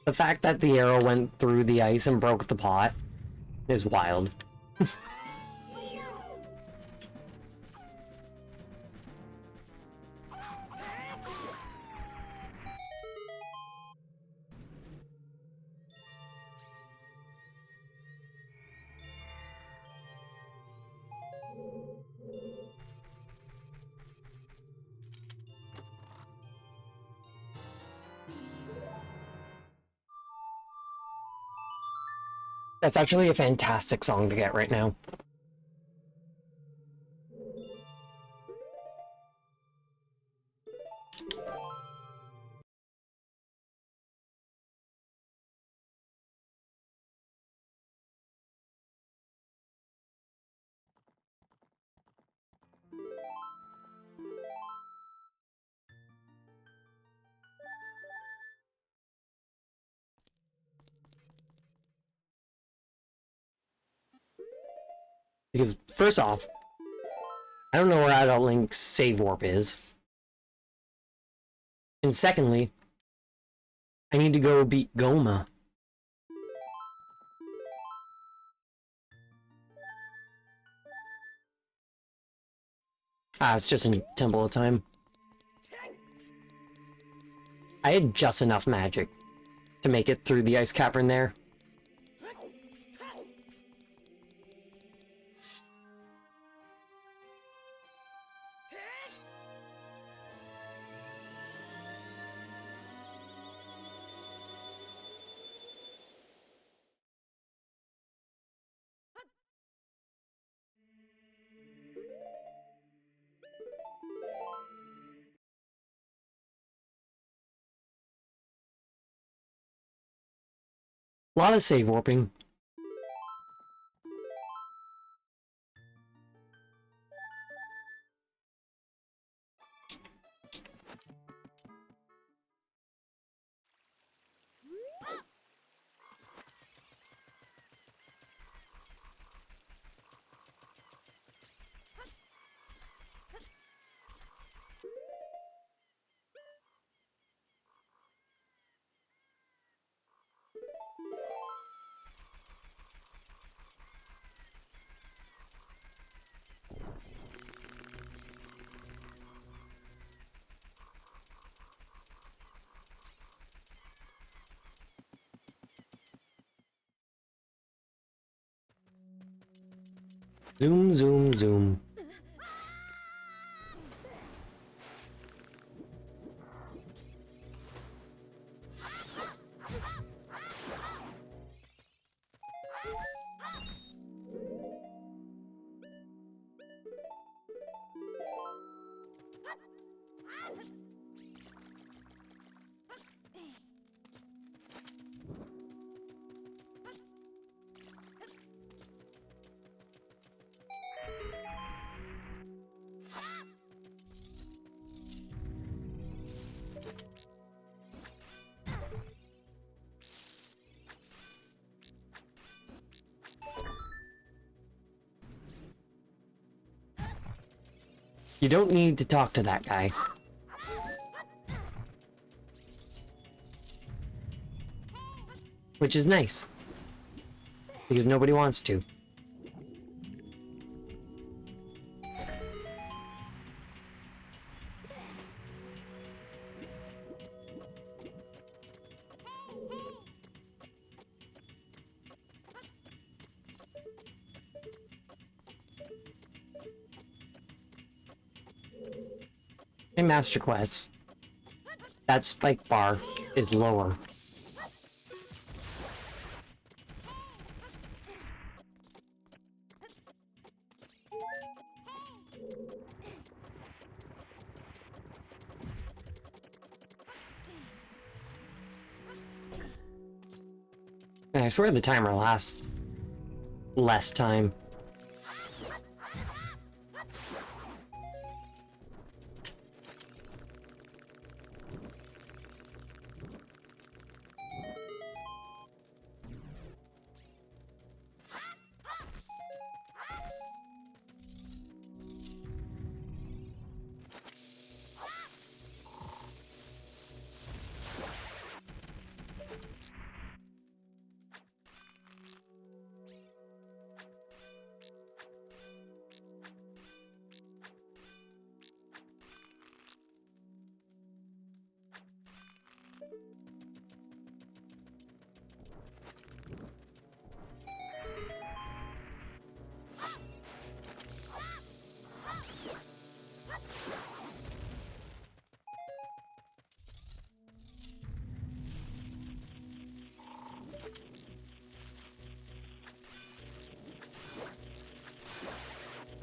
The fact that the arrow went through the ice and broke the pot is wild. That's actually a fantastic song to get right now. Because, first off, I don't know where Adult Link's save warp is. And secondly, I need to go beat Goma. Ah, it's just a Temple of Time. I had just enough magic to make it through the ice cavern there. A lot of save warping. Zoom, zoom, zoom. You don't need to talk to that guy. Which is nice. Because nobody wants to. In Master Quest, that spike bar is lower. And I swear the timer lasts less time.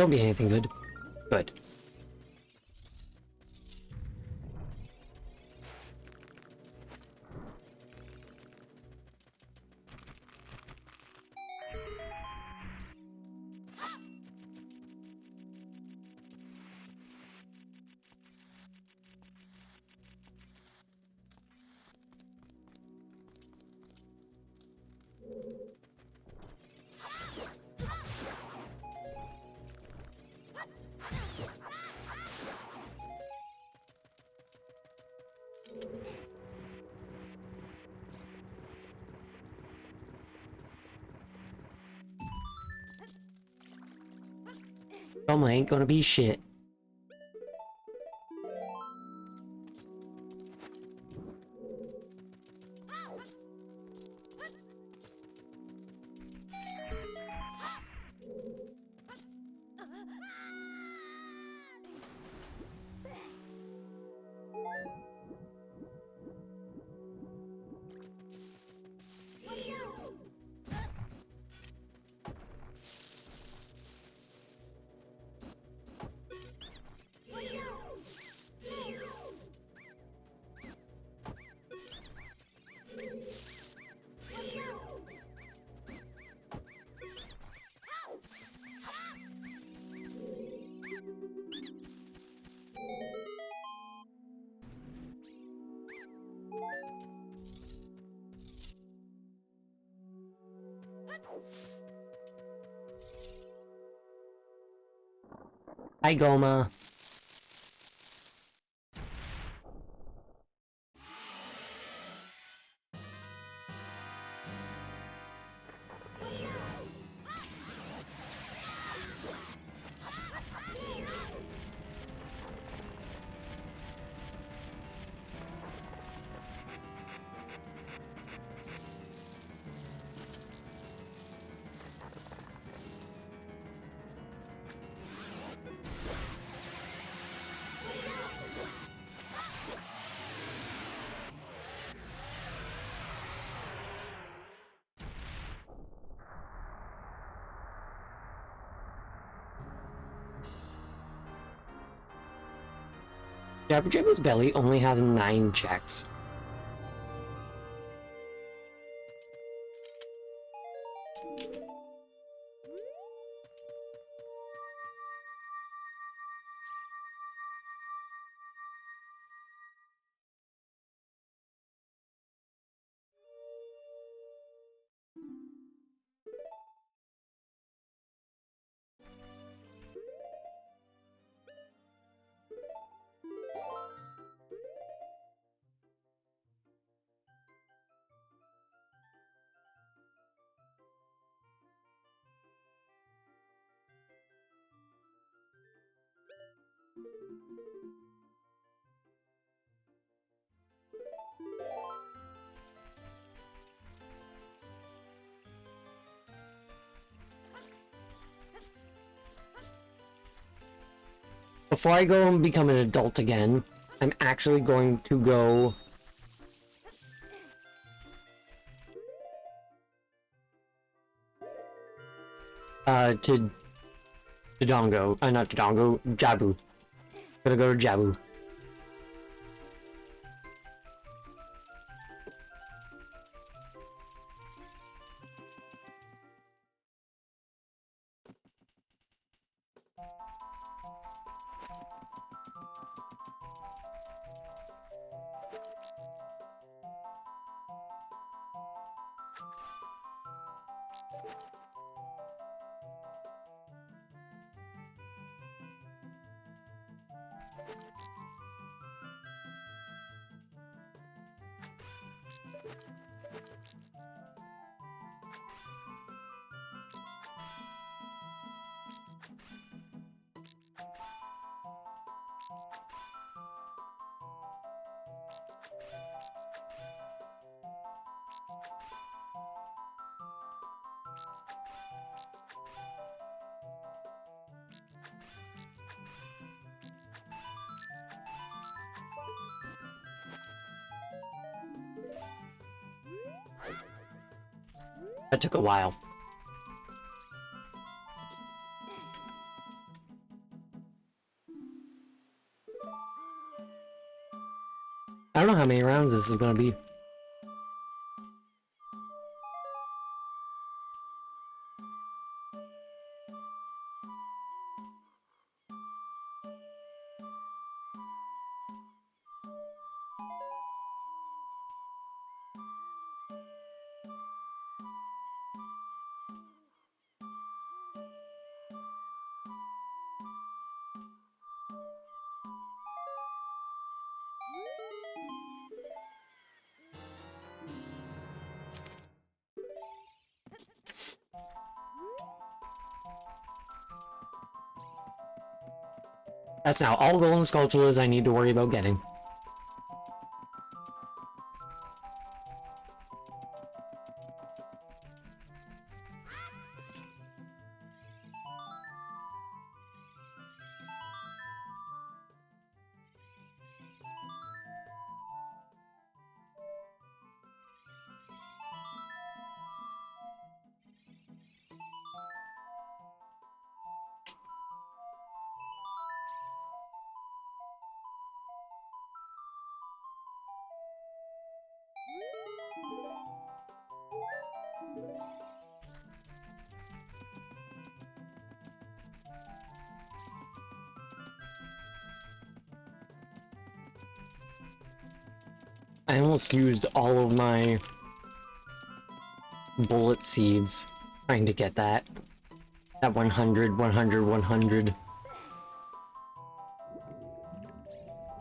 Don't be anything good. Good. Toma ain't gonna be shit. Hi, Goma. Jabba Jabba's belly only has 9 checks. Before I go and become an adult again, I'm actually going to go... to Dodongo. Not Dodongo, Jabu. Gonna go to Jabu. That took a while. I don't know how many rounds this is gonna be. That's now all golden skulltulas I need to worry about getting. I almost used all of my bullet seeds trying to get that. That 100, 100, 100.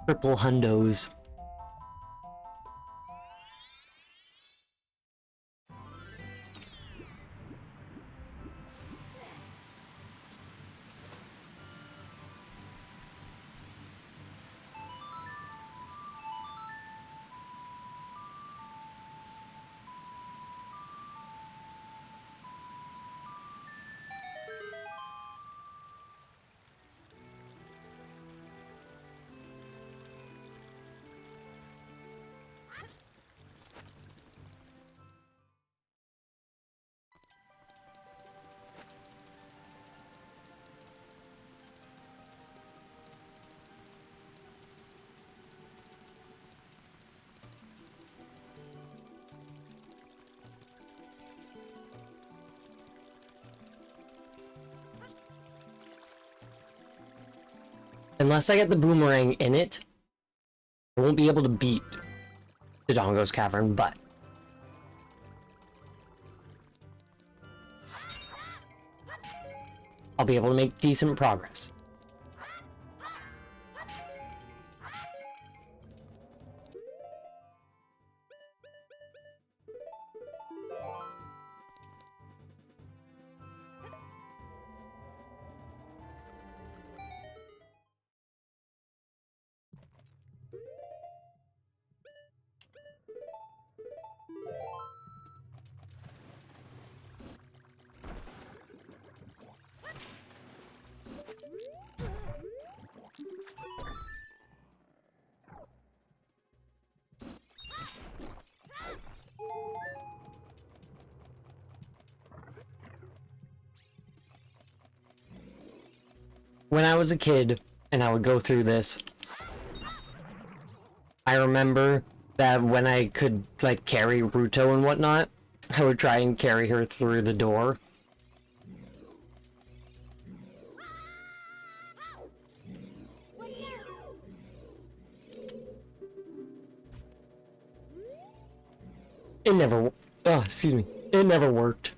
Triple hundos. Unless I get the boomerang in it, I won't be able to beat the Dodongo's Cavern, but I'll be able to make decent progress. When I was a kid and I would go through this, I remember that when I could, like, carry Ruto and whatnot, I would try and carry her through the door. It never, oh, excuse me, it never worked.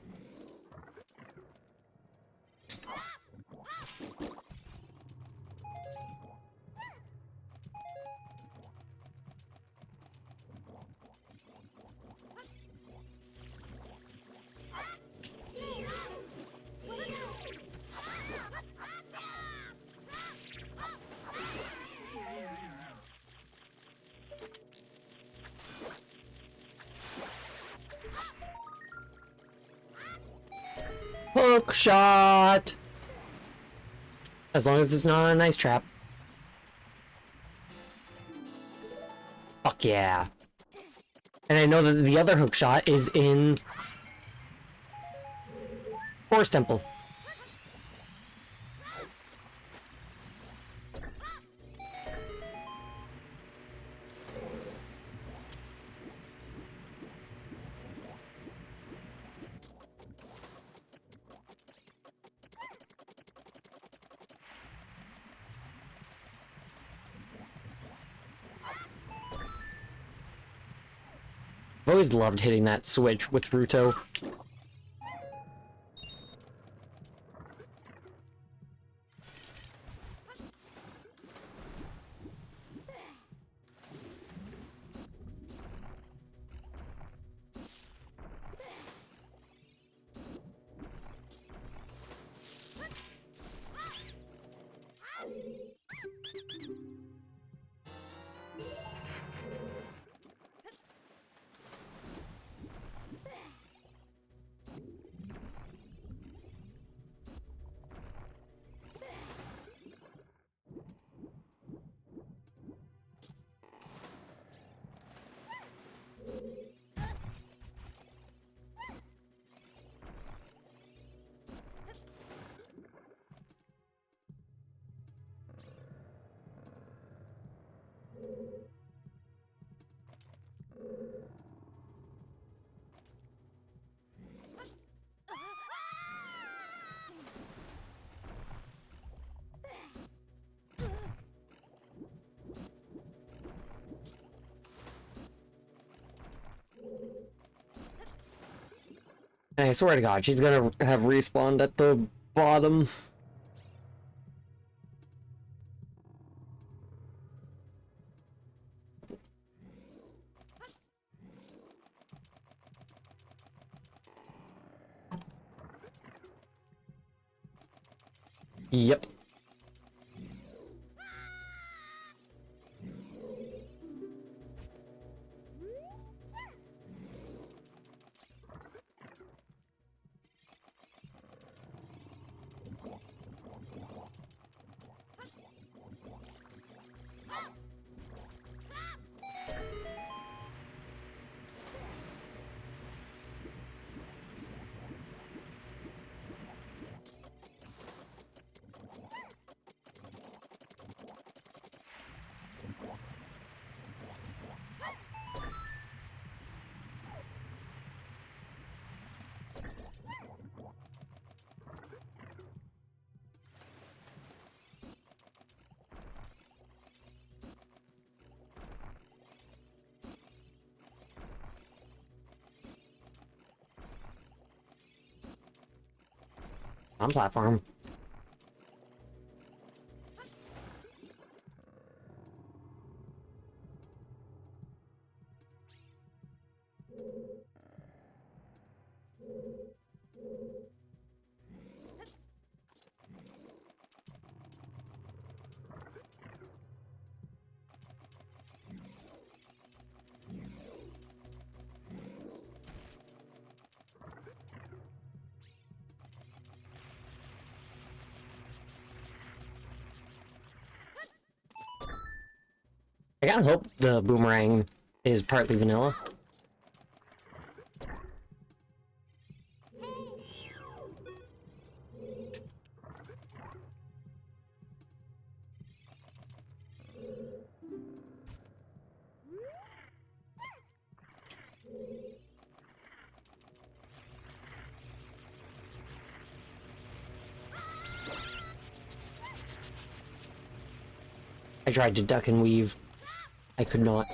Hook shot! As long as it's not a nice trap. Fuck yeah. And I know that the other hook shot is in Forest Temple. I've always loved hitting that switch with Ruto. And I swear to God, she's gonna have respawned at the bottom. Yep. On platform. I gotta hope the boomerang is partly vanilla. I tried to duck and weave. I could not.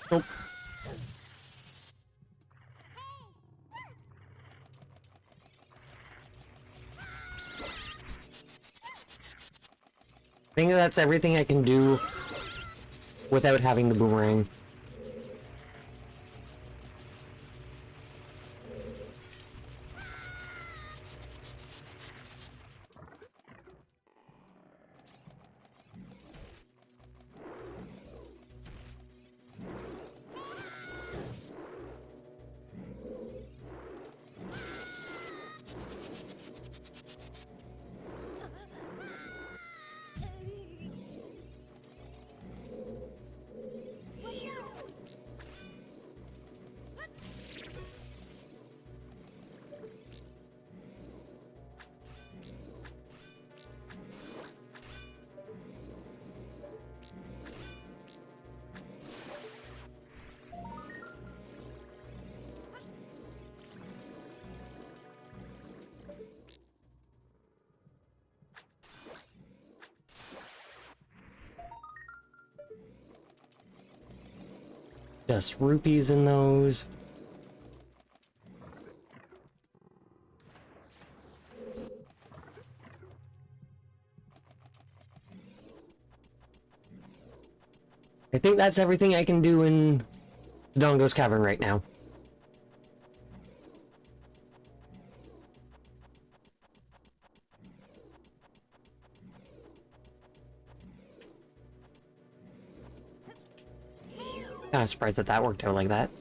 Nope. I think that's everything I can do without having the boomerang. Just rupees in those. I think that's everything I can do in Dongo's Cavern right now. I'm surprised that that worked out like that.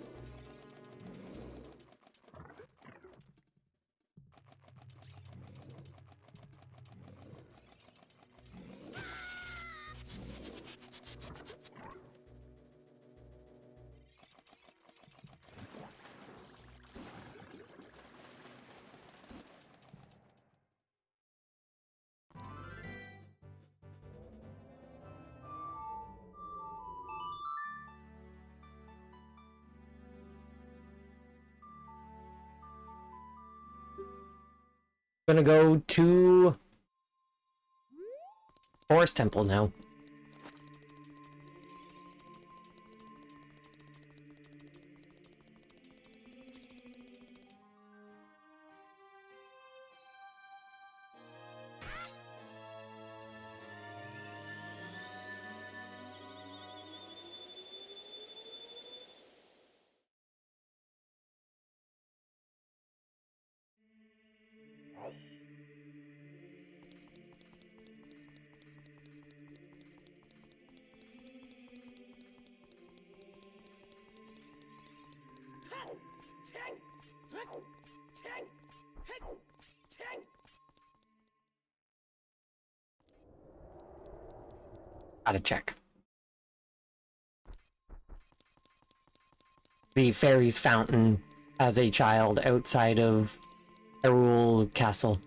Gonna go to Forest Temple now. Gotta check. The fairy's fountain as a child outside of Hyrule Castle.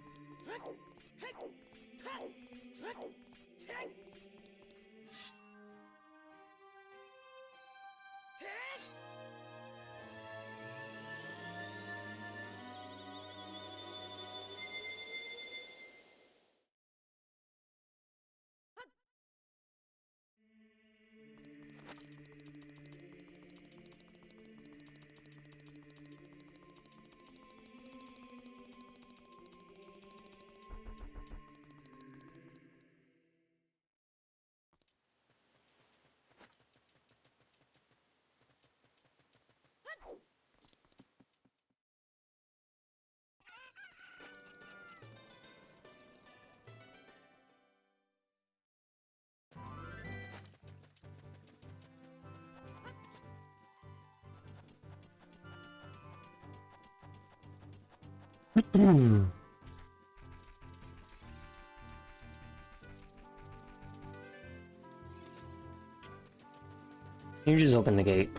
You just open the gate.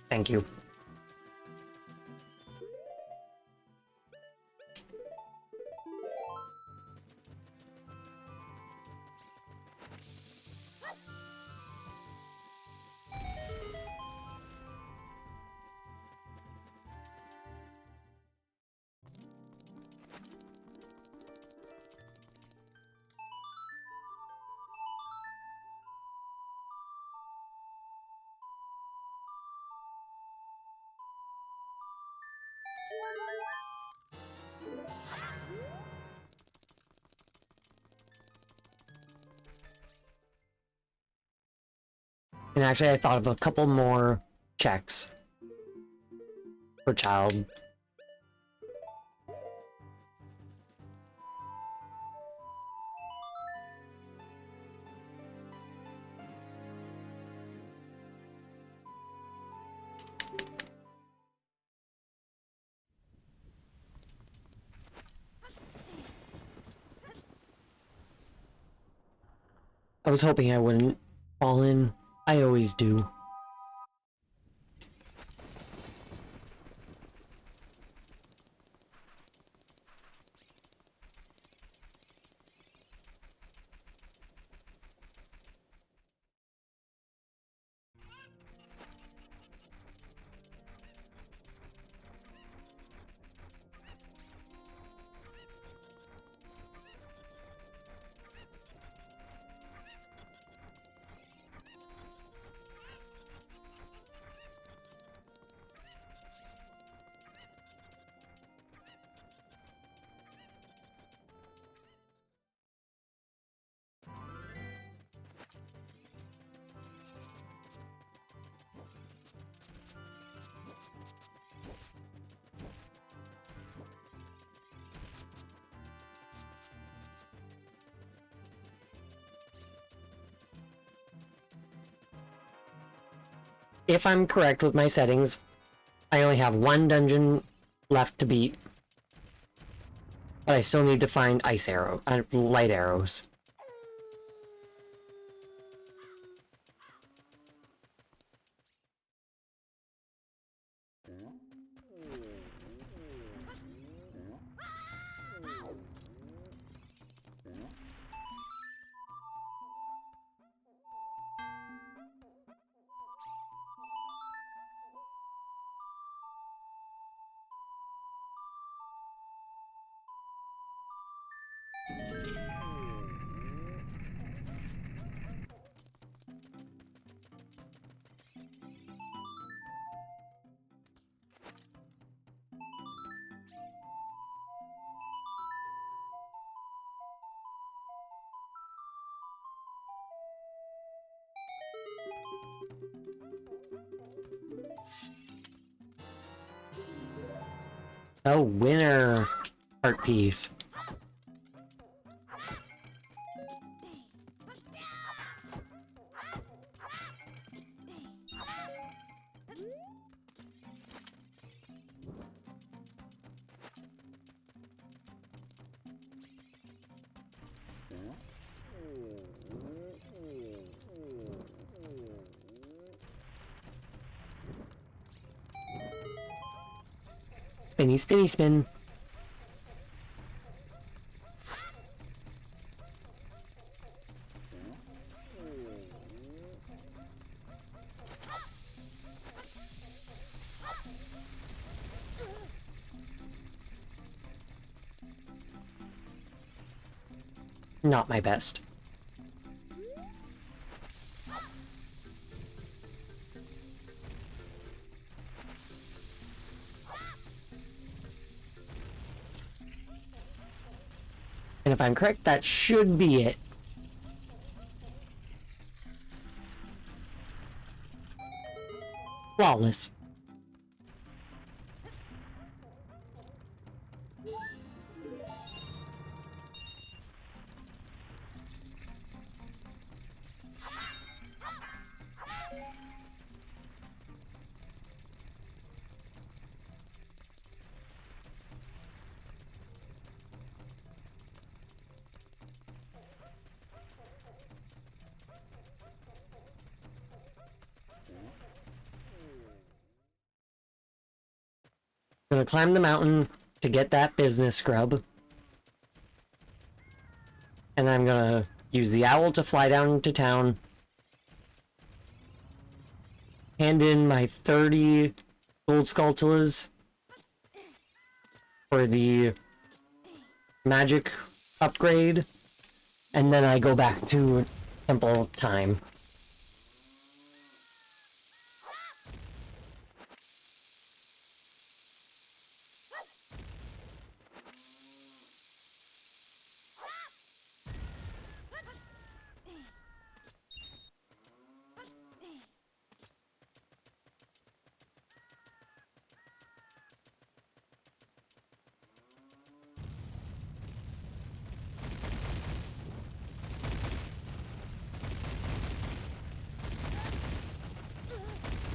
Thank you. And actually, I thought of a couple more checks for child. I was hoping I wouldn't fall in. I always do. if I'm correct with my settings, I only have one dungeon left to beat. But I still need to find light arrows. Oh, winner art piece. Spinny, spinny, spin. Not my best. And if I'm correct, that should be it. Flawless. I'm gonna climb the mountain to get that business scrub. And I'm gonna use the owl to fly down to town. Hand in my 30 gold sculptulas for the magic upgrade. And then I go back to temple time.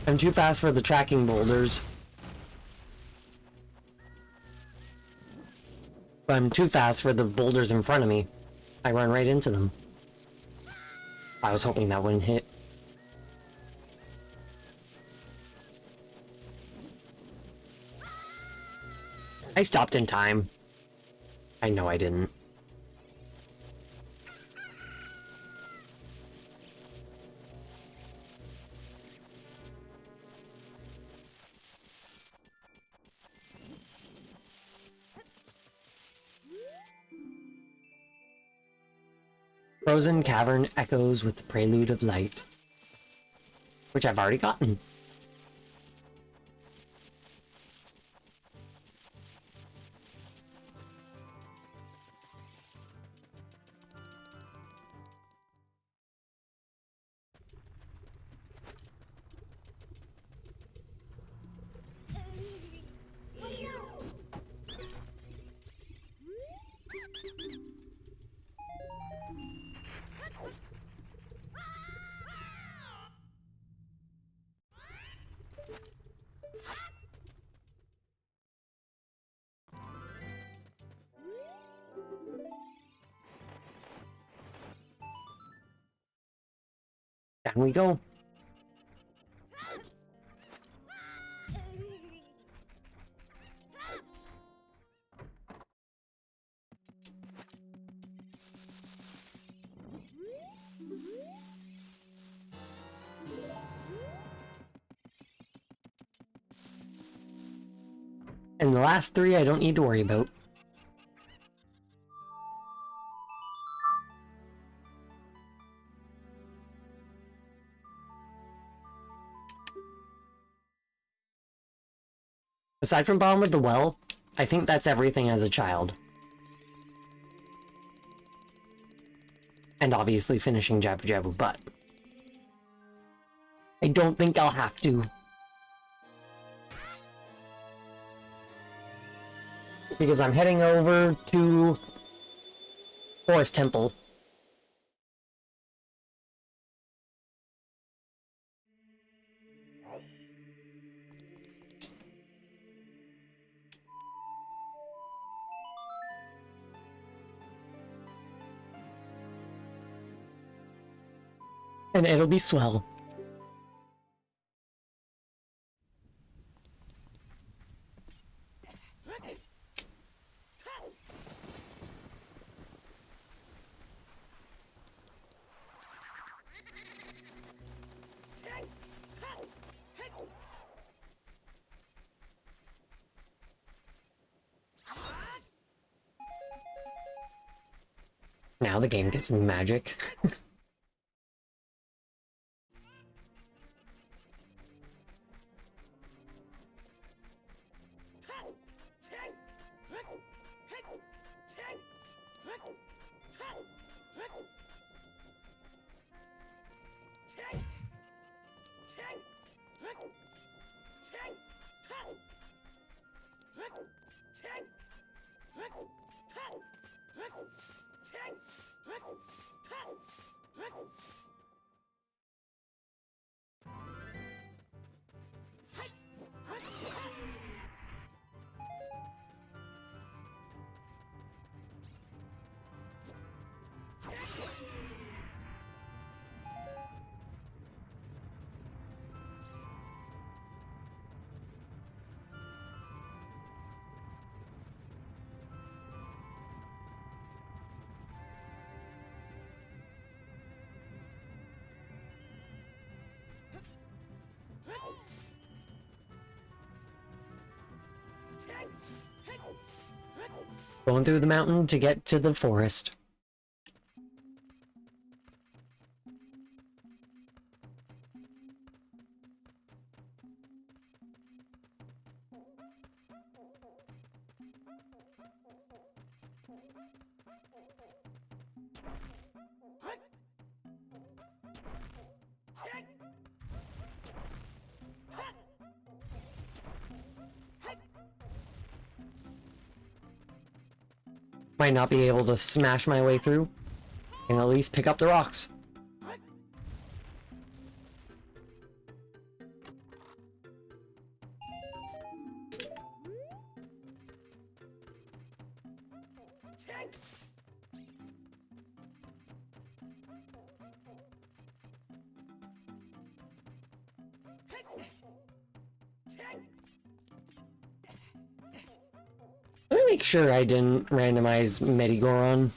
I'm too fast for the tracking boulders. But I'm too fast for the boulders in front of me. I run right into them. I was hoping that wouldn't hit. I stopped in time. I know I didn't. Frozen Cavern echoes with the prelude of light, which I've already gotten. Down we go. And the last three I don't need to worry about. Aside from problem with the well, I think that's everything as a child. And obviously finishing Jabu Jabu, but I don't think I'll have to. Because I'm heading over to Forest Temple. And it'll be swell. Now the game gets me magic. Going through the mountain to get to the forest. Might not be able to smash my way through, and at least pick up the rocks. Let me make sure I didn't randomize Medigoron.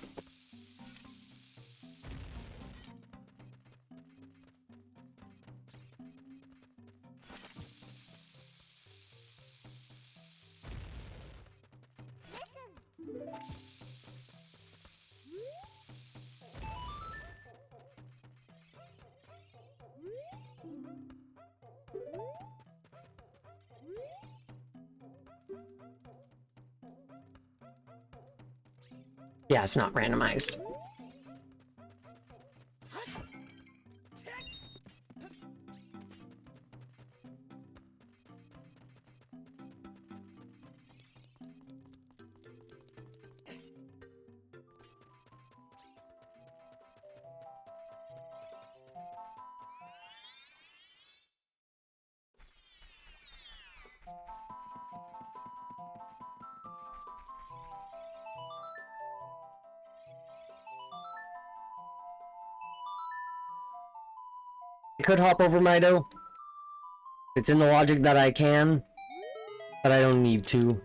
Yeah, it's not randomized. I could hop over Mido. It's in the logic that I can, but I don't need to.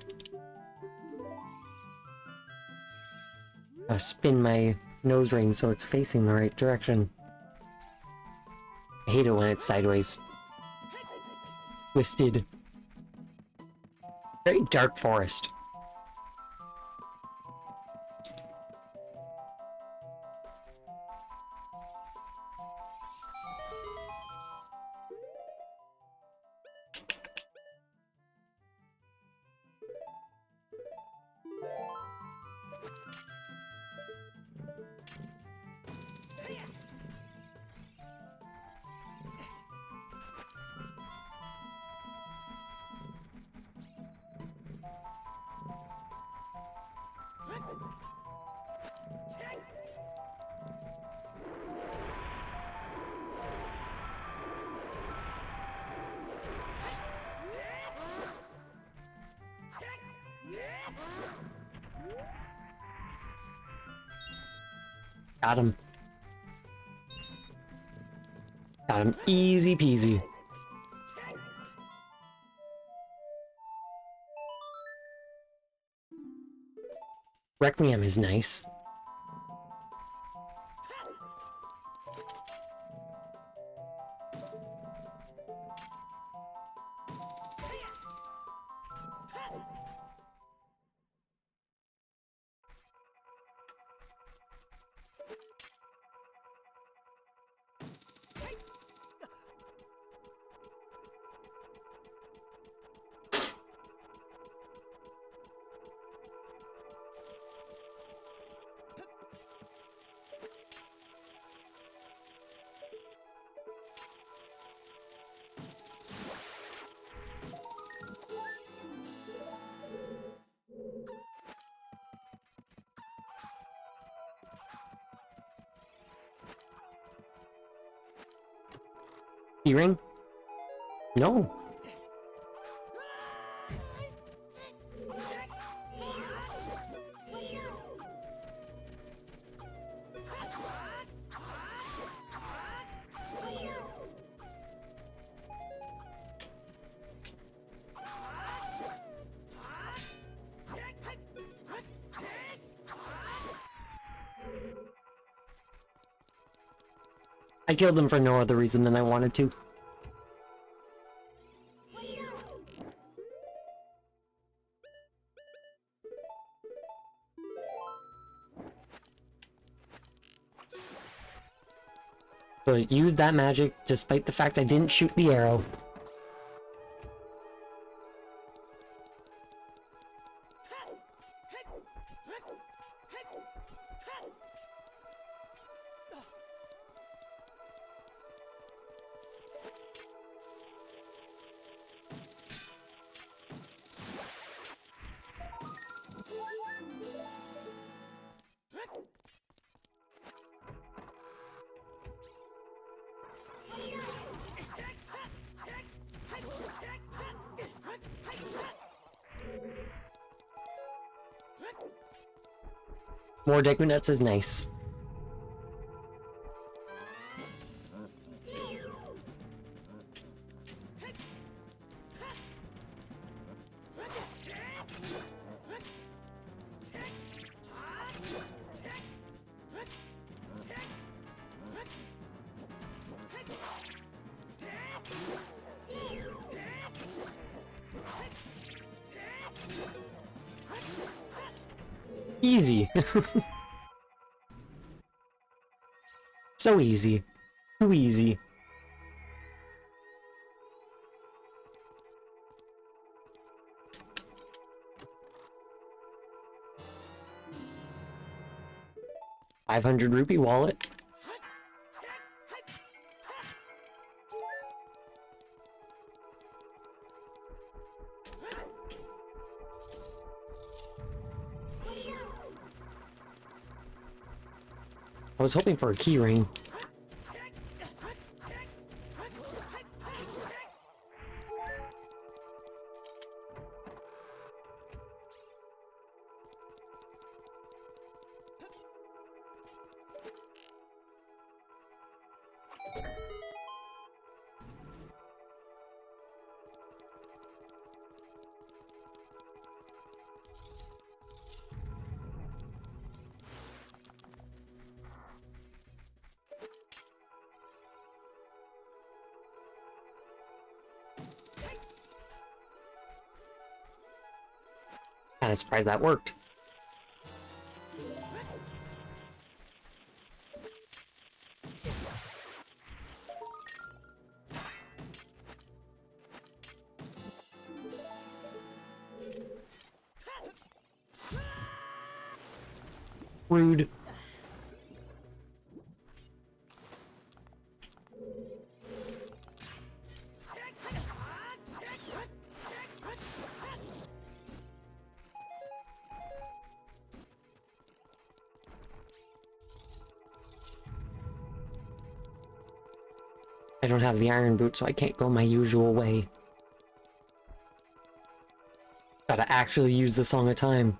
I spin my nose ring so it's facing the right direction. I hate it when it's sideways. Twisted. Very dark forest. Got him. Got him. Easy peasy. Requiem is nice. Keyring? No. I killed him for no other reason than I wanted to. So I used that magic despite the fact I didn't shoot the arrow. More Deku Nuts is nice. Easy. So easy. Too easy. $500 wallet. I was hoping for a key ring. Kind of surprised that worked. Rude. I don't have the iron boot, so I can't go my usual way. Gotta actually use the Song of Time.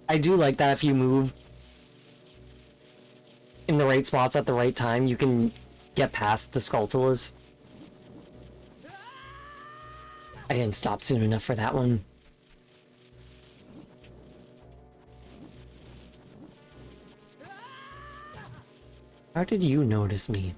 I do like that if you move in the right spots at the right time, you can get past the Skulltulas. I didn't stop soon enough for that one. How did you notice me?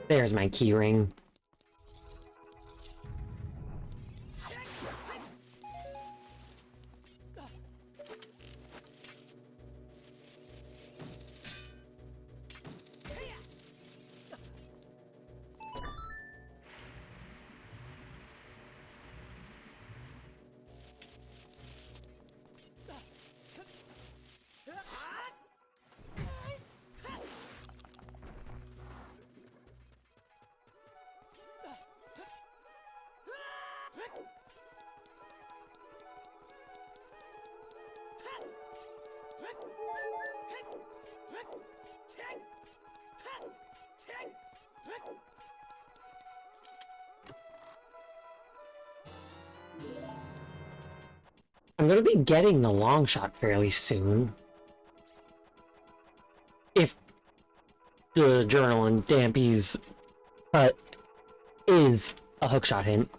There's my keyring. I'm gonna be getting the long shot fairly soon. If the journal in Dampy's hut is a hookshot hint.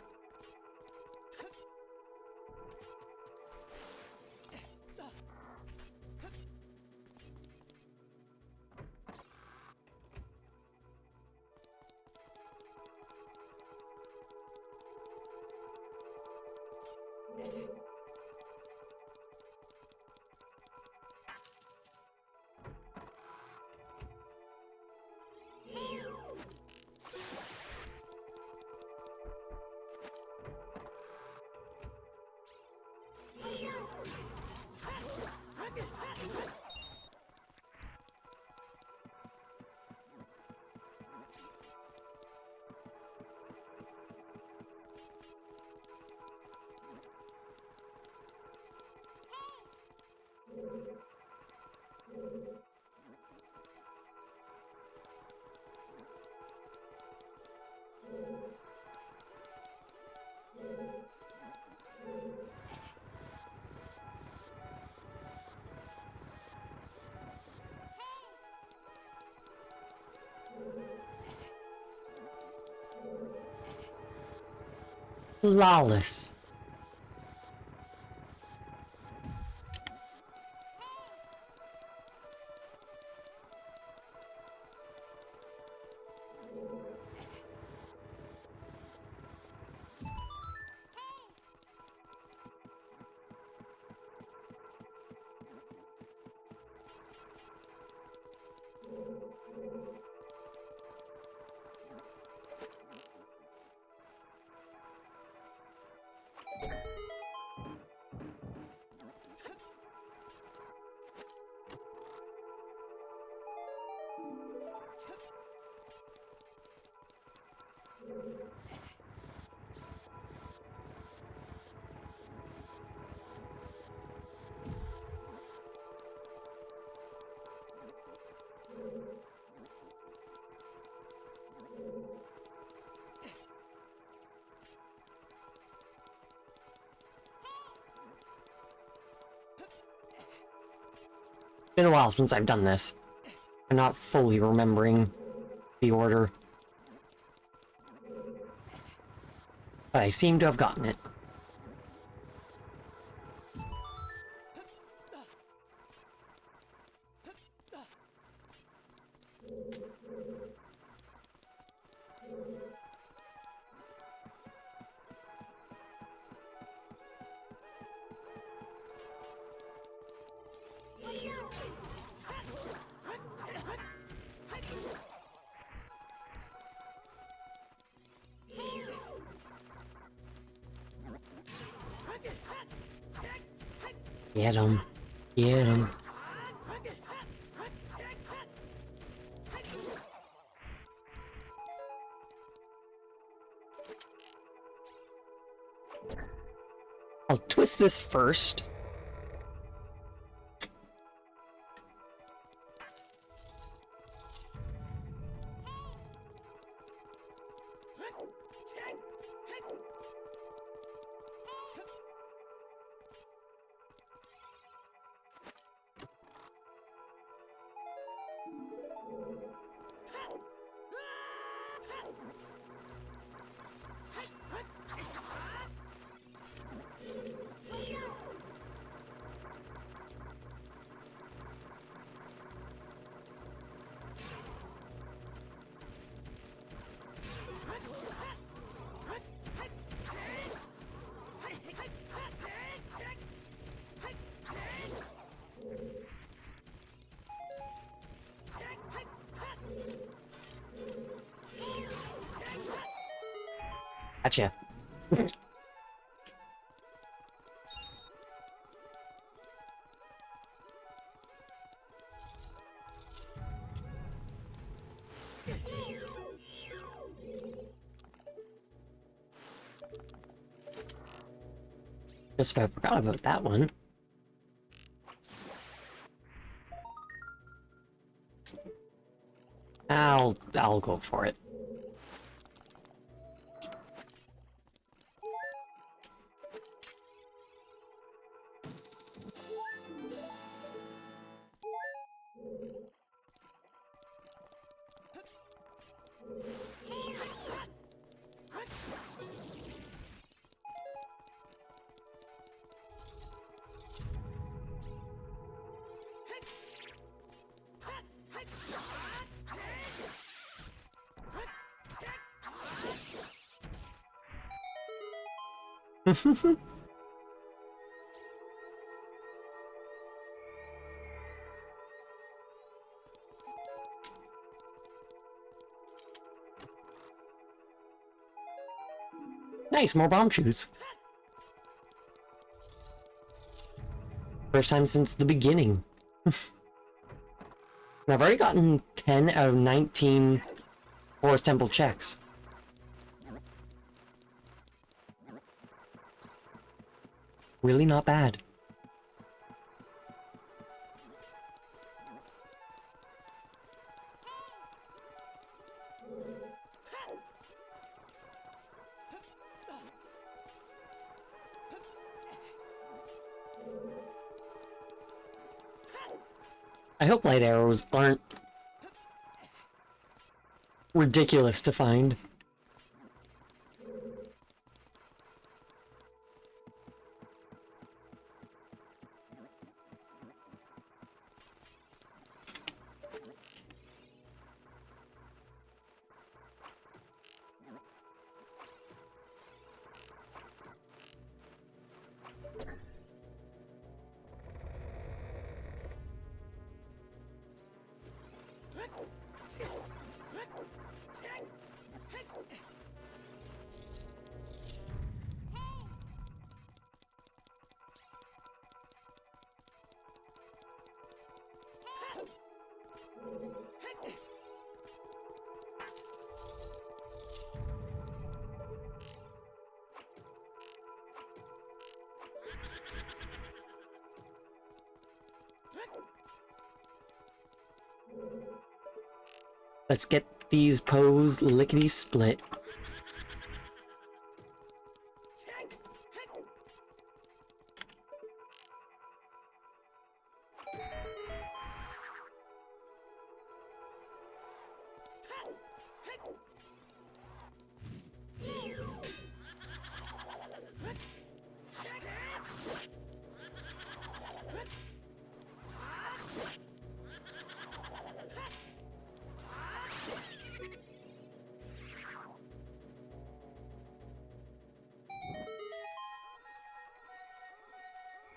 Flawless. Been a while since I've done this. I'm not fully remembering the order. But I seem to have gotten it. Get him. Get him. I'll twist this first. Gotcha. Just I forgot about that one. I'll go for it. Nice, more bomb shoes. First time since the beginning. I've already gotten 10 out of 19 Forest Temple checks. Really not bad. I hope light arrows aren't ridiculous to find. Let's get these pose lickety split.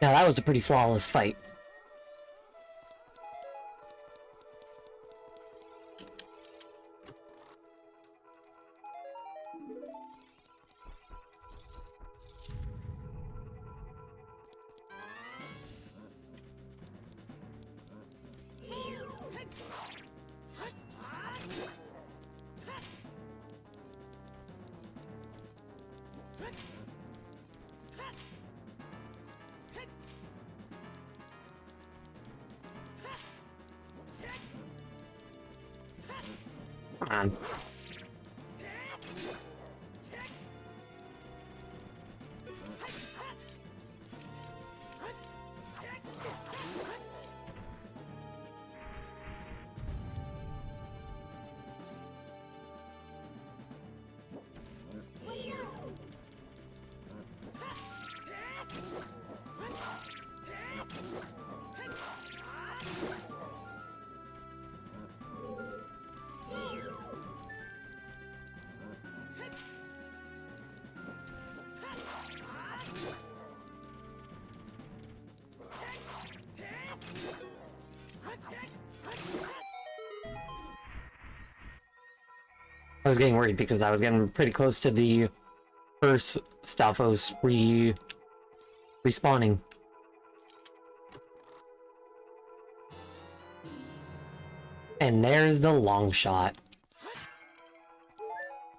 Now that was a pretty flawless fight. Come on. I was getting worried because I was getting pretty close to the first stuff. I was respawning. And there's the long shot.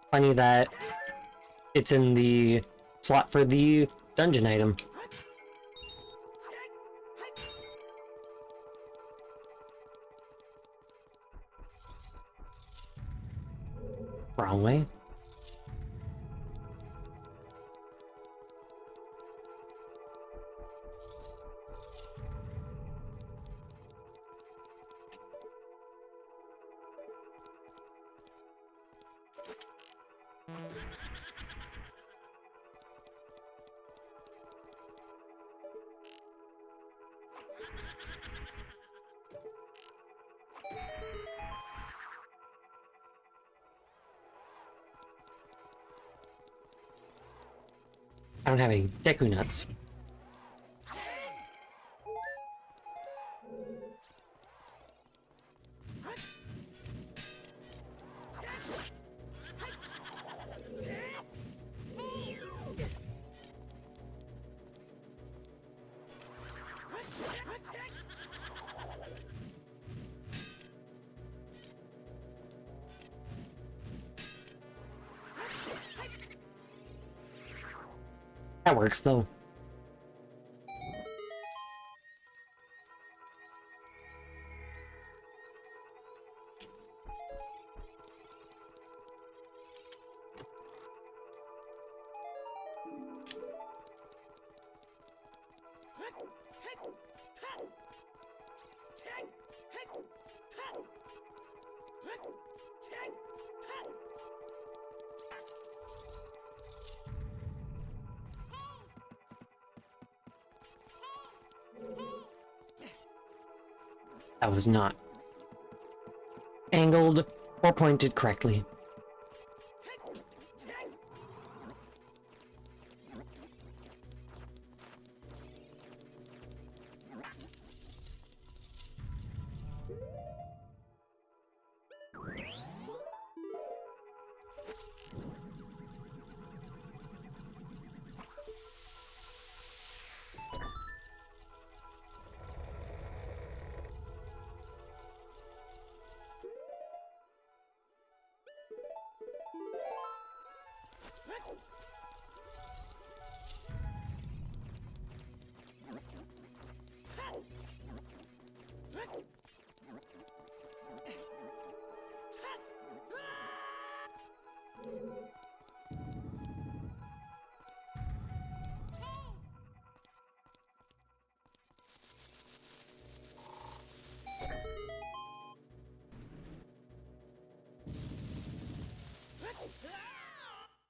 Funny that it's in the slot for the dungeon item. Wrong way. I don't have any Deku Nuts. That works, though. That was not angled or pointed correctly.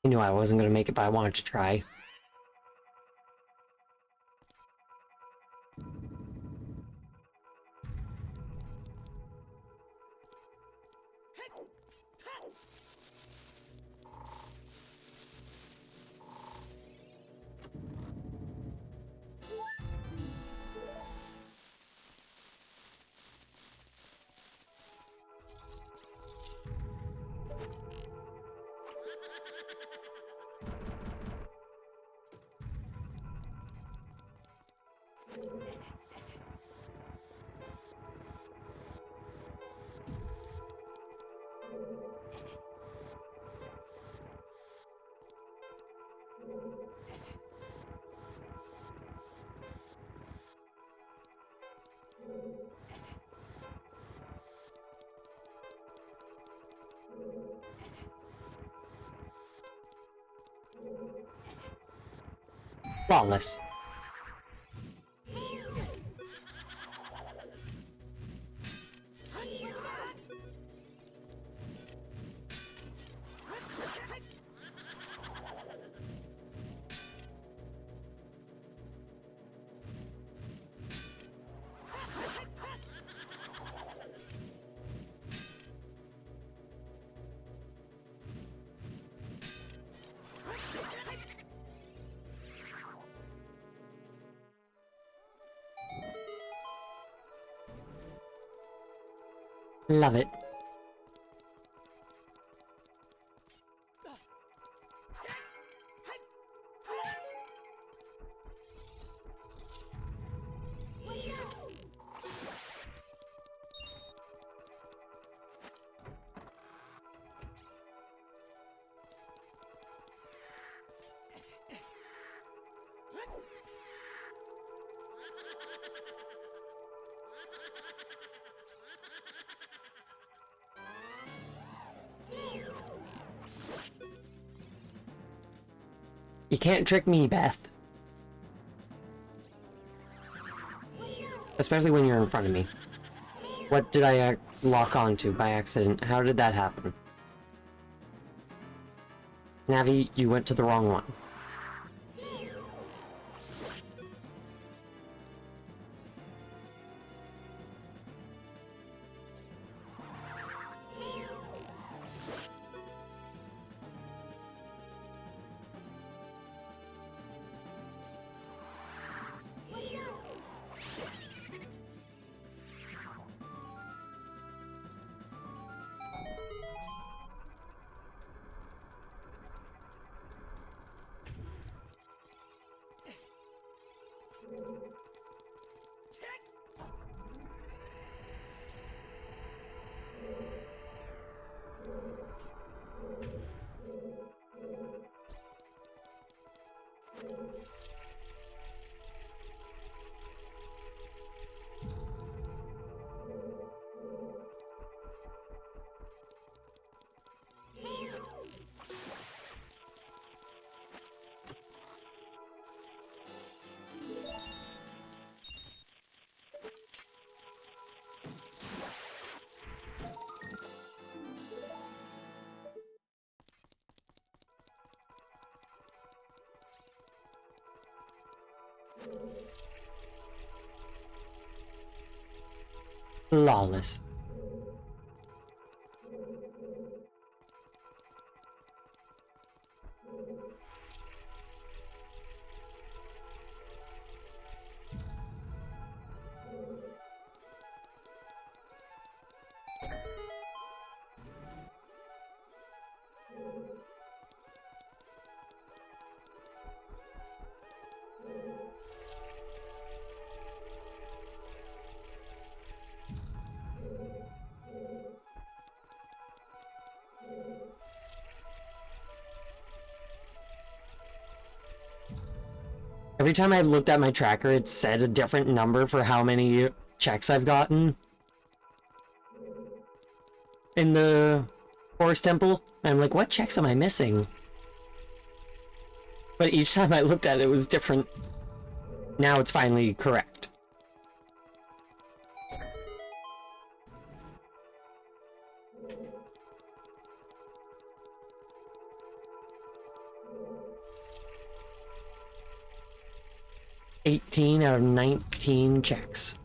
I knew I wasn't gonna make it, but I wanted to try. Flawless. Love it. You can't trick me, Beth. Especially when you're in front of me. What did I lock onto by accident? How did that happen? Navi, you went to the wrong one. Flawless. Every time I looked at my tracker, it said a different number for how many checks I've gotten in the Forest Temple. And I'm like, what checks am I missing? But each time I looked at it, it was different. Now it's finally correct. 18 out of 19 checks.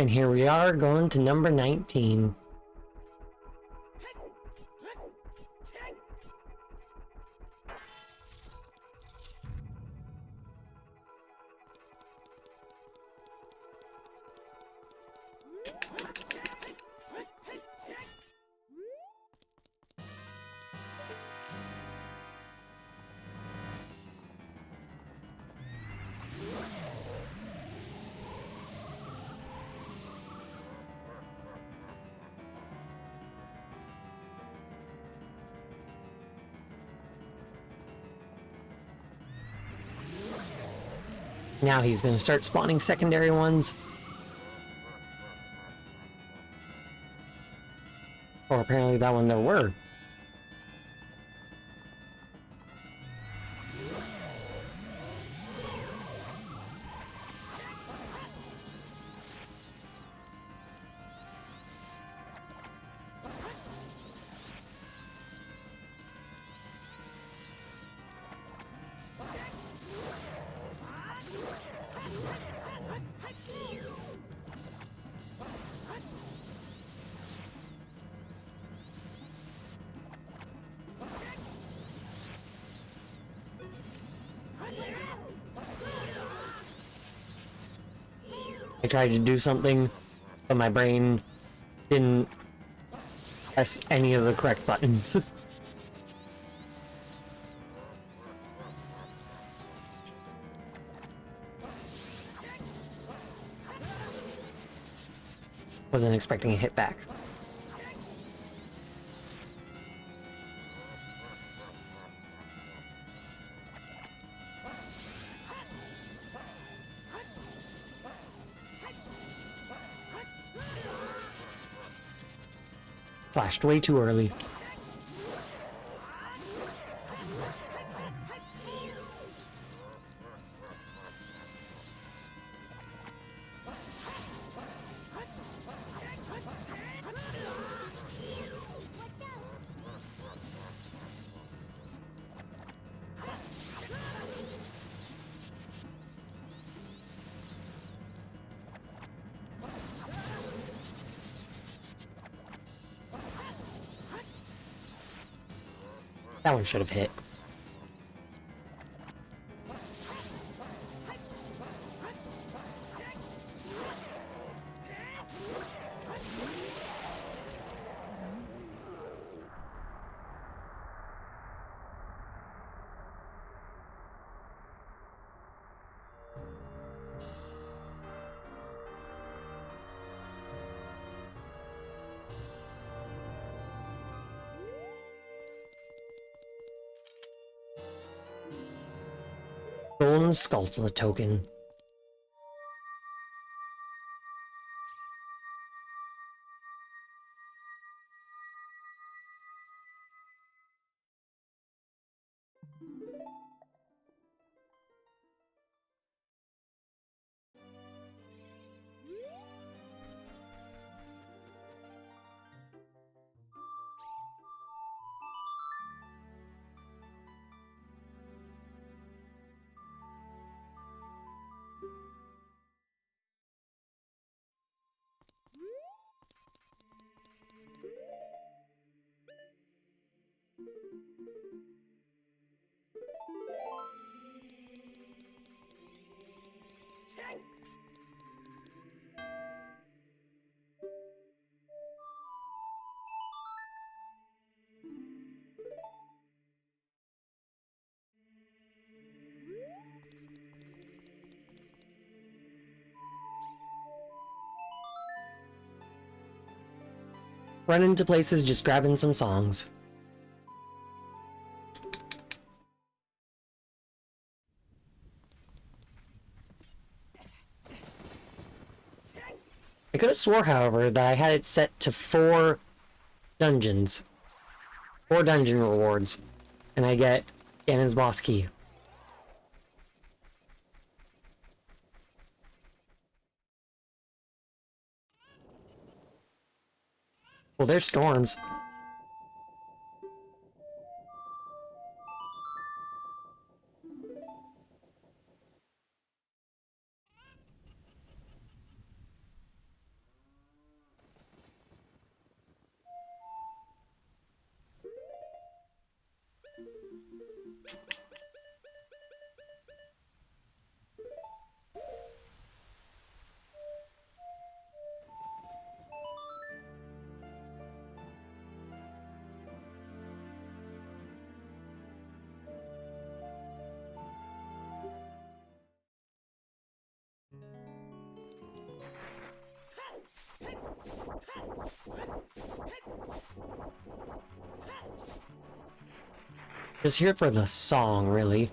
And here we are going to number 19. Now he's going to start spawning secondary ones. Or apparently that one there were. I tried to do something, but my brain didn't press any of the correct buttons. Wasn't expecting a hit back. Flashed way too early. That one should have hit. Golden Skull token. Run into places just grabbing some songs. I could have swore, however, that I had it set to 4 dungeons. 4 dungeon rewards. And I get Ganon's boss key. Well, there's storms. Just here for the song, really.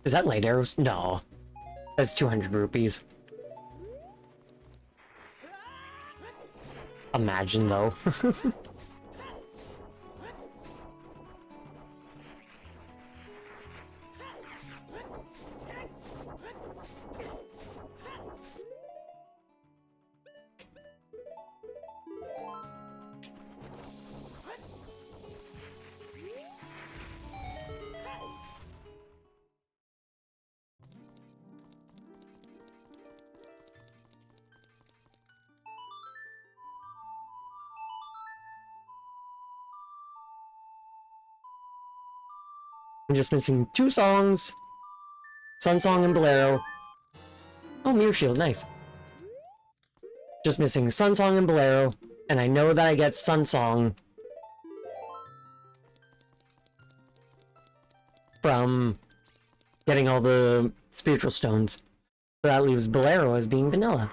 Is that light arrows? No. That's 200 rupees. Imagine, though. I'm just missing 2 songs. Sun Song and Bolero. Oh, Mirror Shield, nice. Just missing Sun Song and Bolero, and I know that I get Sun Song from getting all the spiritual stones. So that leaves Bolero as being vanilla.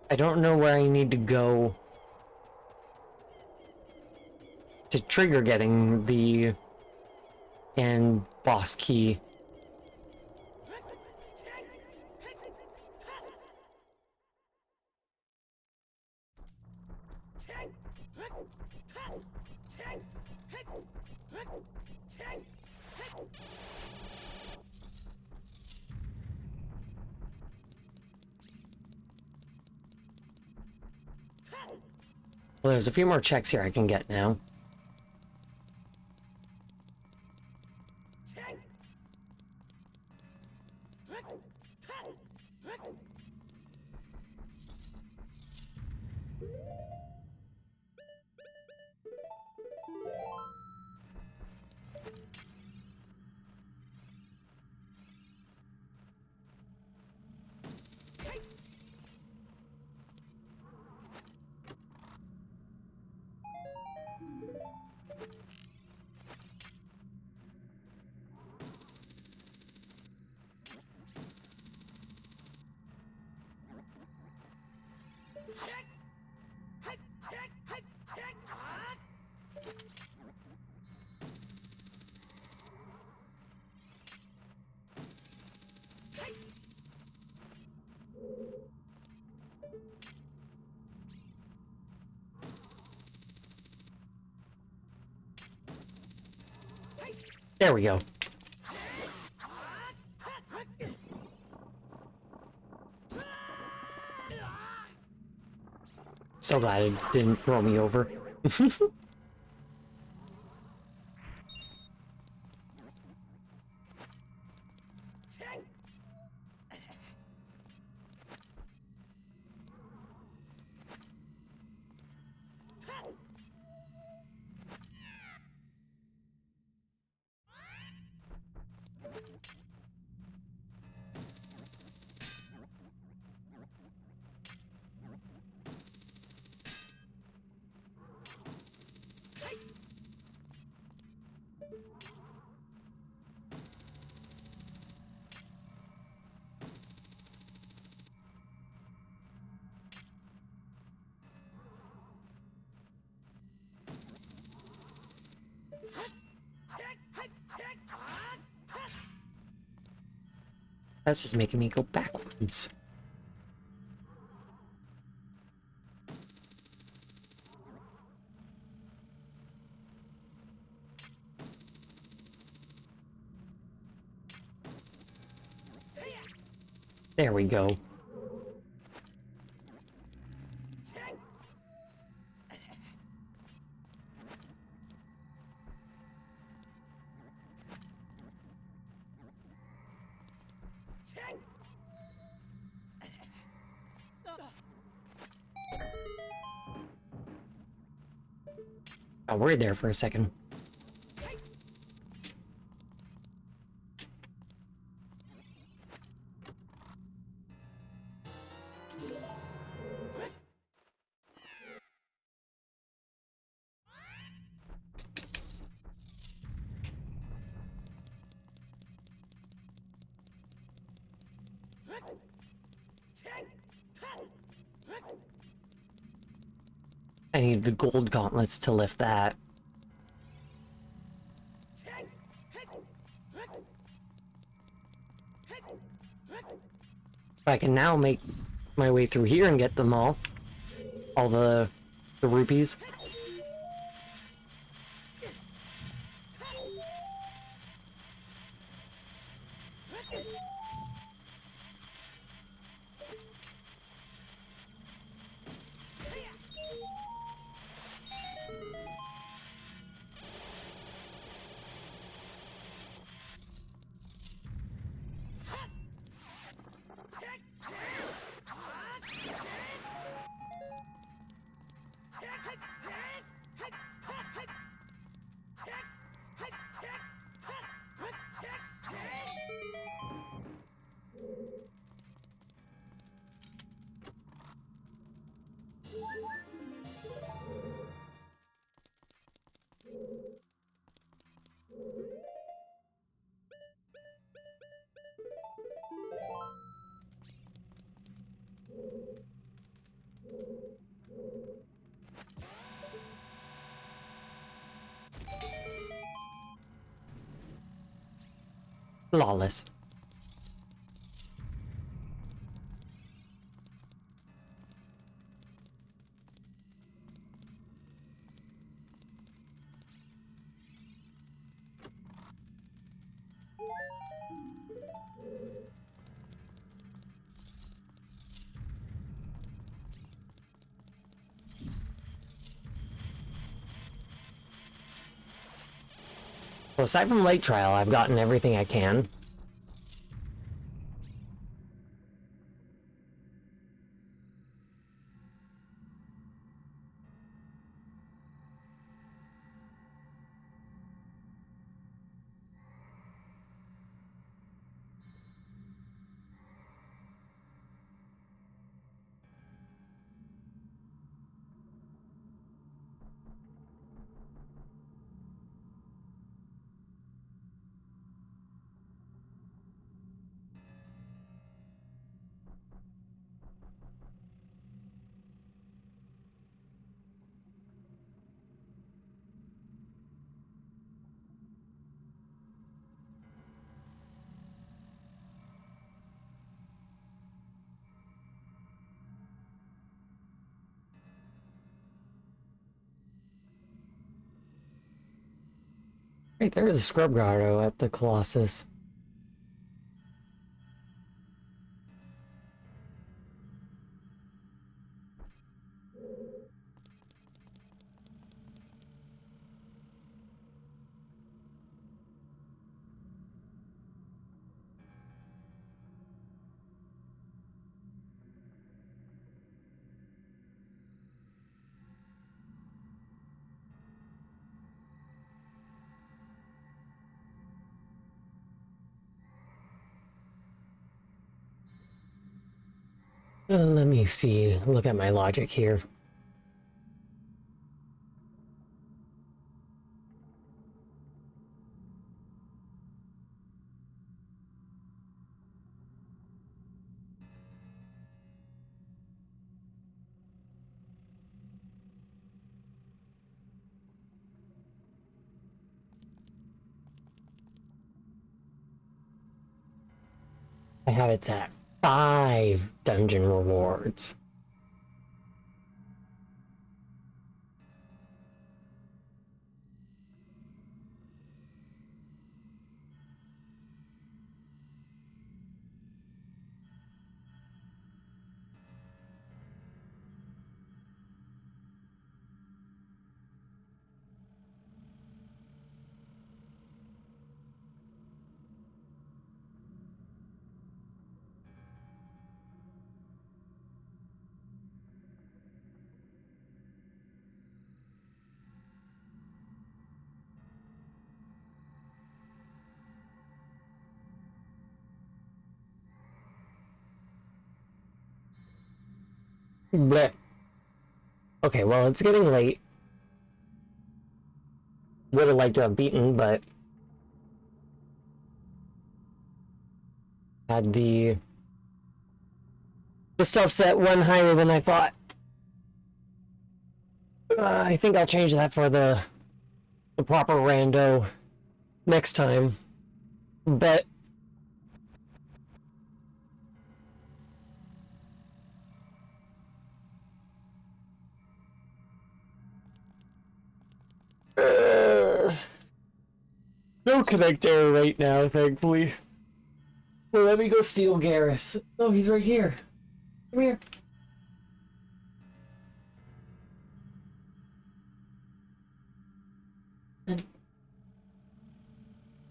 I don't know where I need to go to trigger getting the boss key. Well, there's a few more checks here I can get now. There we go. So glad it didn't throw me over. That's just making me go backwards. There we go. I got worried there for a second. I need the gold gauntlets to lift that. I can now make my way through here and get them all. All the rupees. Flawless. Well, aside from Light Trial, I've gotten everything I can. Hey, there's a scrub grotto at the Colossus. Let me see. Look at my logic here. I have it at 5 dungeon rewards. Blech. Okay, well, it's getting late. Would have liked to have beaten, but had the stuff set one higher than I thought. I think I'll change that for the proper rando next time. But no connect error right now, thankfully. Well, let me go steal Garrus. Oh, he's right here. Come here.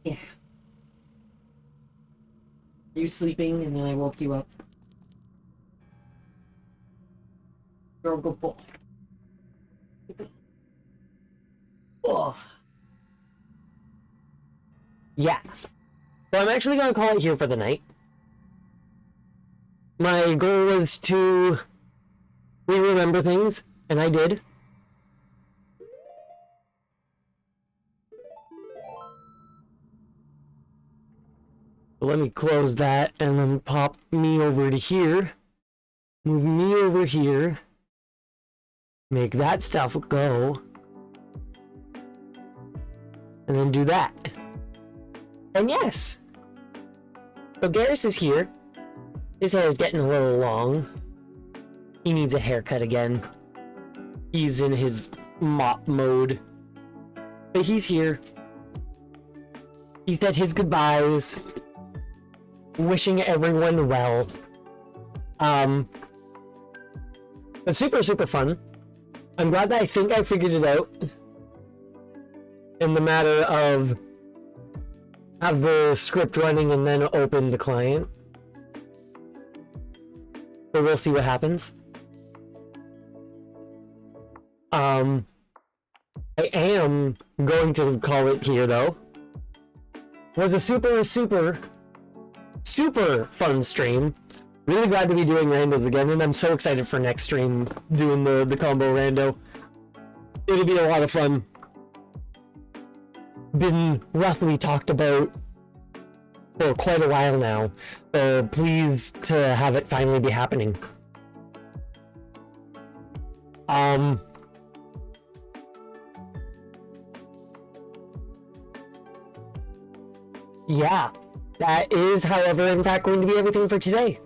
Yeah. You sleeping and then I woke you up. You're a good boy. Oh. Yeah. So I'm actually gonna call it here for the night. My goal was to remember things, and I did. So let me close that and then pop me over to here. Move me over here. Make that stuff go. And then do that. And yes! So Garrus is here. His hair is getting a little long. He needs a haircut again. He's in his mop mode. But he's here. He said his goodbyes. Wishing everyone well. But super, super fun. I'm glad that I think I figured it out. In the matter of have the script running and then open the client. So we'll see what happens. I am going to call it here though. It was a super, super, super fun stream. Really glad to be doing randos again, and I'm so excited for next stream doing the combo rando. It'll be a lot of fun. Been roughly talked about for quite a while now, so pleased to have it finally be happening. Yeah, that is, however, in fact, going to be everything for today.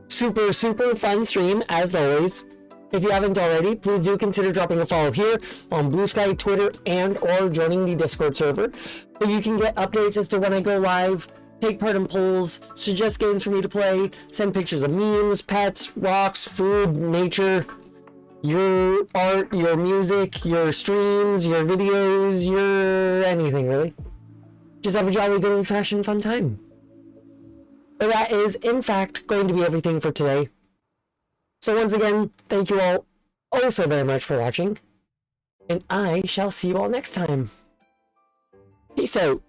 Super, super fun stream, as always. If you haven't already, please do consider dropping a follow here on Blue Sky, Twitter, and or joining the Discord server, so you can get updates as to when I go live, take part in polls, suggest games for me to play, send pictures of memes, pets, rocks, food, nature, your art, your music, your streams, your videos, your anything really. Just have a jolly good old-fashioned fun time. But that is, in fact, going to be everything for today. So once again, thank you all oh so very much for watching, and I shall see you all next time. Peace out.